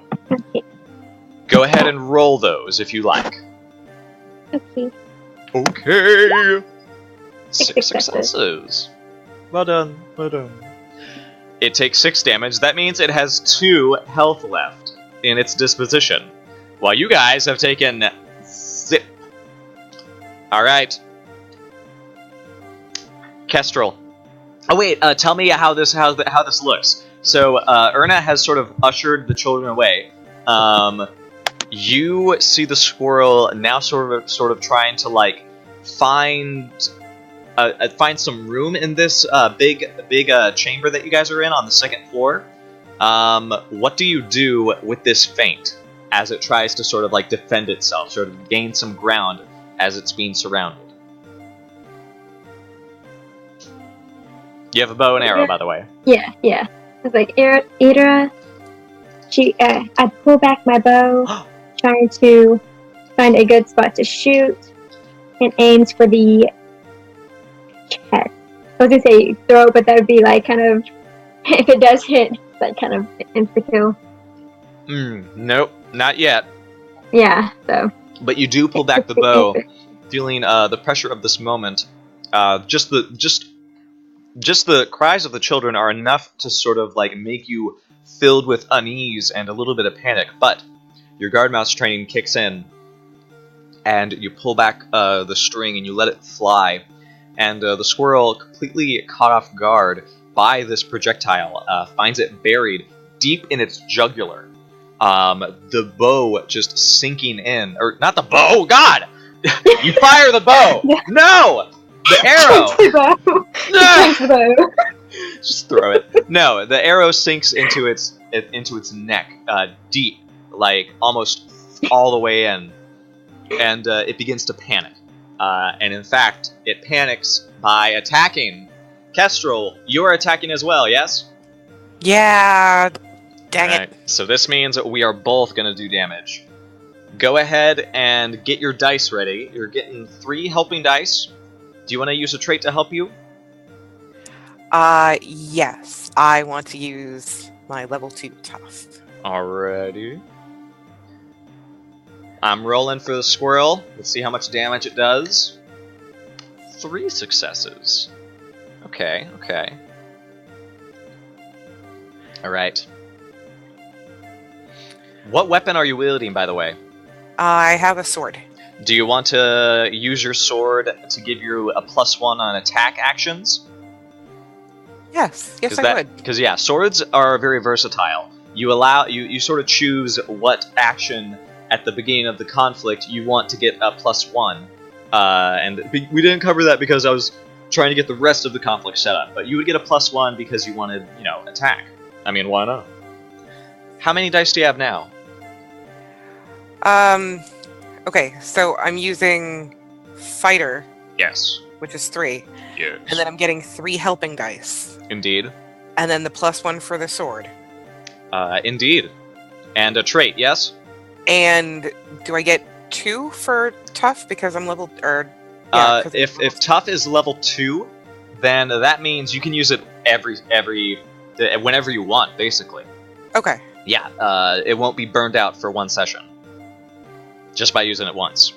go ahead and roll those if you like. Okay. Okay. 6 successes. successes. Well done. Well done. It takes 6 damage. That means it has 2 health left in its disposition. While you guys have taken zip. Alright. Kestrel. Oh wait, tell me how this looks. So Erna has sort of ushered the children away. You see the squirrel now sort of trying to like find some room in this big chamber that you guys are in on the 2nd floor. What do you do with this feint as it tries to sort of like defend itself, sort of gain some ground as it's being surrounded? You have a bow and arrow, by the way. Yeah. It's like Idra. I pull back my bow, trying to find a good spot to shoot, and aims for the chest. I was gonna say throw, but that would be like kind of, if it does hit, that kind of insta kill. Nope, not yet. Yeah. So. But you do pull back the bow, feeling the pressure of this moment. Just the cries of the children are enough to sort of like make you filled with unease and a little bit of panic. But your guard mouse training kicks in, and you pull back the string and you let it fly. And the squirrel, completely caught off guard by this projectile, finds it buried deep in its jugular. The bow just sinking in, or not the bow. God, you fire the bow. No. The arrow! No! Just throw it. No, the arrow sinks into its neck, deep, like almost all the way in, and it begins to panic. And in fact, it panics by attacking. Kestrel, you are attacking as well, yes? Yeah. Dang it. Right, so this means that we are both going to do damage. Go ahead and get your dice ready. You're getting 3 helping dice. Do you want to use a trait to help you? Yes. I want to use my level 2 tough. Alrighty. I'm rolling for the squirrel. Let's see how much damage it does. 3 successes. Okay. All right. What weapon are you wielding, by the way? I have a sword. Do you want to use your sword to give you a +1 on attack actions? Yes, I would. Because yeah, swords are very versatile. You sort of choose what action at the beginning of the conflict you want to get a +1. And we didn't cover that because I was trying to get the rest of the conflict set up. But you would get a +1 because you wanted, attack. I mean, why not? How many dice do you have now? Okay, so I'm using fighter, Yes. which is 3, Yes. and then I'm getting 3 helping dice, Indeed. and then the +1 for the sword. Indeed. And a trait, yes? And do I get 2 for tough because I'm level or? Yeah, If tough is level 2, then that means you can use it whenever you want, basically. Okay. Yeah, it won't be burned out for one session. Just by using it once.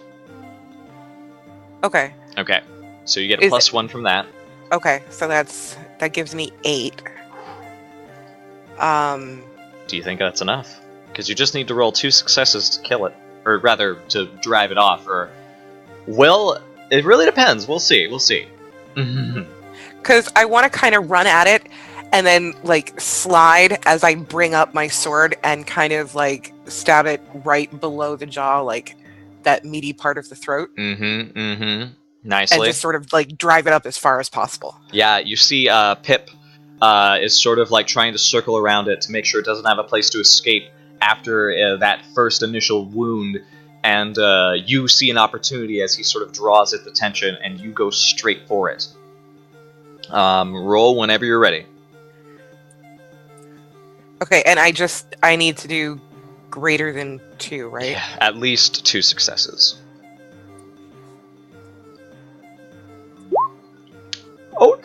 Okay. Okay, so you get a +1 from that. Okay, so that gives me 8. Do you think that's enough? Because you just need to roll 2 successes to kill it. Or rather, to drive it off, or... Well, it really depends. We'll see. Because I want to kind of run at it, and then, slide as I bring up my sword and kind of, stab it right below the jaw, that meaty part of the throat. Nicely. And just sort of, drive it up as far as possible. Yeah, you see Pip is sort of, trying to circle around it to make sure it doesn't have a place to escape after that first initial wound, and you see an opportunity as he sort of draws its attention, and you go straight for it. Roll whenever you're ready. Okay, and I need to do greater than 2, right? Yeah, at least 2 successes. Oh!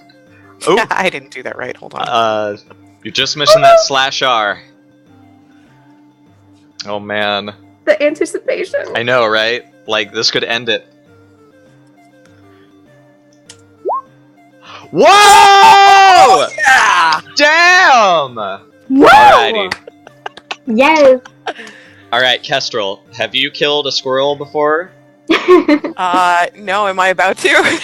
I didn't do that right, hold on. You're just missing that /R. Oh man. The anticipation. I know, right? This could end it. Whoa! Yeah! Damn! Whoa! Alrighty. Yes. Alright, Kestrel, have you killed a squirrel before? No, am I about to?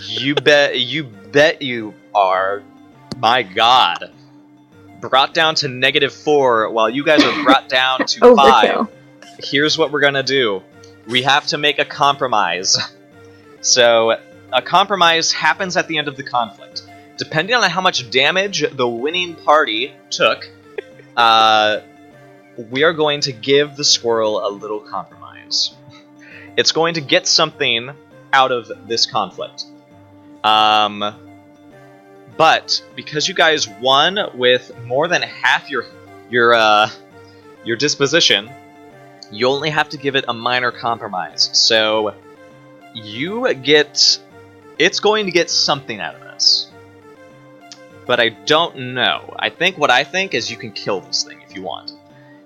You bet you are. My god. Brought down to -4 while you guys are brought down to 5. Overkill. Here's what we're gonna do. We have to make a compromise. So, a compromise happens at the end of the conflict. Depending on how much damage the winning party took, we are going to give the squirrel a little compromise. It's going to get something out of this conflict. But because you guys won with more than half your disposition, you only have to give it a minor compromise. So it's going to get something out of this. But I don't know. What I think is you can kill this thing if you want.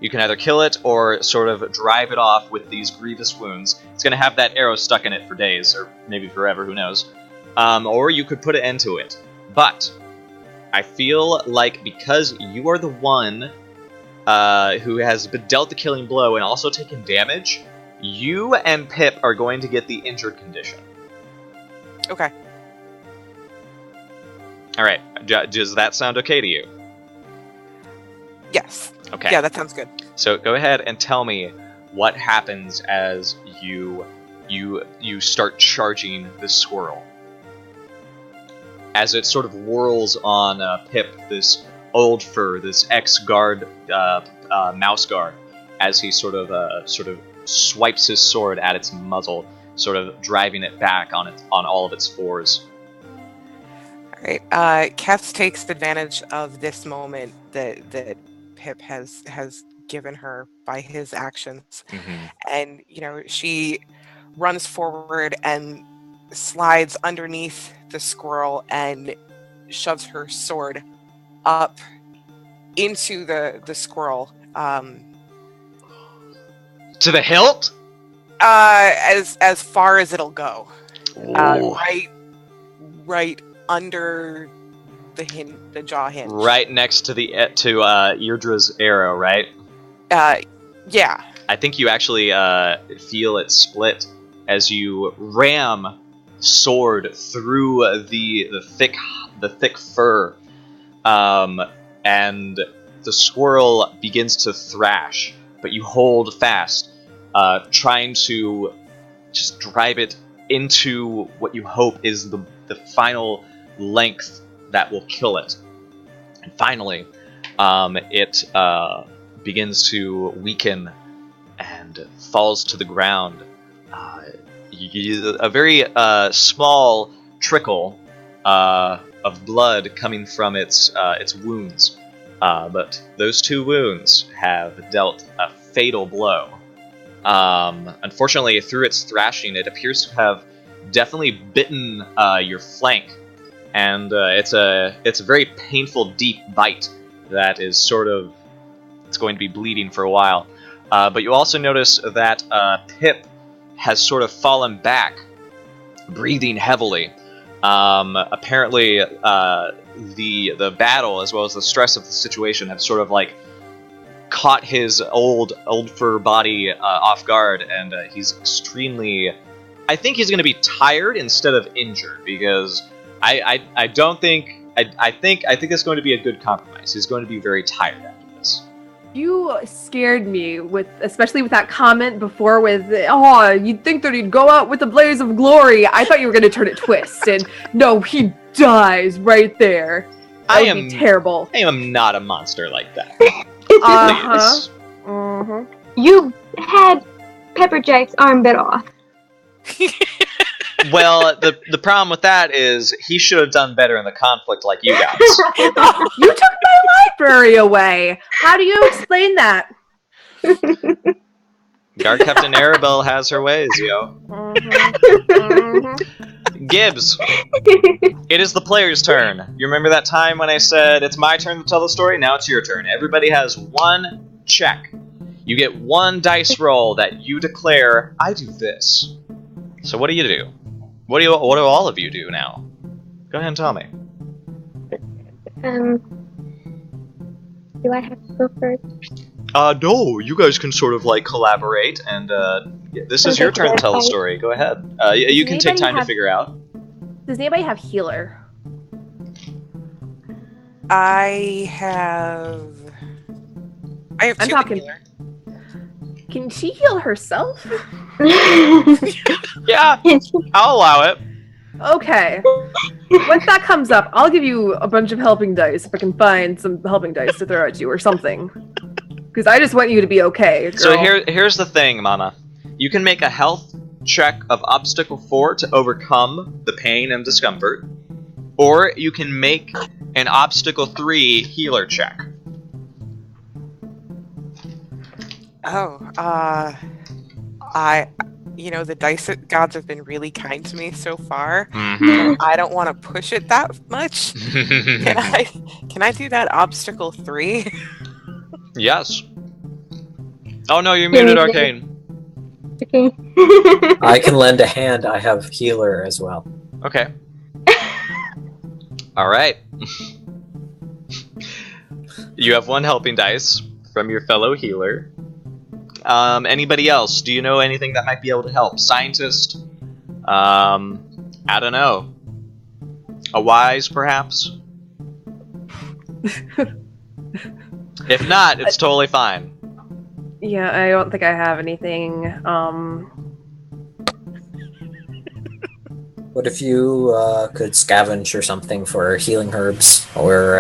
You can either kill it or sort of drive it off with these grievous wounds. It's going to have that arrow stuck in it for days, or maybe forever, who knows. Or you could put an end to it. But I feel like because you are the one who has been dealt the killing blow and also taken damage, you and Pip are going to get the injured condition. Okay. Alright, does that sound okay to you? Yes. Okay. Yeah, that sounds good. So go ahead and tell me what happens as you start charging this squirrel. As it sort of whirls on Pip, this old fur, this ex-guard mouse guard, as he sort of swipes his sword at its muzzle, sort of driving it back on all of its fours. All right. Keth takes advantage of this moment that Pip has given her by his actions, and she runs forward and slides underneath the squirrel and shoves her sword up into the squirrel. To the hilt? As far as it'll go. Right under the jaw hinge. Right next to Eardra's arrow, right? Yeah. I think you actually feel it split as you ram sword through the thick fur, and the squirrel begins to thrash, but you hold fast, trying to just drive it into what you hope is the final length that will kill it. And finally, it begins to weaken and falls to the ground. A very small trickle of blood coming from its wounds, but those 2 wounds have dealt a fatal blow. Unfortunately, through its thrashing, it appears to have definitely bitten your flank, and it's a very painful, deep bite that is it's going to be bleeding for a while. But you also notice that Pip has sort of fallen back, breathing heavily. Apparently, the battle as well as the stress of the situation have sort of like caught his old fur body off guard, and he's extremely. I think he's going to be tired instead of injured, because I don't think I think it's going to be a good compromise. He's going to be very tired after this. You scared me especially with that comment before with, oh, you'd think that he'd go out with a blaze of glory. I thought you were going to turn it twist, and no, he dies right there. That would be terrible. I am not a monster like that. You had Pepperjack's arm bit off. Well, the problem with that is he should have done better in the conflict like you guys. You took my library away. How do you explain that? Guard Captain Arabelle has her ways, yo. Gibbs, it is the player's turn. You remember that time when I said it's my turn to tell the story? Now it's your turn. Everybody has 1 check. You get 1 dice roll that you declare, I do this. So what do you do? What do all of you do now? Go ahead and tell me. Do I have to go first? No, you guys can sort of like collaborate, and this is your turn to tell the story. Go ahead. You can take time to figure out. Does anybody have healer? I have I'm two talking. healer. Can she heal herself? Yeah, I'll allow it. Okay. Once that comes up, I'll give you a bunch of helping dice if I can find some helping dice to throw at you or something. Because I just want you to be okay, girl. So here's the thing, Mama. You can make a health check of obstacle 4 to overcome the pain and discomfort, or you can make an obstacle 3 healer check. The dice gods have been really kind to me so far. Mm-hmm. I don't want to push it that much. Can I do that obstacle 3? Yes. Oh no, you're muted, Arcane. Okay. I can lend a hand. I have healer as well. Okay. All right. You have 1 helping dice from your fellow healer. Anybody else? Do you know anything that might be able to help? Scientist? I don't know. A wise, perhaps? If not, it's totally fine. Yeah, I don't think I have anything. What if you could scavenge or something for healing herbs, or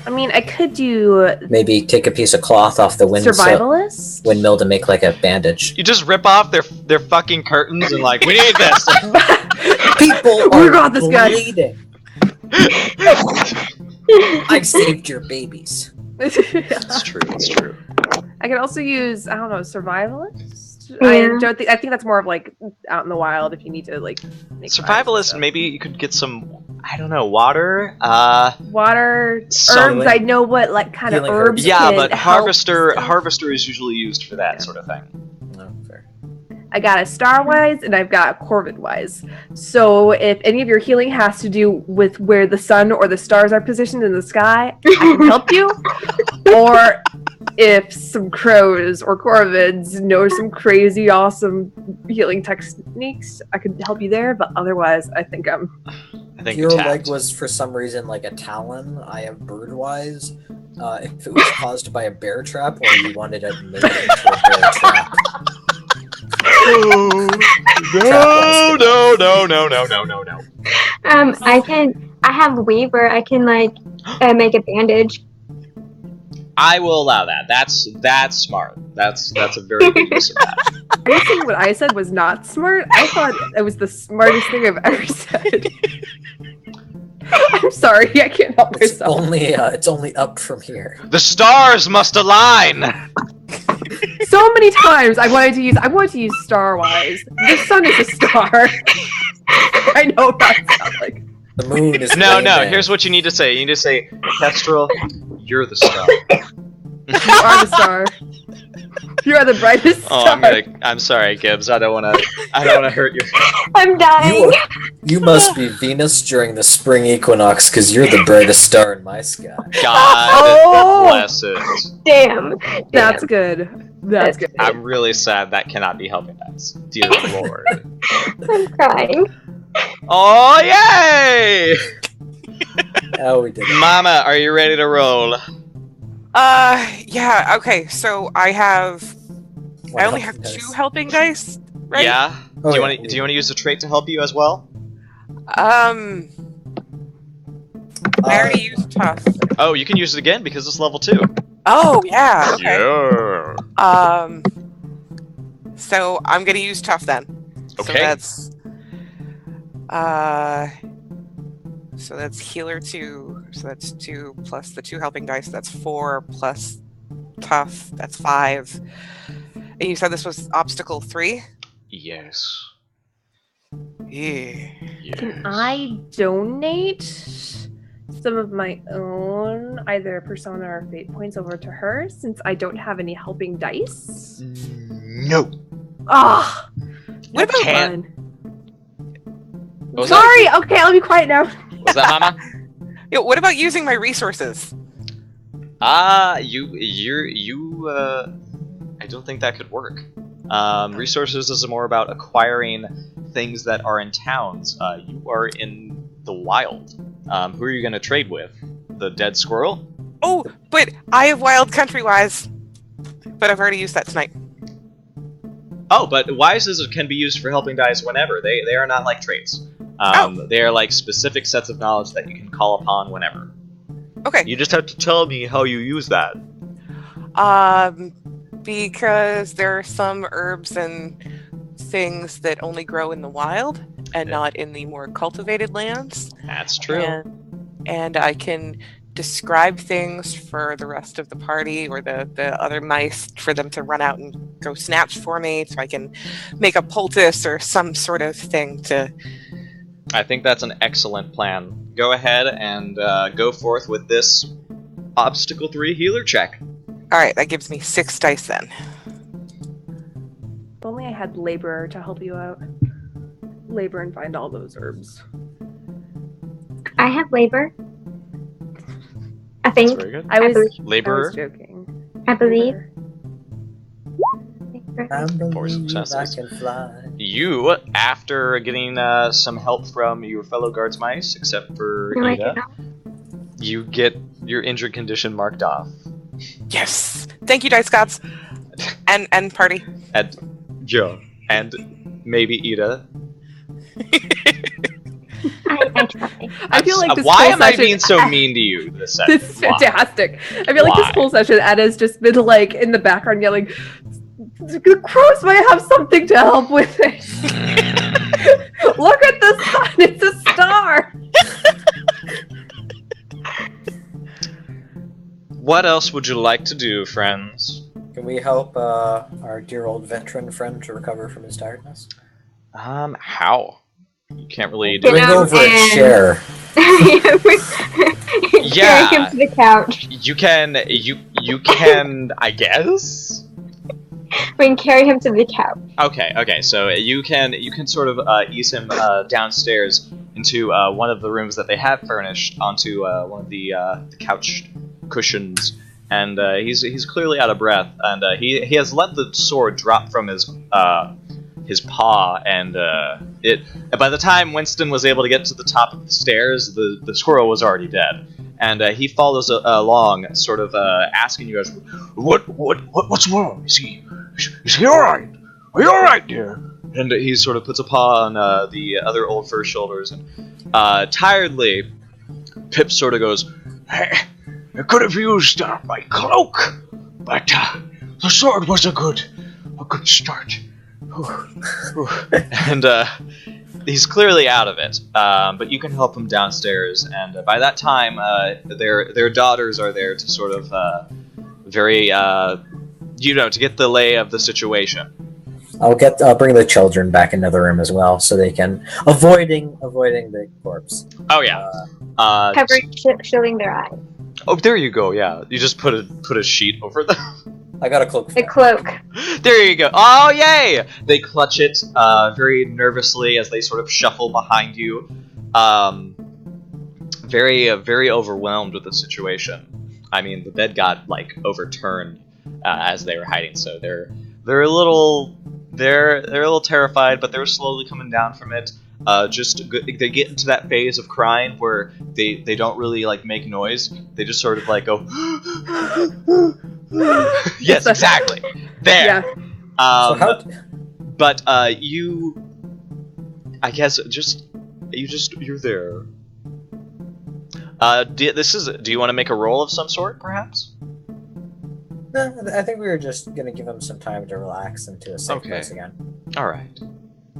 I mean, I could do maybe take a piece of cloth off the survivalist windmill to make like a bandage. You just rip off their fucking curtains and like, we need this. People We are got this guy. bleeding. I saved your babies. It's true. It's true. I could also use, I don't know, survivalist. Yeah. I think that's more of like out in the wild if you need to like make Survivalist, maybe you could get some, I don't know, water. water, Some- herbs. I know what like kind of Healing herbs. herbs. Yeah, can but help harvester stuff. harvester is usually used for that sort of thing. No, fair. I got a star-wise, and I've got a Corvid-wise. So if any of your healing has to do with where the sun or the stars are positioned in the sky, I can help you. Or if some crows or corvids know some crazy, awesome healing techniques, I could help you there. But otherwise, I think your leg was for some reason like a talon. I have birdwise. If it was caused by a bear trap, or you wanted it made into a bear trap. No. I have Weaver. I can make a bandage. I will allow that. That's smart. That's a very good use of that. Are you saying what I said was not smart? I thought it was the smartest thing I've ever said. I'm sorry, I can't help myself. It's only up from here. The stars must align. So many times I wanted to use Starwise. The sun is a star. I know what that sounds like. The moon is No, here's what you need to say. You need to say, Kestrel, you're the star. You are the star. You are the brightest star. I'm sorry, Gibbs. I don't wanna hurt you. I'm dying. You must be Venus during the spring equinox, because you're the brightest star in my sky. God bless it. Damn. That's good. That's good. I'm really sad that cannot be helping us. Dear Lord. I'm crying. Oh, yay! Oh, we did it. Mama, are you ready to roll? Yeah, okay, so I only have 2 helping dice, right? Yeah. Do you want to use the trait to help you as well? I already used tough. Oh, you can use it again because it's level 2. Oh, yeah, okay. Yeah. So I'm gonna use tough then. Okay. So that's healer 2, so that's 2 plus the 2 helping dice, that's 4 plus tough, that's 5. And you said this was obstacle 3? Yes. Yeah. Yes. Can I donate some of my own, either persona or fate points, over to her since I don't have any helping dice? No. Ah! What about Can't. Sorry. Okay, I'll be quiet now. Was that Mama? Yeah, what about using my resources? I don't think that could work. Resources is more about acquiring things that are in towns. You are in the wild. Who are you going to trade with? The dead squirrel? Oh, but I have wild countrywise. But I've already used that tonight. Oh, but wises can be used for helping dice whenever. They are not like traits. They are like specific sets of knowledge that you can call upon whenever. Okay. You just have to tell me how you use that. Because there are some herbs and things that only grow in the wild and not in the more cultivated lands. That's true. And I can describe things for the rest of the party or the other mice for them to run out and go snatch for me, so I can make a poultice or some sort of thing to... I think that's an excellent plan. Go ahead and go forth with this obstacle 3 healer check. Alright, that gives me 6 dice then. If only I had Laborer to help you out. Labor and find all those herbs. I have labor. I think. That's very good. I was Laborer. joking. I believe. I believe 4 successes. I can fly. You, after getting some help from your fellow guards mice, except for No, I Ada, cannot. you get your injured condition marked off. Yes! Thank you, Dice Gods! And party. And Joe. And maybe Ida. I try. I feel like this why whole am I session- being so mean to you this session? This is fantastic. I feel like Why? this whole session, Ada's just been like in the background yelling, "The crows might have something to help with it." Look at the sun; it's a star. What else would you like to do, friends? Can we help our dear old veteran friend to recover from his tiredness? How? You can't really do Get Bring him over a and- chair. Yeah. Carry him to the couch. You can, I guess? We can carry him to the couch. Okay. So you can sort of ease him downstairs into one of the rooms that they have furnished onto one of the couch cushions, and he's clearly out of breath, and he has let the sword drop from his paw, and by the time Winston was able to get to the top of the stairs, the squirrel was already dead. And he follows along, sort of asking you guys, What's wrong? Is he all right? Are you all right, dear? And he sort of puts a paw on the other old fur shoulders, and tiredly, Pip sort of goes, "Hey, I could have used my cloak, but the sword was a good start." And he's clearly out of it, but you can help him downstairs, and by that time, their daughters are there to sort of to get the lay of the situation. I'll bring the children back into the room as well, so they can avoiding the corpse. Oh yeah, Shielding their eyes. Oh, there you go. Yeah, you just put a sheet over them. I got a cloak. The cloak. There you go. Oh, yay! They clutch it very nervously as they sort of shuffle behind you. Very overwhelmed with the situation. I mean, the bed got overturned as they were hiding, so they're a little terrified, but they're slowly coming down from it. They get into that phase of crying where they don't really make noise. They just sort of go. Yes, exactly. There. Yeah. But you, I guess, you're there. Do you want to make a roll of some sort, perhaps? No, I think we were just gonna give him some time to relax into a safe place again. All right.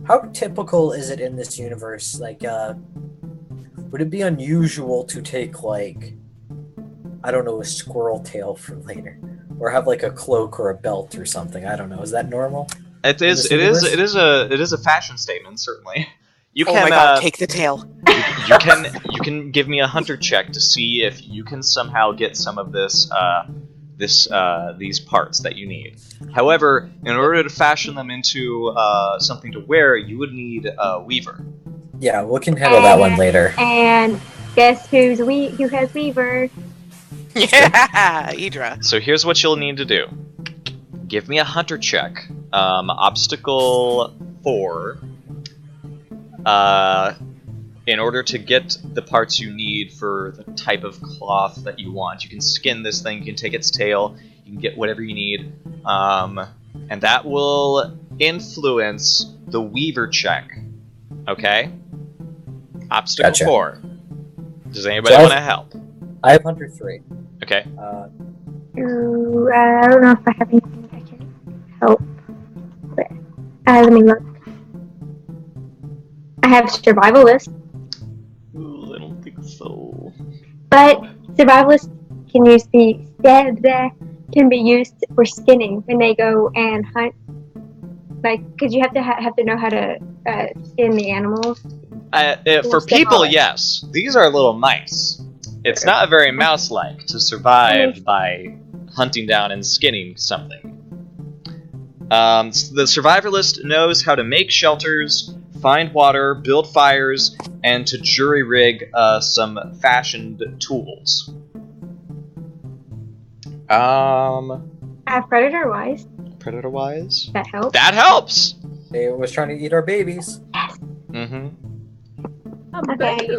How typical is it in this universe? Would it be unusual to take I don't know, a squirrel tail for later, or have a cloak or a belt or something? I don't know. Is that normal? It is a fashion statement, certainly. You can, oh my god, take the tail. You can give me a hunter check to see if you can somehow get some of these parts that you need. However, in order to fashion them into something to wear, you would need a weaver. Yeah, we can handle that one later. And guess who has weaver? Yeah, Idra. So here's what you'll need to do. Give me a hunter check. Obstacle 4. In order to get the parts you need for the type of cloth that you want. You can skin this thing, you can take its tail, you can get whatever you need. And that will influence the weaver check. Okay? Obstacle Gotcha. 4. Does anybody want to help? I have Hunter 3. Okay. I don't know if I have anything I can help with. Let me look. I have Survivalist. Ooh, I don't think so. But Survivalist can be used for skinning when they go and hunt. Because you have to know how to skin the animals. For people, yes. These are little mice. It's not very mouse-like to survive by hunting down and skinning something. The survivalist knows how to make shelters, find water, build fires, and to jury-rig some fashioned tools. Predator-wise. Predator-wise? That helps. That helps! They was trying to eat our babies. Mm-hmm. Okay.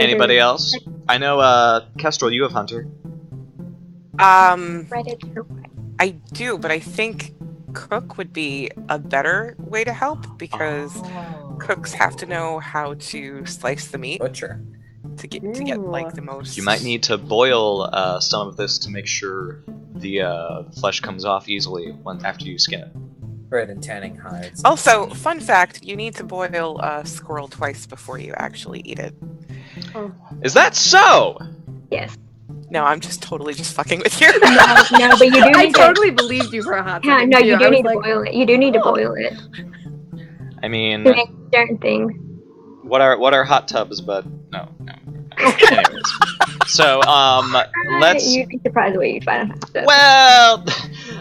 Anybody else? I know, Kestrel, you have Hunter. Predator-wise. I do, but I think Cook would be a better way to help because cooks have to know how to slice the meat Butcher. to get the most. You might need to boil some of this to make sure the flesh comes off easily after you skin it. Bread and tanning hides. Also, fun fact: you need to boil a squirrel twice before you actually eat it. Is that so? Yes. No, I'm just totally fucking with you. No, but you do I need totally believed you for a hot Yeah, second. no, you too. do I need was to boil it. You do need to boil it I mean, to make certain things. what are hot tubs? But no. Anyways, so let's. You'd be surprised what you'd find out. Well,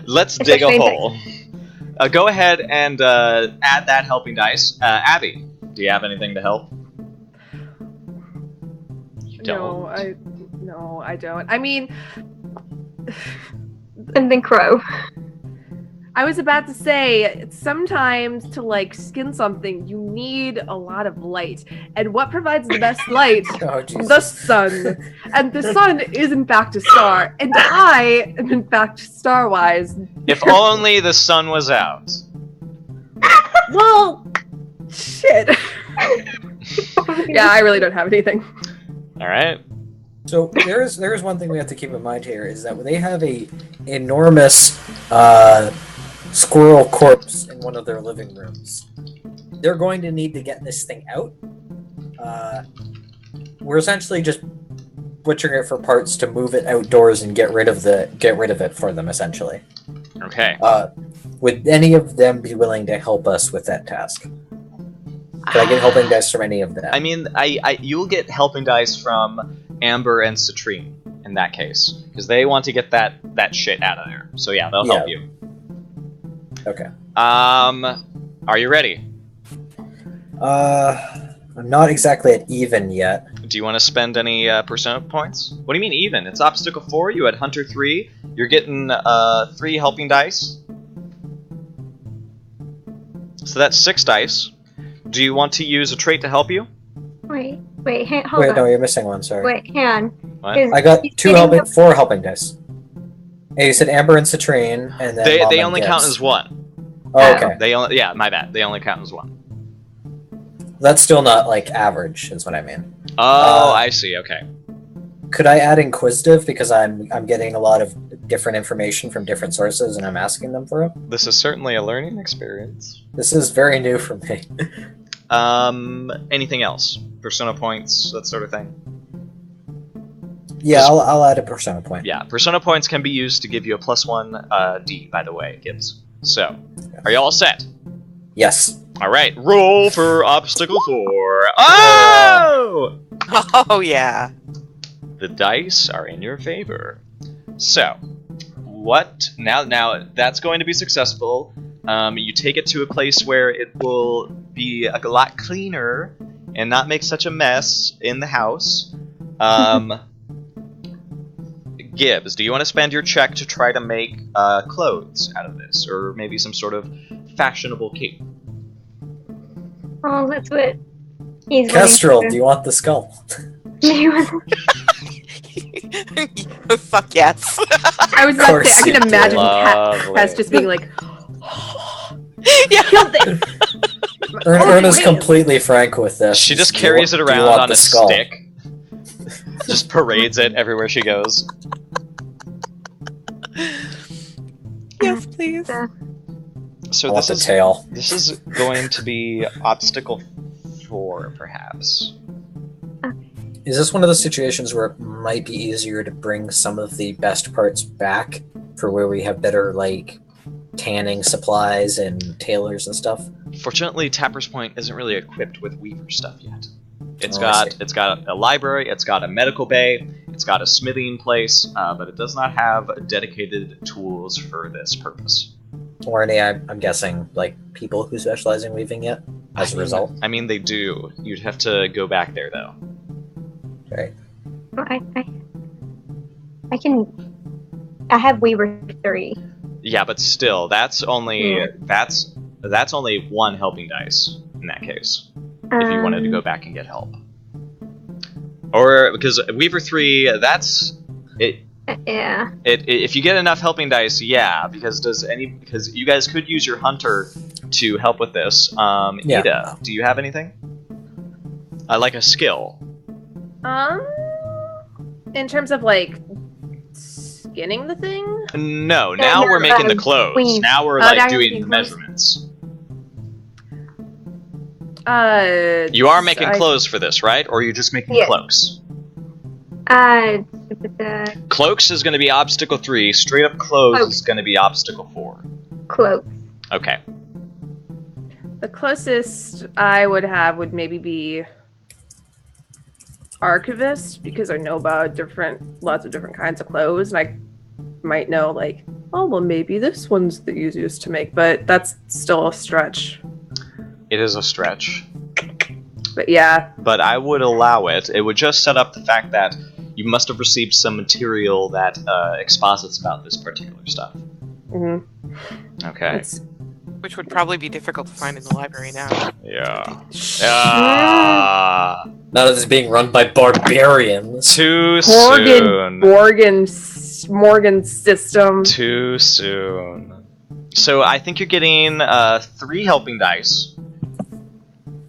Let's dig a Especially hole. Go ahead and add that helping dice. Abby, do you have anything to help? You don't. No, I don't. I mean, And then Crow. I was about to say, sometimes to like skin something, you need a lot of light. And what provides the best light? Oh, Jesus. The sun. And the sun is in fact a star. And I am in fact star-wise. If only the sun was out. Well, shit. Yeah, I really don't have anything. All right. So there's one thing we have to keep in mind here is that they have a enormous squirrel corpse in one of their living rooms. They're going to need to get this thing out. We're essentially just butchering it for parts to move it outdoors and get rid of it for them, essentially. Okay. Would any of them be willing to help us with that task? Can I get helping dice from any of them? I mean, you'll get helping dice from Amber and Citrine in that case, because they want to get that shit out of there. So yeah, they'll help you. Okay. Are you ready? I'm not exactly at even yet. Do you want to spend any persona points? What do you mean even? It's obstacle 4. You had Hunter 3. You're getting 3 helping dice. So that's 6 dice. Do you want to use a trait to help you? Wait, hold on. No, you're missing one. Sorry. Wait, hang on. What? I got 4 helping dice. Hey, you said Amber and Citrine, and then Mom They and only Gibbs. count as 1. Oh, okay. My bad. They only count as 1. That's still not like average, is what I mean. Oh, I see. Okay. Could I add inquisitive because I'm getting a lot of different information from different sources and I'm asking them for it? This is certainly a learning experience. This is very new for me. Anything else? Persona points, that sort of thing. Yeah, I'll add a persona point. Yeah, persona points can be used to give you a +1 D, by the way, Gibbs. So, are you all set? Yes. Alright, roll for obstacle 4. Oh! Oh, yeah. The dice are in your favor. So, what? Now that's going to be successful. You take it to a place where it will be a lot cleaner and not make such a mess in the house. Gibbs, do you want to spend your check to try to make clothes out of this, or maybe some sort of fashionable cape? Oh, that's what he's Kestrel, do you want the skull? Fuck yes. I was about to say, I can imagine Cass just being like, Yeah. killed it. Erna's completely frank with this. She just Do you carries it want- do you around want on the a skull? stick. Just parades it everywhere she goes. Yes, please. So I want this the is tail. this is going to be obstacle 4, perhaps. Is this one of those situations where it might be easier to bring some of the best parts back for where we have better, like, tanning supplies and tailors and stuff? Fortunately, Tapper's Point isn't really equipped with Weaver stuff yet. It's Oh, I see. got a library, it's got a medical bay, it's got a smithing place, but it does not have dedicated tools for this purpose. Or any, I'm guessing, like, people who specialize in weaving yet, as a result? I mean, they do. You'd have to go back there, though. Right. I have Weaver 3. Yeah, but still, that's only that's only 1 helping dice in that case. If you wanted to go back and get help, or because Weaver 3, that's it. Yeah. If you get enough helping dice, yeah. Because you guys could use your hunter to help with this. Yeah. Ida, do you have anything? Like a skill? In terms of like skinning the thing. No. Now we're making the clothes. weave. Now we're now like you're doing making the clothes. measurements. You are making clothes for this, right? Or are you just making Yes. cloaks? The Cloaks is going to be obstacle 3. Straight up clothes Cloaks. is going to be obstacle 4. cloak. Okay. The closest I would have would maybe be archivist, because I know about lots of different kinds of clothes, and I might know like oh, well, maybe this one's the easiest to make, but that's still a stretch. It is a stretch. But yeah. But I would allow it. It would just set up the fact that you must have received some material that exposits about this particular stuff. Mm-hmm. Okay. Which would probably be difficult to find in the library now. Yeah. None of this being run by barbarians. Too soon. Morgan system. Too soon. So I think you're getting 3 helping dice.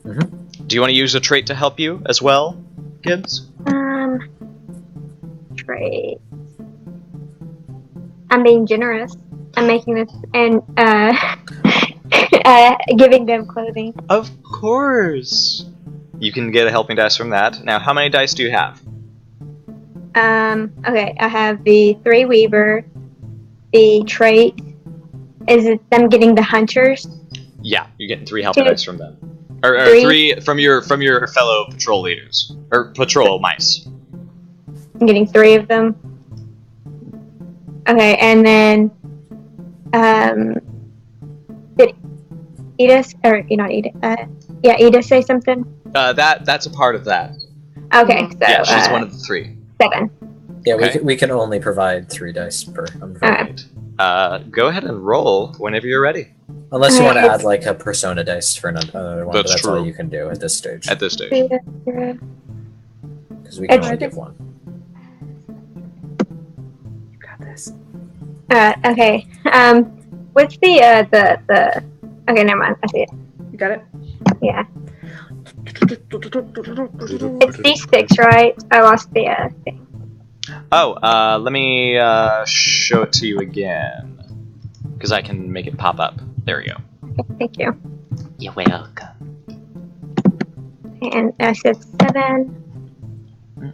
Mm-hmm. Do you want to use a trait to help you as well, Gibbs? Trait. I'm being generous. I'm making this and giving them clothing. Of course. You can get a helping dice from that. Now, how many dice do you have? Okay, I have the 3 Weaver, the trait. Is it them getting the hunters? Yeah, you're getting 3 helping 2. dice from them. Or 3 from your fellow patrol leaders. Or patrol mice. I'm getting 3 of them. Okay, and then did Ida or not Ida? Yeah, Ida say something. That's a part of that. Okay, so Yeah, she's one of the 3. 7. Yeah, Okay. we can only provide 3 dice per. Right. Go ahead and roll whenever you're ready. Unless you want to It's- add like a persona dice for another one, That's but that's all true. you can do at this stage. At this stage. Because we can It's- only give 1. You got this. Okay. What's the okay, never mind. I see it. You got it? Yeah. It's D6, right? I lost the thing. Oh, let me show it to you again. Because I can make it pop up. There we go. Okay, thank you. You're welcome. And I said 7.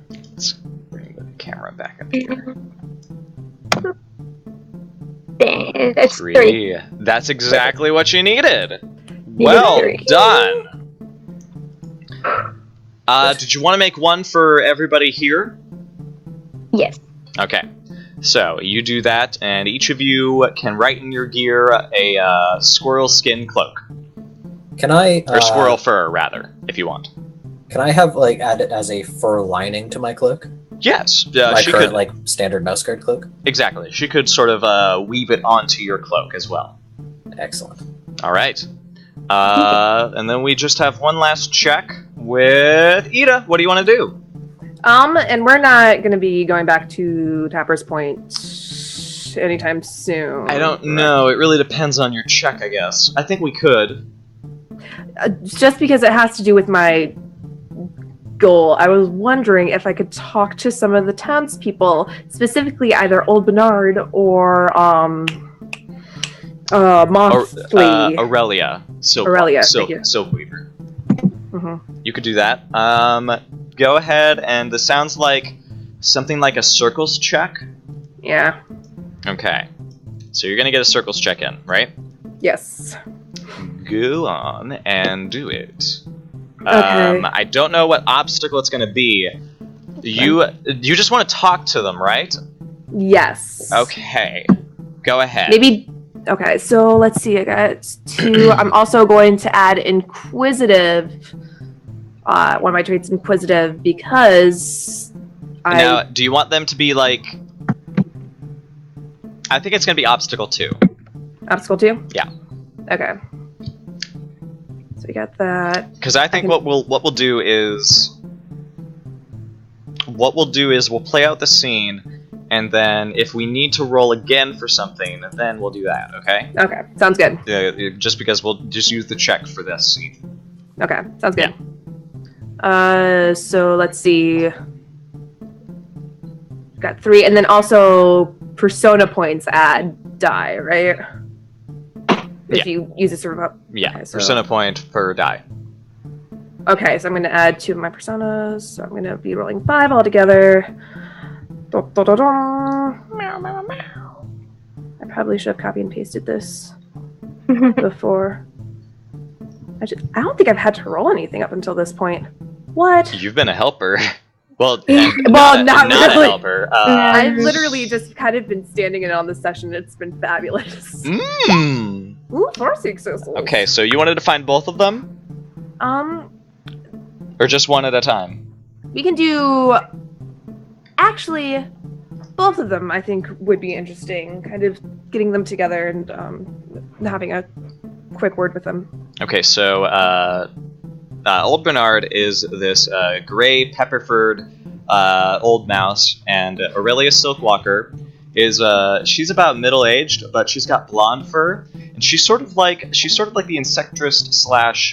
Let's bring the camera back up here. Dang, it's 3. 3. That's exactly what you needed. Well 3. done. Did you want to make one for everybody here? Yes. Okay. So you do that, and each of you can write in your gear a squirrel skin cloak, Can I or squirrel fur, rather, if you want. Can I have like add it as a fur lining to my cloak? Yes, My she current could. like standard mouse guard cloak. Exactly. She could sort of weave it onto your cloak as well. Excellent. All right. And then we just have one last check with Ida. What do you want to do? And we're not going to be going back to Tapper's Point anytime soon. I don't know. It really depends on your check, I guess. I think we could. Just because it has to do with my goal, I was wondering if I could talk to some of the townspeople, specifically either Old Bernard or Monthley. Aurelia. Aurelia, thank you. Silkweaver. Mm-hmm. You could do that. Go ahead, and this sounds like something like a circles check. Yeah. Okay. So you're gonna get a circles check in, right? Yes. Go on and do it. Okay. I don't know what obstacle it's gonna be. You just want to talk to them, right? Yes. Okay. Go ahead. Maybe. Okay, so let's see. I got 2. I'm also going to add inquisitive. One of my traits, inquisitive, because Now, do you want them to be like? I think it's gonna be obstacle 2. Obstacle 2? Yeah. Okay. So we got that. Because I think what we'll do is we'll play out the scene, and then if we need to roll again for something, then we'll do that. Okay? Okay, sounds good. Just because we'll just use the check for this scene. Okay, sounds good. So let's see. Got 3, and then also persona points add die, right? If you use a server. Yeah, Okay, so- persona point per die. Okay, so I'm going to add 2 of my personas. So I'm going to be rolling 5 altogether. Meow, meow, meow. I probably should have copy and pasted this before. I don't think I've had to roll anything up until this point. What? You've been a helper. Well, Well, not really. a helper. I've literally just kind of been standing in on the session. It's been fabulous. Mmm. Ooh, 4 successes. Okay, so you wanted to find both of them? Or just one at a time? We can do... Actually, both of them, I think, would be interesting. Kind of getting them together and having a quick word with them. Okay, so Old Bernard is this gray, pepper-furred old mouse, and Aurelia Silkwalker is she's about middle-aged, but she's got blonde fur, and she's sort of like the insectress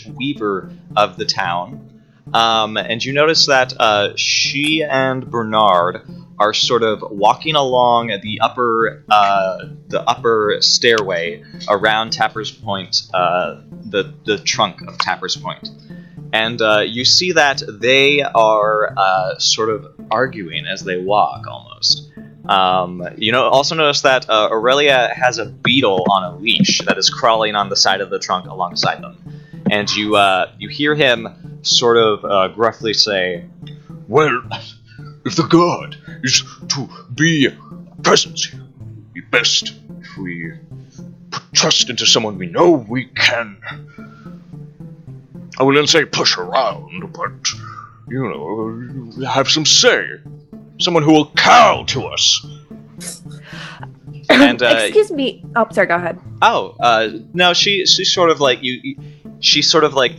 / weaver of the town. And you notice that she and Bernard are sort of walking along the upper stairway around Tapper's Point, the trunk of Tapper's Point. And you see that they are sort of arguing as they walk, almost. You also notice that Aurelia has a beetle on a leash that is crawling on the side of the trunk alongside them. And you hear him sort of gruffly say, "Well, if the guard is to be present here, it would be best if we put trust into someone we know we can. I wouldn't say push around, but, have some say. Someone who will cow to us." And excuse me. Oh, sorry. Go ahead. No, she's sort of like she sort of like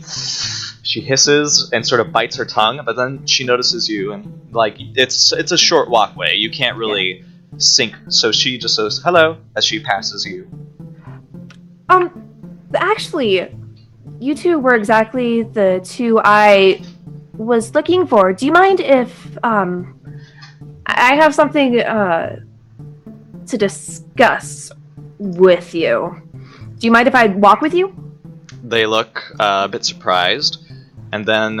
she hisses and sort of bites her tongue, but then she notices you, and like it's a short walkway. You can't really sink, so she just says hello as she passes you. Actually, you two were exactly the two I was looking for. Do you mind if I have something to discuss with you? Do you mind if I walk with you? They look a bit surprised, and then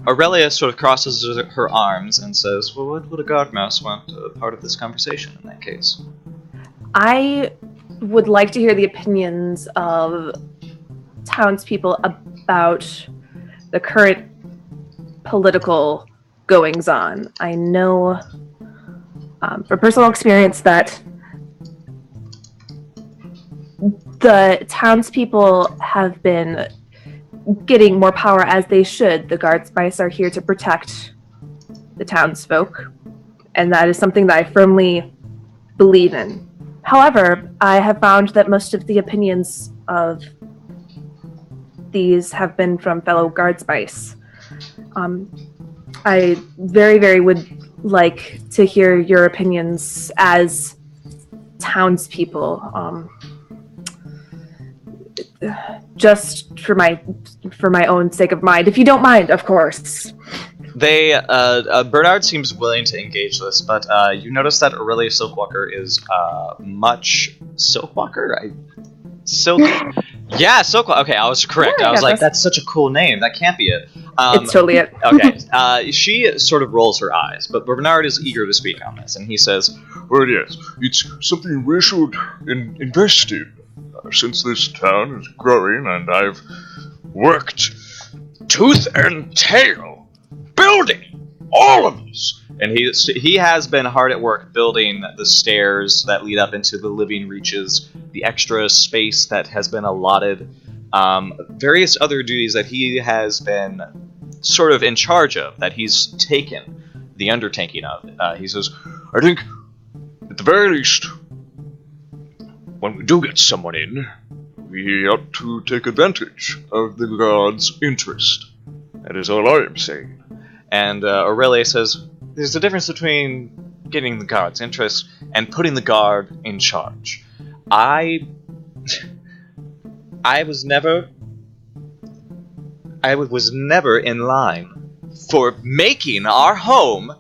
Aurelia sort of crosses her arms and says, "Well, what would a guard mouse want a part of this conversation in that case?" I would like to hear the opinions of townspeople about the current political goings-on. I know from personal experience that the townspeople have been getting more power as they should. The guards mice are here to protect the townsfolk, and that is something that I firmly believe in. However, I have found that most of the opinions of these have been from fellow guards mice. I very, very would like to hear your opinions as townspeople. Just for my own sake of mind, if you don't mind, of course. Bernard seems willing to engage this, but you notice that Aurelia Silkwalker is much Silkwalker. Yeah, Silkwalker. Okay, I was correct. Yeah, I was like, that's such a cool name. That can't be it. It's totally it. Okay. She sort of rolls her eyes, but Bernard is eager to speak on this, and he says, "Well, yes, it's something we should invest in. Since this town is growing, and I've worked tooth and tail building all of this." And he has been hard at work building the stairs that lead up into the living reaches, the extra space that has been allotted, various other duties that he has been sort of in charge of, that he's taken the undertaking of. He says, "I think, at the very least, when we do get someone in, we ought to take advantage of the guard's interest. That is all I am saying." And Aurelia says, "There's a difference between getting the guard's interest and putting the guard in charge. I was never in line for making our home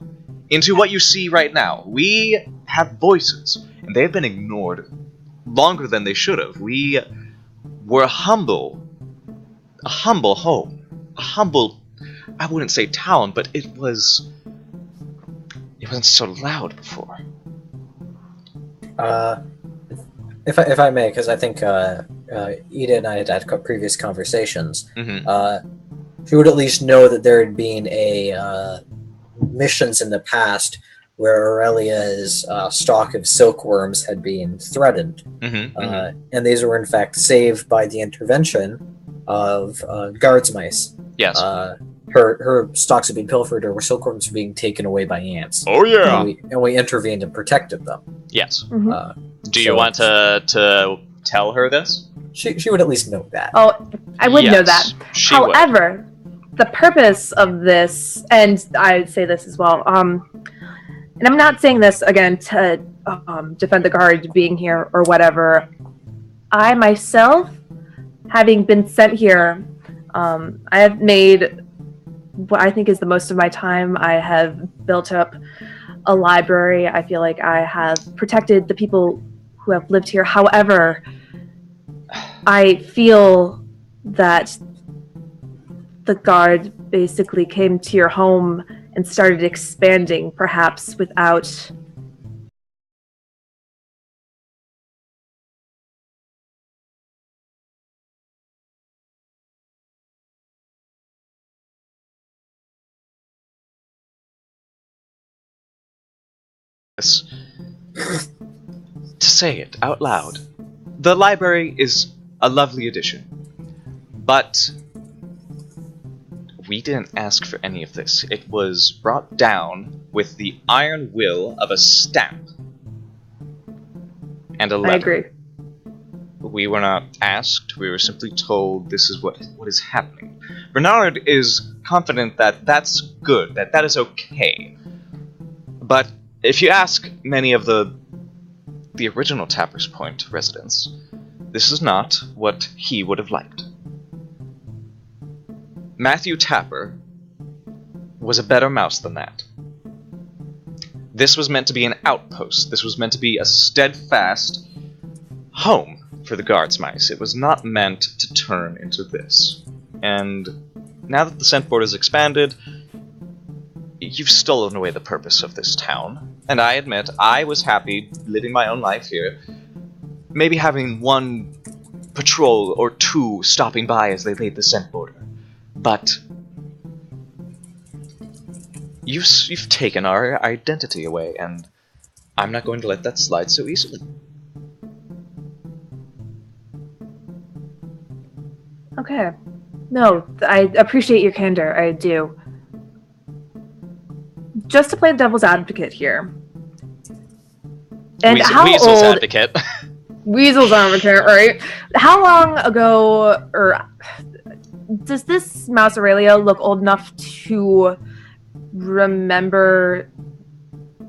into what you see right now. We have voices, and they've been ignored longer than they should have. We were a humble home, a humble, I wouldn't say town, but it wasn't so loud before." If I may, because I think Ida and I had previous conversations. Mm-hmm. She would at least know that there had been a missions in the past where Aurelia's stock of silkworms had been threatened. And these were in fact saved by the intervention of guards mice. Yes. Her stocks had been pilfered, or silkworms were being taken away by ants. Oh yeah. And we intervened and protected them. Yes. Do you So- want to tell her this? She would at least know that. Oh, I would know that. She would. However, the purpose of this, and I say this as well, and I'm not saying this again to defend the guard being here or whatever. I myself, having been sent here, I have made what I think is the most of my time. I have built up a library. I feel like I have protected the people who have lived here. However, I feel that the guard basically came to your home and started expanding, perhaps without... To say it out loud. The library is a lovely addition, but we didn't ask for any of this. It was brought down with the iron will of a stamp and a letter. I agree. We were not asked, we were simply told this is what is happening. Bernard is confident that that's good, that is okay. But if you ask many of the original Tapper's Point residents, this is not what he would have liked. Matthew Tapper was a better mouse than that. This was meant to be an outpost. This was meant to be a steadfast home for the guards mice. It was not meant to turn into this. And now that the scent board has expanded, you've stolen away the purpose of this town. And I admit, I was happy living my own life here. Maybe having one patrol or two stopping by as they laid the scent border. But you've taken our identity away, and I'm not going to let that slide so easily. Okay. No, I appreciate your candor, I do. Just to play the devil's advocate here. And how Weasel's old... advocate. Weasel's advocate, right? How long ago, or does this Mouse Aurelia look old enough to remember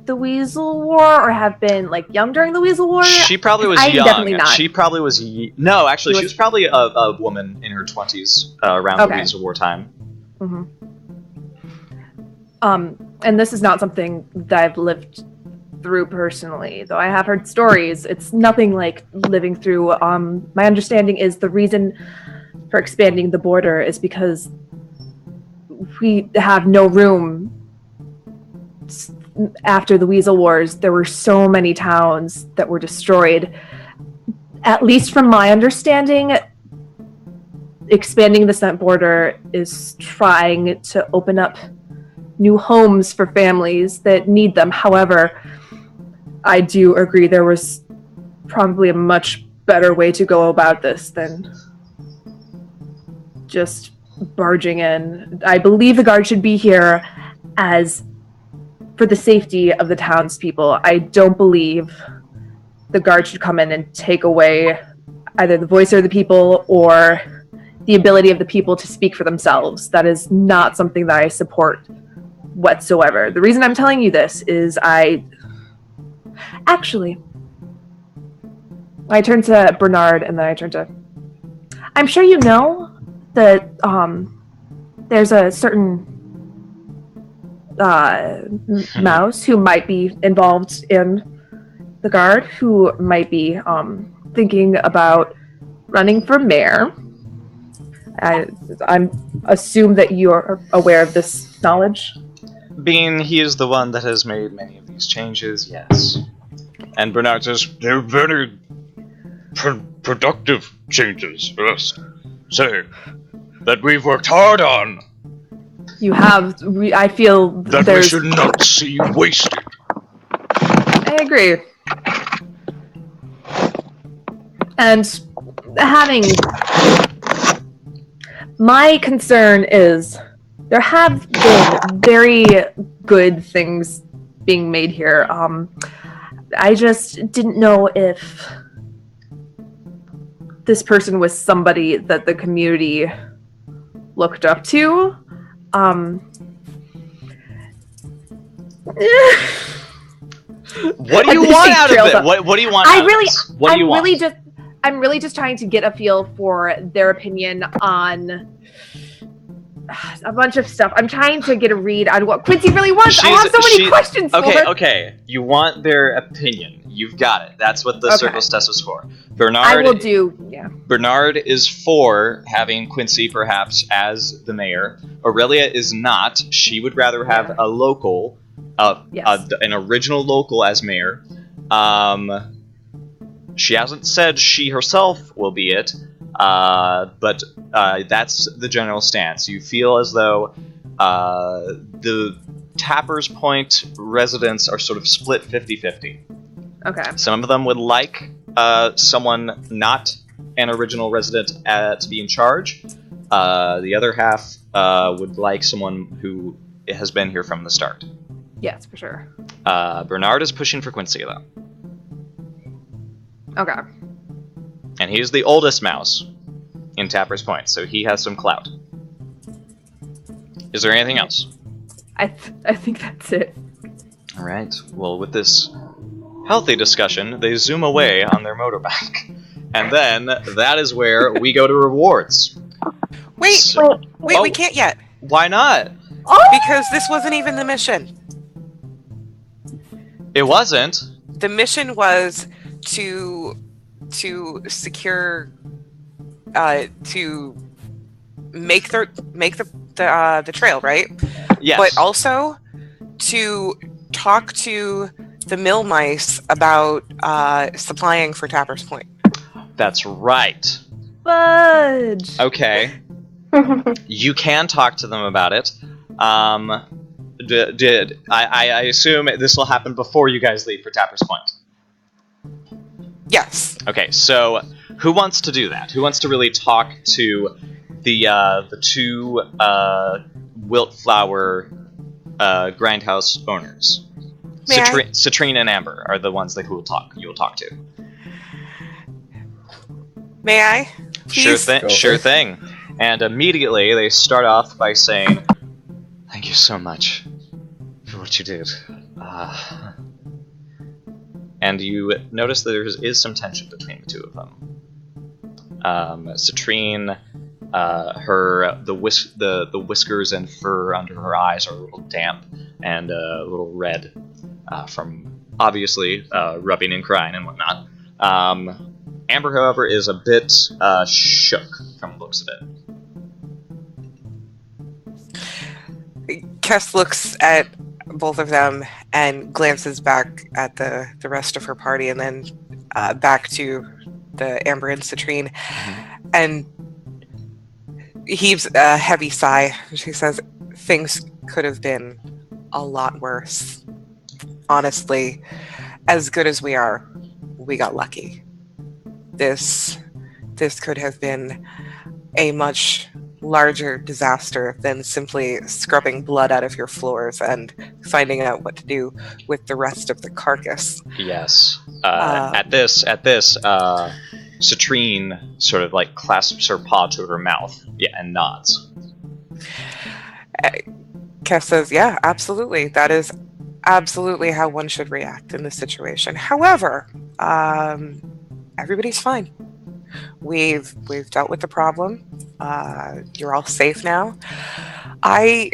the Weasel War, or have been like young during the Weasel War? She probably was young. Definitely not. She probably was. No, actually, she was probably a woman in her 20s around the Weasel War time. Mm-hmm. And this is not something that I've lived through personally, though I have heard stories. It's nothing like living through. My understanding is the reason for expanding the border is because we have no room. After the Weasel Wars, there were so many towns that were destroyed. At least from my understanding, expanding the scent border is trying to open up new homes for families that need them. However, I do agree there was probably a much better way to go about this than just barging in. I believe the guard should be here as for the safety of the townspeople. I don't believe the guard should come in and take away either the voice of the people or the ability of the people to speak for themselves. That is not something that I support whatsoever. The reason I'm telling you this is I turned to Bernard and then I turned to... I'm sure you know that there's a certain mouse who might be involved in the guard, who might be thinking about running for mayor. I'm assume that you're aware of this knowledge. Being he is the one that has made many of these changes, yes. And Bernard says, They're very productive changes, yes. Say, that we've worked hard on. You have. I feel That we there's. should not see wasted. I agree. And having. My concern is there have been very good things being made here. I just didn't know if this person was somebody that the community looked up to. What do you want out of it? What do you want? I'm really just trying to get a feel for their opinion on a bunch of stuff. I'm trying to get a read on what Quincy really wants. I have so many questions for her. Okay. You want their opinion. You've got it. That's what the circles test was for. Bernard. I will do. Yeah. Bernard is for having Quincy perhaps as the mayor. Aurelia is not. She would rather have a local, an original local as mayor. She hasn't said she herself will be it, but that's the general stance. You feel as though the Tappers Point residents are sort of split 50-50. Okay. Some of them would like someone not an original resident to be in charge. The other half would like someone who has been here from the start. Yes, for sure. Bernard is pushing for Quincy, though. Okay. And he's the oldest mouse in Tappers Point, so he has some clout. Is there anything else? I think that's it. All right. Well, with this healthy discussion, they zoom away on their motorbike. And then that is where we go to rewards. Wait, we can't yet. Why not? Because this wasn't even the mission. It wasn't. The mission was to secure, to make the trail, right? Yes. But also to talk to the mill mice about supplying for Tappers Point. That's right. Fudge. Okay. You can talk to them about it. I assume this will happen before you guys leave for Tappers Point. Yes. Okay, so who wants to do that? Who wants to really talk to the two Wildflower grindhouse owners? Citrine and Amber are the ones that you will talk to. May I? Please? Sure thing. And immediately they start off by saying, "Thank you so much for what you did." And you notice that there is some tension between the two of them. Citrine, the whiskers and fur under her eyes are a little damp and a little red from obviously rubbing and crying and whatnot. Amber, however, is a bit shook from the looks of it. Kess looks at both of them and glances back at the rest of her party and then back to the Amber and Citrine and heaves a heavy sigh. She says, "Things could have been a lot worse. Honestly, as good as we are, we got lucky. This could have been a much larger disaster than simply scrubbing blood out of your floors and finding out what to do with the rest of the carcass." Yes. At this, Citrine sort of like clasps her paw to her mouth, and nods. Kess says, "Yeah, absolutely. That is absolutely how one should react in this situation. However, everybody's fine. We've dealt with the problem. You're all safe now. I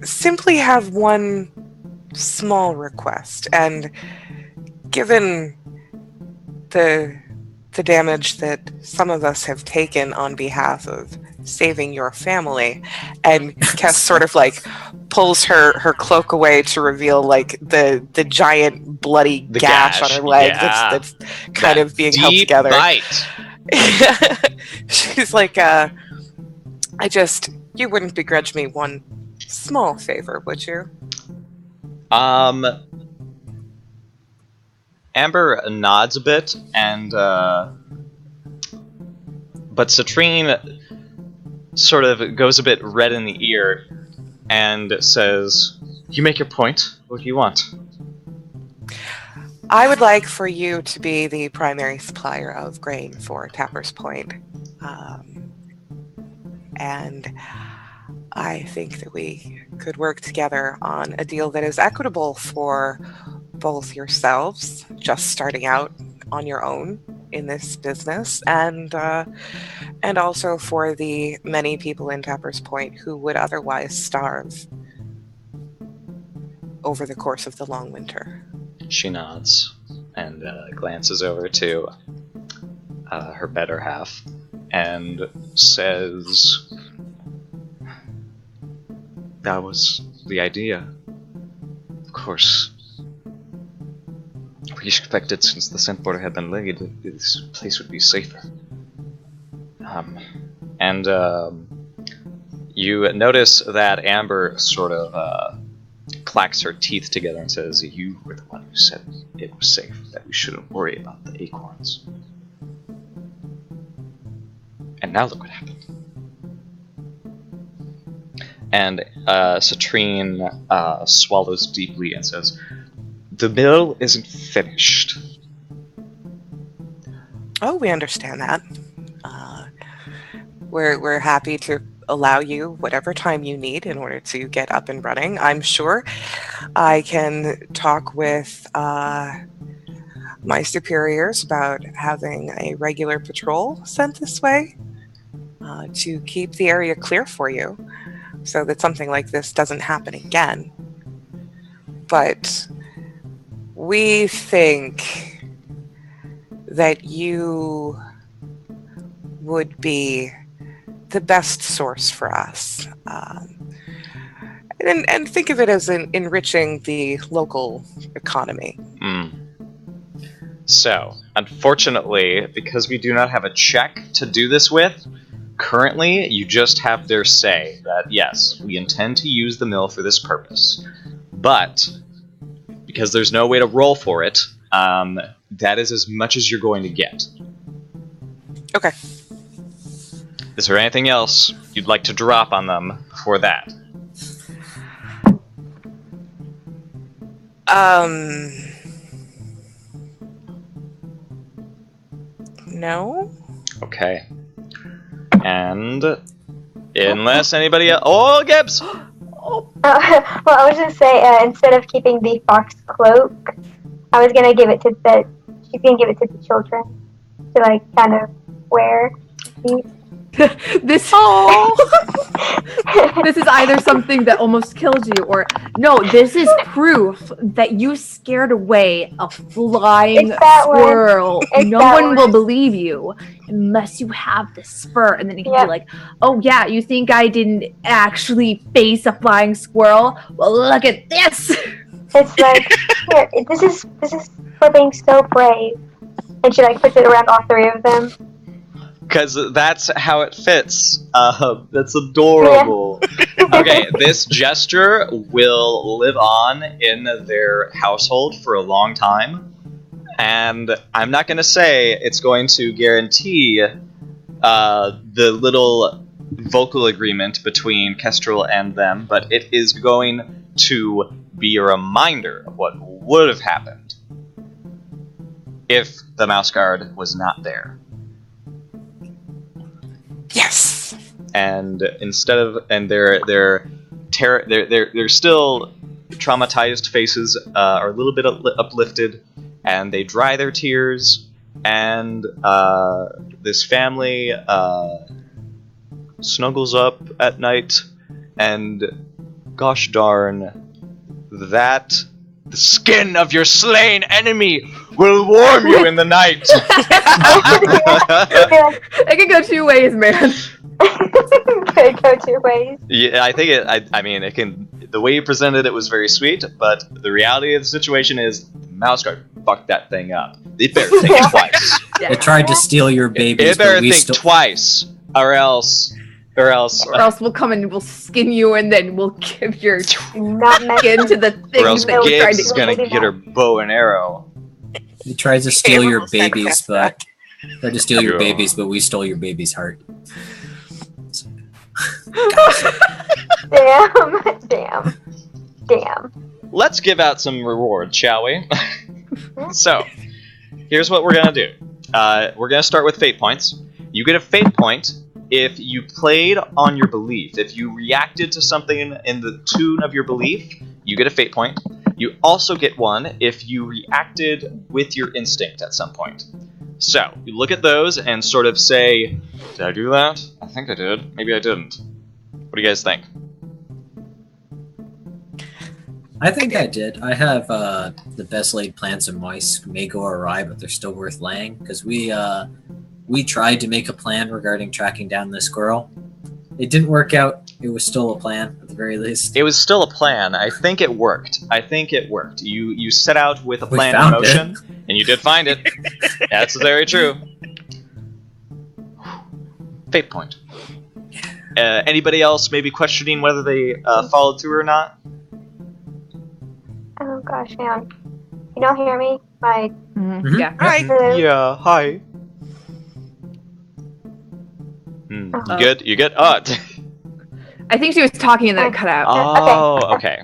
simply have one small request, and given the damage that some of us have taken on behalf of saving your family," and Kess sort of like pulls her cloak away to reveal like the giant bloody gash on her leg that's kind of being held together. Bite. She's like, You wouldn't begrudge me one small favor, would you? Amber nods a bit, and but Citrine sort of goes a bit red in the ear and says, "You make your point. What do you want?" I would like for you to be the primary supplier of grain for Tapper's Point. And I think that we could work together on a deal that is equitable for both yourselves, just starting out on your own in this business, and also for the many people in Tapper's Point who would otherwise starve over the course of the long winter. She nods and glances over to her better half and says, "That was the idea. Of course, we expected, since the scent border had been laid, that this place would be safer." You notice that Amber sort of clacks her teeth together and says, "You were the one who said it was safe, that we shouldn't worry about the acorns. And now look what happened." And Citrine swallows deeply and says, "The mill isn't finished." Oh, we understand that. We're happy to allow you whatever time you need in order to get up and running. I'm sure I can talk with my superiors about having a regular patrol sent this way to keep the area clear for you, so that something like this doesn't happen again. But we think that you would be the best source for us. And think of it as enriching the local economy. So, unfortunately, because we do not have a check to do this with, currently you just have their say that, yes, we intend to use the mill for this purpose. But, because there's no way to roll for it, that is as much as you're going to get. Okay. Is there anything else you'd like to drop on them before that? No. Okay. And unless anybody else... Oh, Gibbs! Well, I was gonna say, instead of keeping the fox cloak, I was gonna give it to she's gonna give it to the children to, like, kind of wear. This this is either something that almost killed you, or no, this is proof that you scared away a flying squirrel. No one will believe you unless you have the spur, and then you can be like, "Oh yeah, you think I didn't actually face a flying squirrel? Well, look at this." It's like, here, this is for being so brave, and she, like, puts it around all three of them. Because that's how it fits. That's adorable. Yeah. Okay, this gesture will live on in their household for a long time. And I'm not going to say it's going to guarantee the little vocal agreement between Kestrel and them, but it is going to be a reminder of what would have happened if the Mouse Guard was not there. Yes. And instead of their still traumatized faces are a little bit uplifted, and they dry their tears, and this family snuggles up at night, and gosh darn, that the skin of your slain enemy will warm you in the night. It can go two ways, man. Could go two ways. Yeah, I think it. I mean, it can. The way you presented it was very sweet, but the reality of the situation is, Mouse Guard fucked that thing up. They better think twice. They tried to steal your babies. They better think twice, or else Or else we'll come and we'll skin you, and then we'll give your Not skin to the thing or else that we tried Gibbs is to. gonna get her bow and arrow. He tries to steal your Gabriel said babies, that. tried to steal your Yeah. babies, but we stole your baby's heart. Damn. Let's give out some rewards, shall we? So, here's what we're gonna do. We're gonna start with fate points. You get a fate point if you played on your belief. If you reacted to something in the tune of your belief, you get a fate point. You also get one if you reacted with your instinct at some point. So, you look at those and sort of say, did I do that? I think I did. Maybe I didn't. What do you guys think? I think I did. I have the best laid plans of mice may go awry, but they're still worth laying because we tried to make a plan regarding tracking down this squirrel. It didn't work out. It was still a plan at the very least. It was still a plan. I think it worked. You set out with a We plan in found motion, and you did find it. That's very true. Fate point. Anybody else maybe questioning whether they followed through or not? Oh gosh, man. You don't hear me? My Mhm. Yeah. Hi. Yeah, hi. You good? You good? Oh, I think she was talking and then it cut out. oh, okay.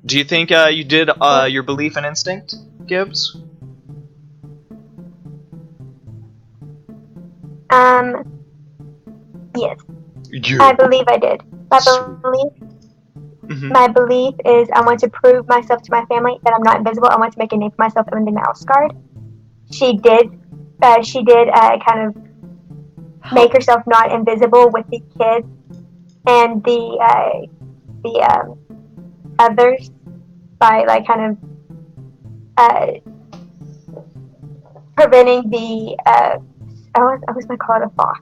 Do you think you did your belief and instinct, Gibbs? Yes. You. I believe I did. Mhm. My belief is I want to prove myself to my family that I'm not invisible. I want to make a name for myself in the Mouse Guard. She did kind of make herself not invisible with the kids and the others by like kind of preventing the I was gonna call it a fox.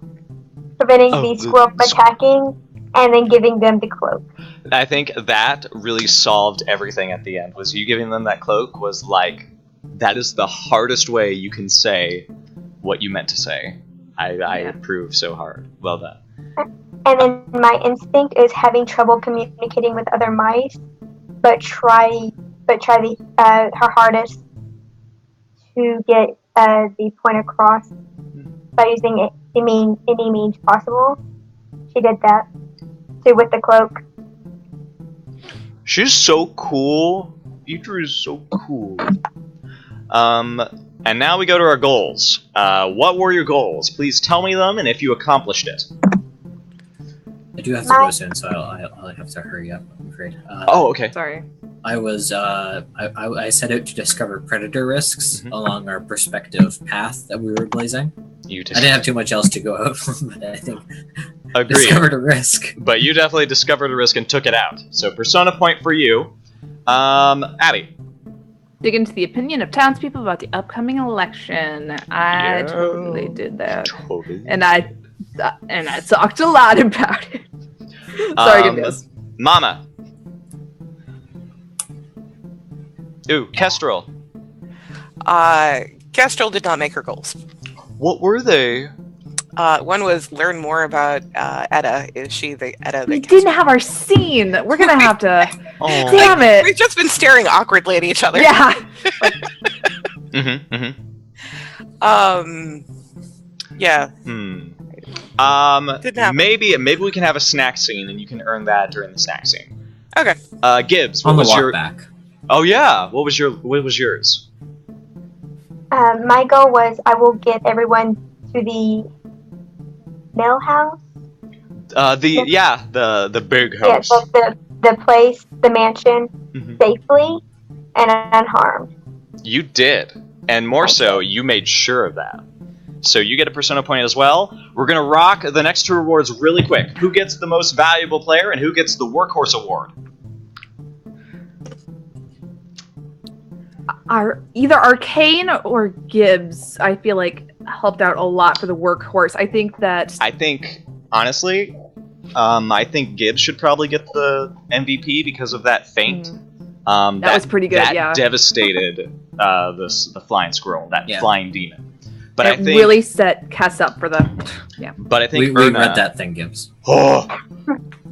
Preventing Oh, the the squirrel from attacking and then giving them the cloak. I think that really solved everything at the end. Was you giving them that cloak was like, that is the hardest way you can say what you meant to say. I approve so hard. Well done. And then my instinct is having trouble communicating with other mice, but try her hardest to get the point across by using any means possible. She did that too with the cloak. She's so cool. Idra is so cool. And now we go to our goals. What were your goals? Please tell me them and if you accomplished it. I do have to go soon, so I'll have to hurry up, I'm afraid. Okay. Sorry. I was I set out to discover predator risks along our prospective path that we were blazing. You I didn't have too much else to go out, but I think Agreed. discovered a risk. But you definitely discovered a risk and took it out. So persona point for you. Abby. Dig into the opinion of townspeople about the upcoming election. I totally did that. Totally. And I talked a lot about it. Sorry, goodness. Mama. Ooh, Kestrel. Kestrel did not make her goals. What were they? One was learn more about Etta. Is she the Etta? We didn't have our scene. We're gonna have to. Oh. Damn it! We've just been staring awkwardly at each other. Yeah. Yeah. Didn't happen. Maybe we can have a snack scene, and you can earn that during the snack scene. Okay. Gibbs, On what the was walk your? back. Oh yeah, what was yours? My goal was I will get everyone to the mill house. The big Yeah, house. the place, the mansion, safely and unharmed. You did, and more so, you made sure of that. So you get a persona point as well. We're gonna rock the next two rewards really quick. Who gets the most valuable player, and who gets the workhorse award? Either Arcane or Gibbs, I feel like helped out a lot for the workhorse. I think Honestly, I think Gibbs should probably get the MVP because of that feint. That was pretty good. That yeah. devastated the flying squirrel, that flying demon. But it I think really set Cass up for the. Yeah. But I think we Erna, read that thing, Gibbs. Oh,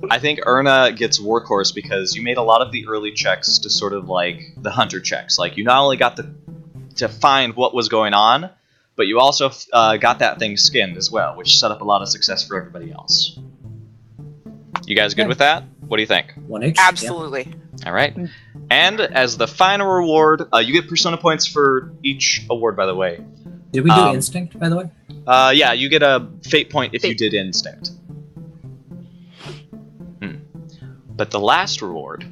I think Erna gets Workhorse because you made a lot of the early checks to sort of like the hunter checks. Like you not only got to find what was going on, but you also got that thing skinned as well, which set up a lot of success for everybody else. You guys good with that? What do you think? 1H? Absolutely. All right. And as the final reward, you get persona points for each award, by the way. Did we do Instinct, by the way? Yeah, you get a fate point if you did Instinct. But the last reward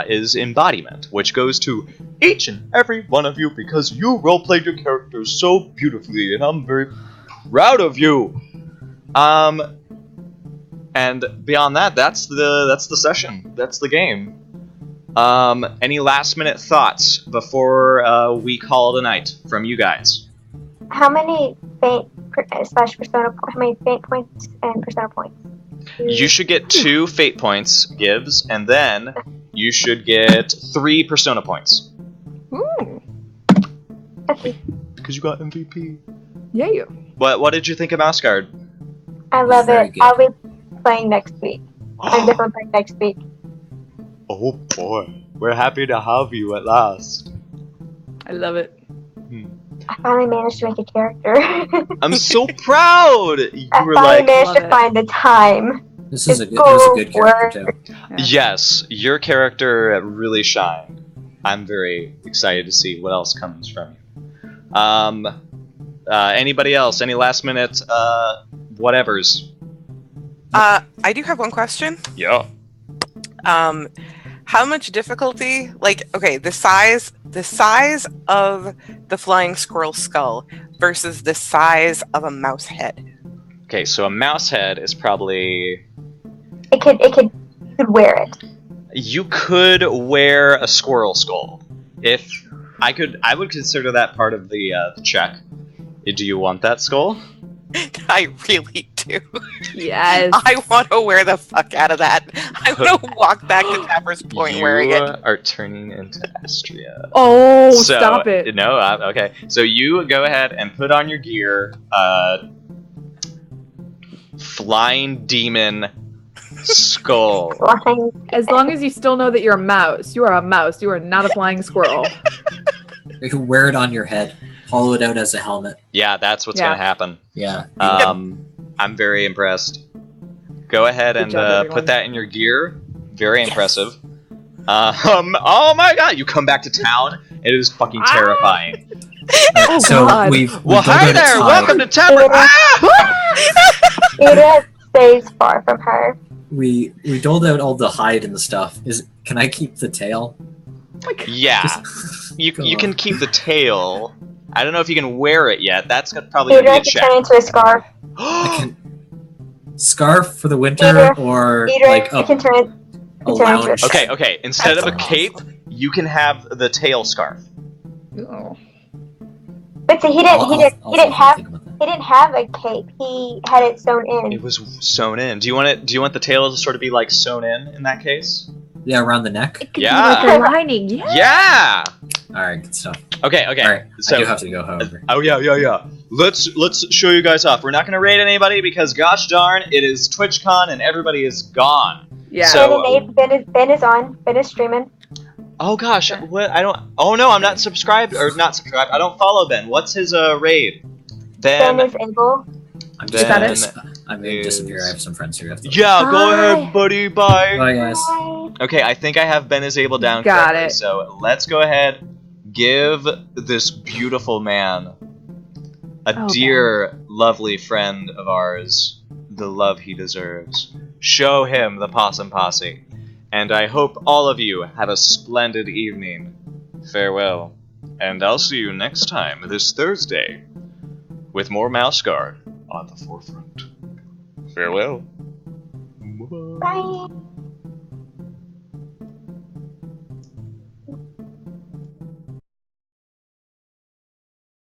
is Embodiment, which goes to each and every one of you because you roleplayed your characters so beautifully, and I'm very proud of you. And beyond that, that's the session. That's the game. Any last minute thoughts before we call it a night from you guys? How many fate persona? How many fate points and persona points? You should get 2 fate points, Gibbs, and then you should get 3 persona points. Ooh. Okay. Because you got MVP. Yeah, you. What did you think of Mouse Guard? I love Very it. good. I'll be playing next week. I'm definitely playing next week. Oh boy, we're happy to have you at last. I love it. I finally managed to make a character. I'm so proud. You I were finally like, managed Love to it. find the time. It was a good character, Work. too. yes, your character really shined. I'm very excited to see what else comes from you. Anybody else? Any last minute whatevers? I do have one question. Yeah. How much difficulty? Like, okay, the size of the flying squirrel skull versus the size of a mouse head. Okay, so a mouse head is probably. It could wear it. You could wear a squirrel skull. If I could, I would consider that part of the check. Do you want that skull? I really do. Yes. I want to wear the fuck out of that. I want to walk back to Tapper's Point wearing You it. are turning into Astria. Oh, So, stop it. No, okay. So you go ahead and put on your gear, Flying Demon Skull. Flying. As long as you still know that you're a mouse, you are a mouse. You are not a flying squirrel. You can wear it on your head. Hollow it out as a helmet. Yeah, that's what's Yeah. gonna happen. Yeah. I'm very impressed. Go ahead Good and job, everyone. put that in your gear. Very impressive. Oh my god, you come back to town. It is fucking terrifying. Oh, So God. we've Well, dug hi out its there. hide. Welcome to Tapper. Ida stays far from her. We doled out all the hide and the stuff. Can I keep the tail? Yeah, you Go can on. keep the tail. I don't know if you can wear it yet. That's probably gonna Ida be a can turn check. into a scarf. I can scarf for the winter Either- or Ida like can turn a into a lounge. Okay. Instead of a That's cape, you can have the tail scarf. Oh. But see, he I'll didn't have think about that. he didn't have a cape. He had it sewn in. It was sewn in. Do you want the tail to sort of be like sewn in that case? Yeah, around the neck. It could Yeah. be like a lining. Yeah. Yeah. All right, good stuff. Okay. All right, So I do have to go, however. Oh yeah. Let's show you guys off. We're not gonna raid anybody because gosh darn, it is TwitchCon and everybody is gone. Yeah. So- Ben is on. Ben is streaming. Oh gosh, what? I don't. Oh no, I'm not subscribed or not subscribed. I don't follow Ben. What's his raid? Ben is able. I'm Is that just it? I'm gonna disappear. I have some friends here. Yeah, go Bye. ahead, buddy. Bye. Bye, guys. Bye. Okay, I think I have Ben is able down. Got correctly, it. So let's go ahead. Give this beautiful man, a Oh, dear, lovely friend of ours, the love he deserves. Show him the Possum Posse. And I hope all of you have a splendid evening. Farewell. And I'll see you next time this Thursday with more Mouse Guard on the forefront. Farewell. Bye-bye. Bye.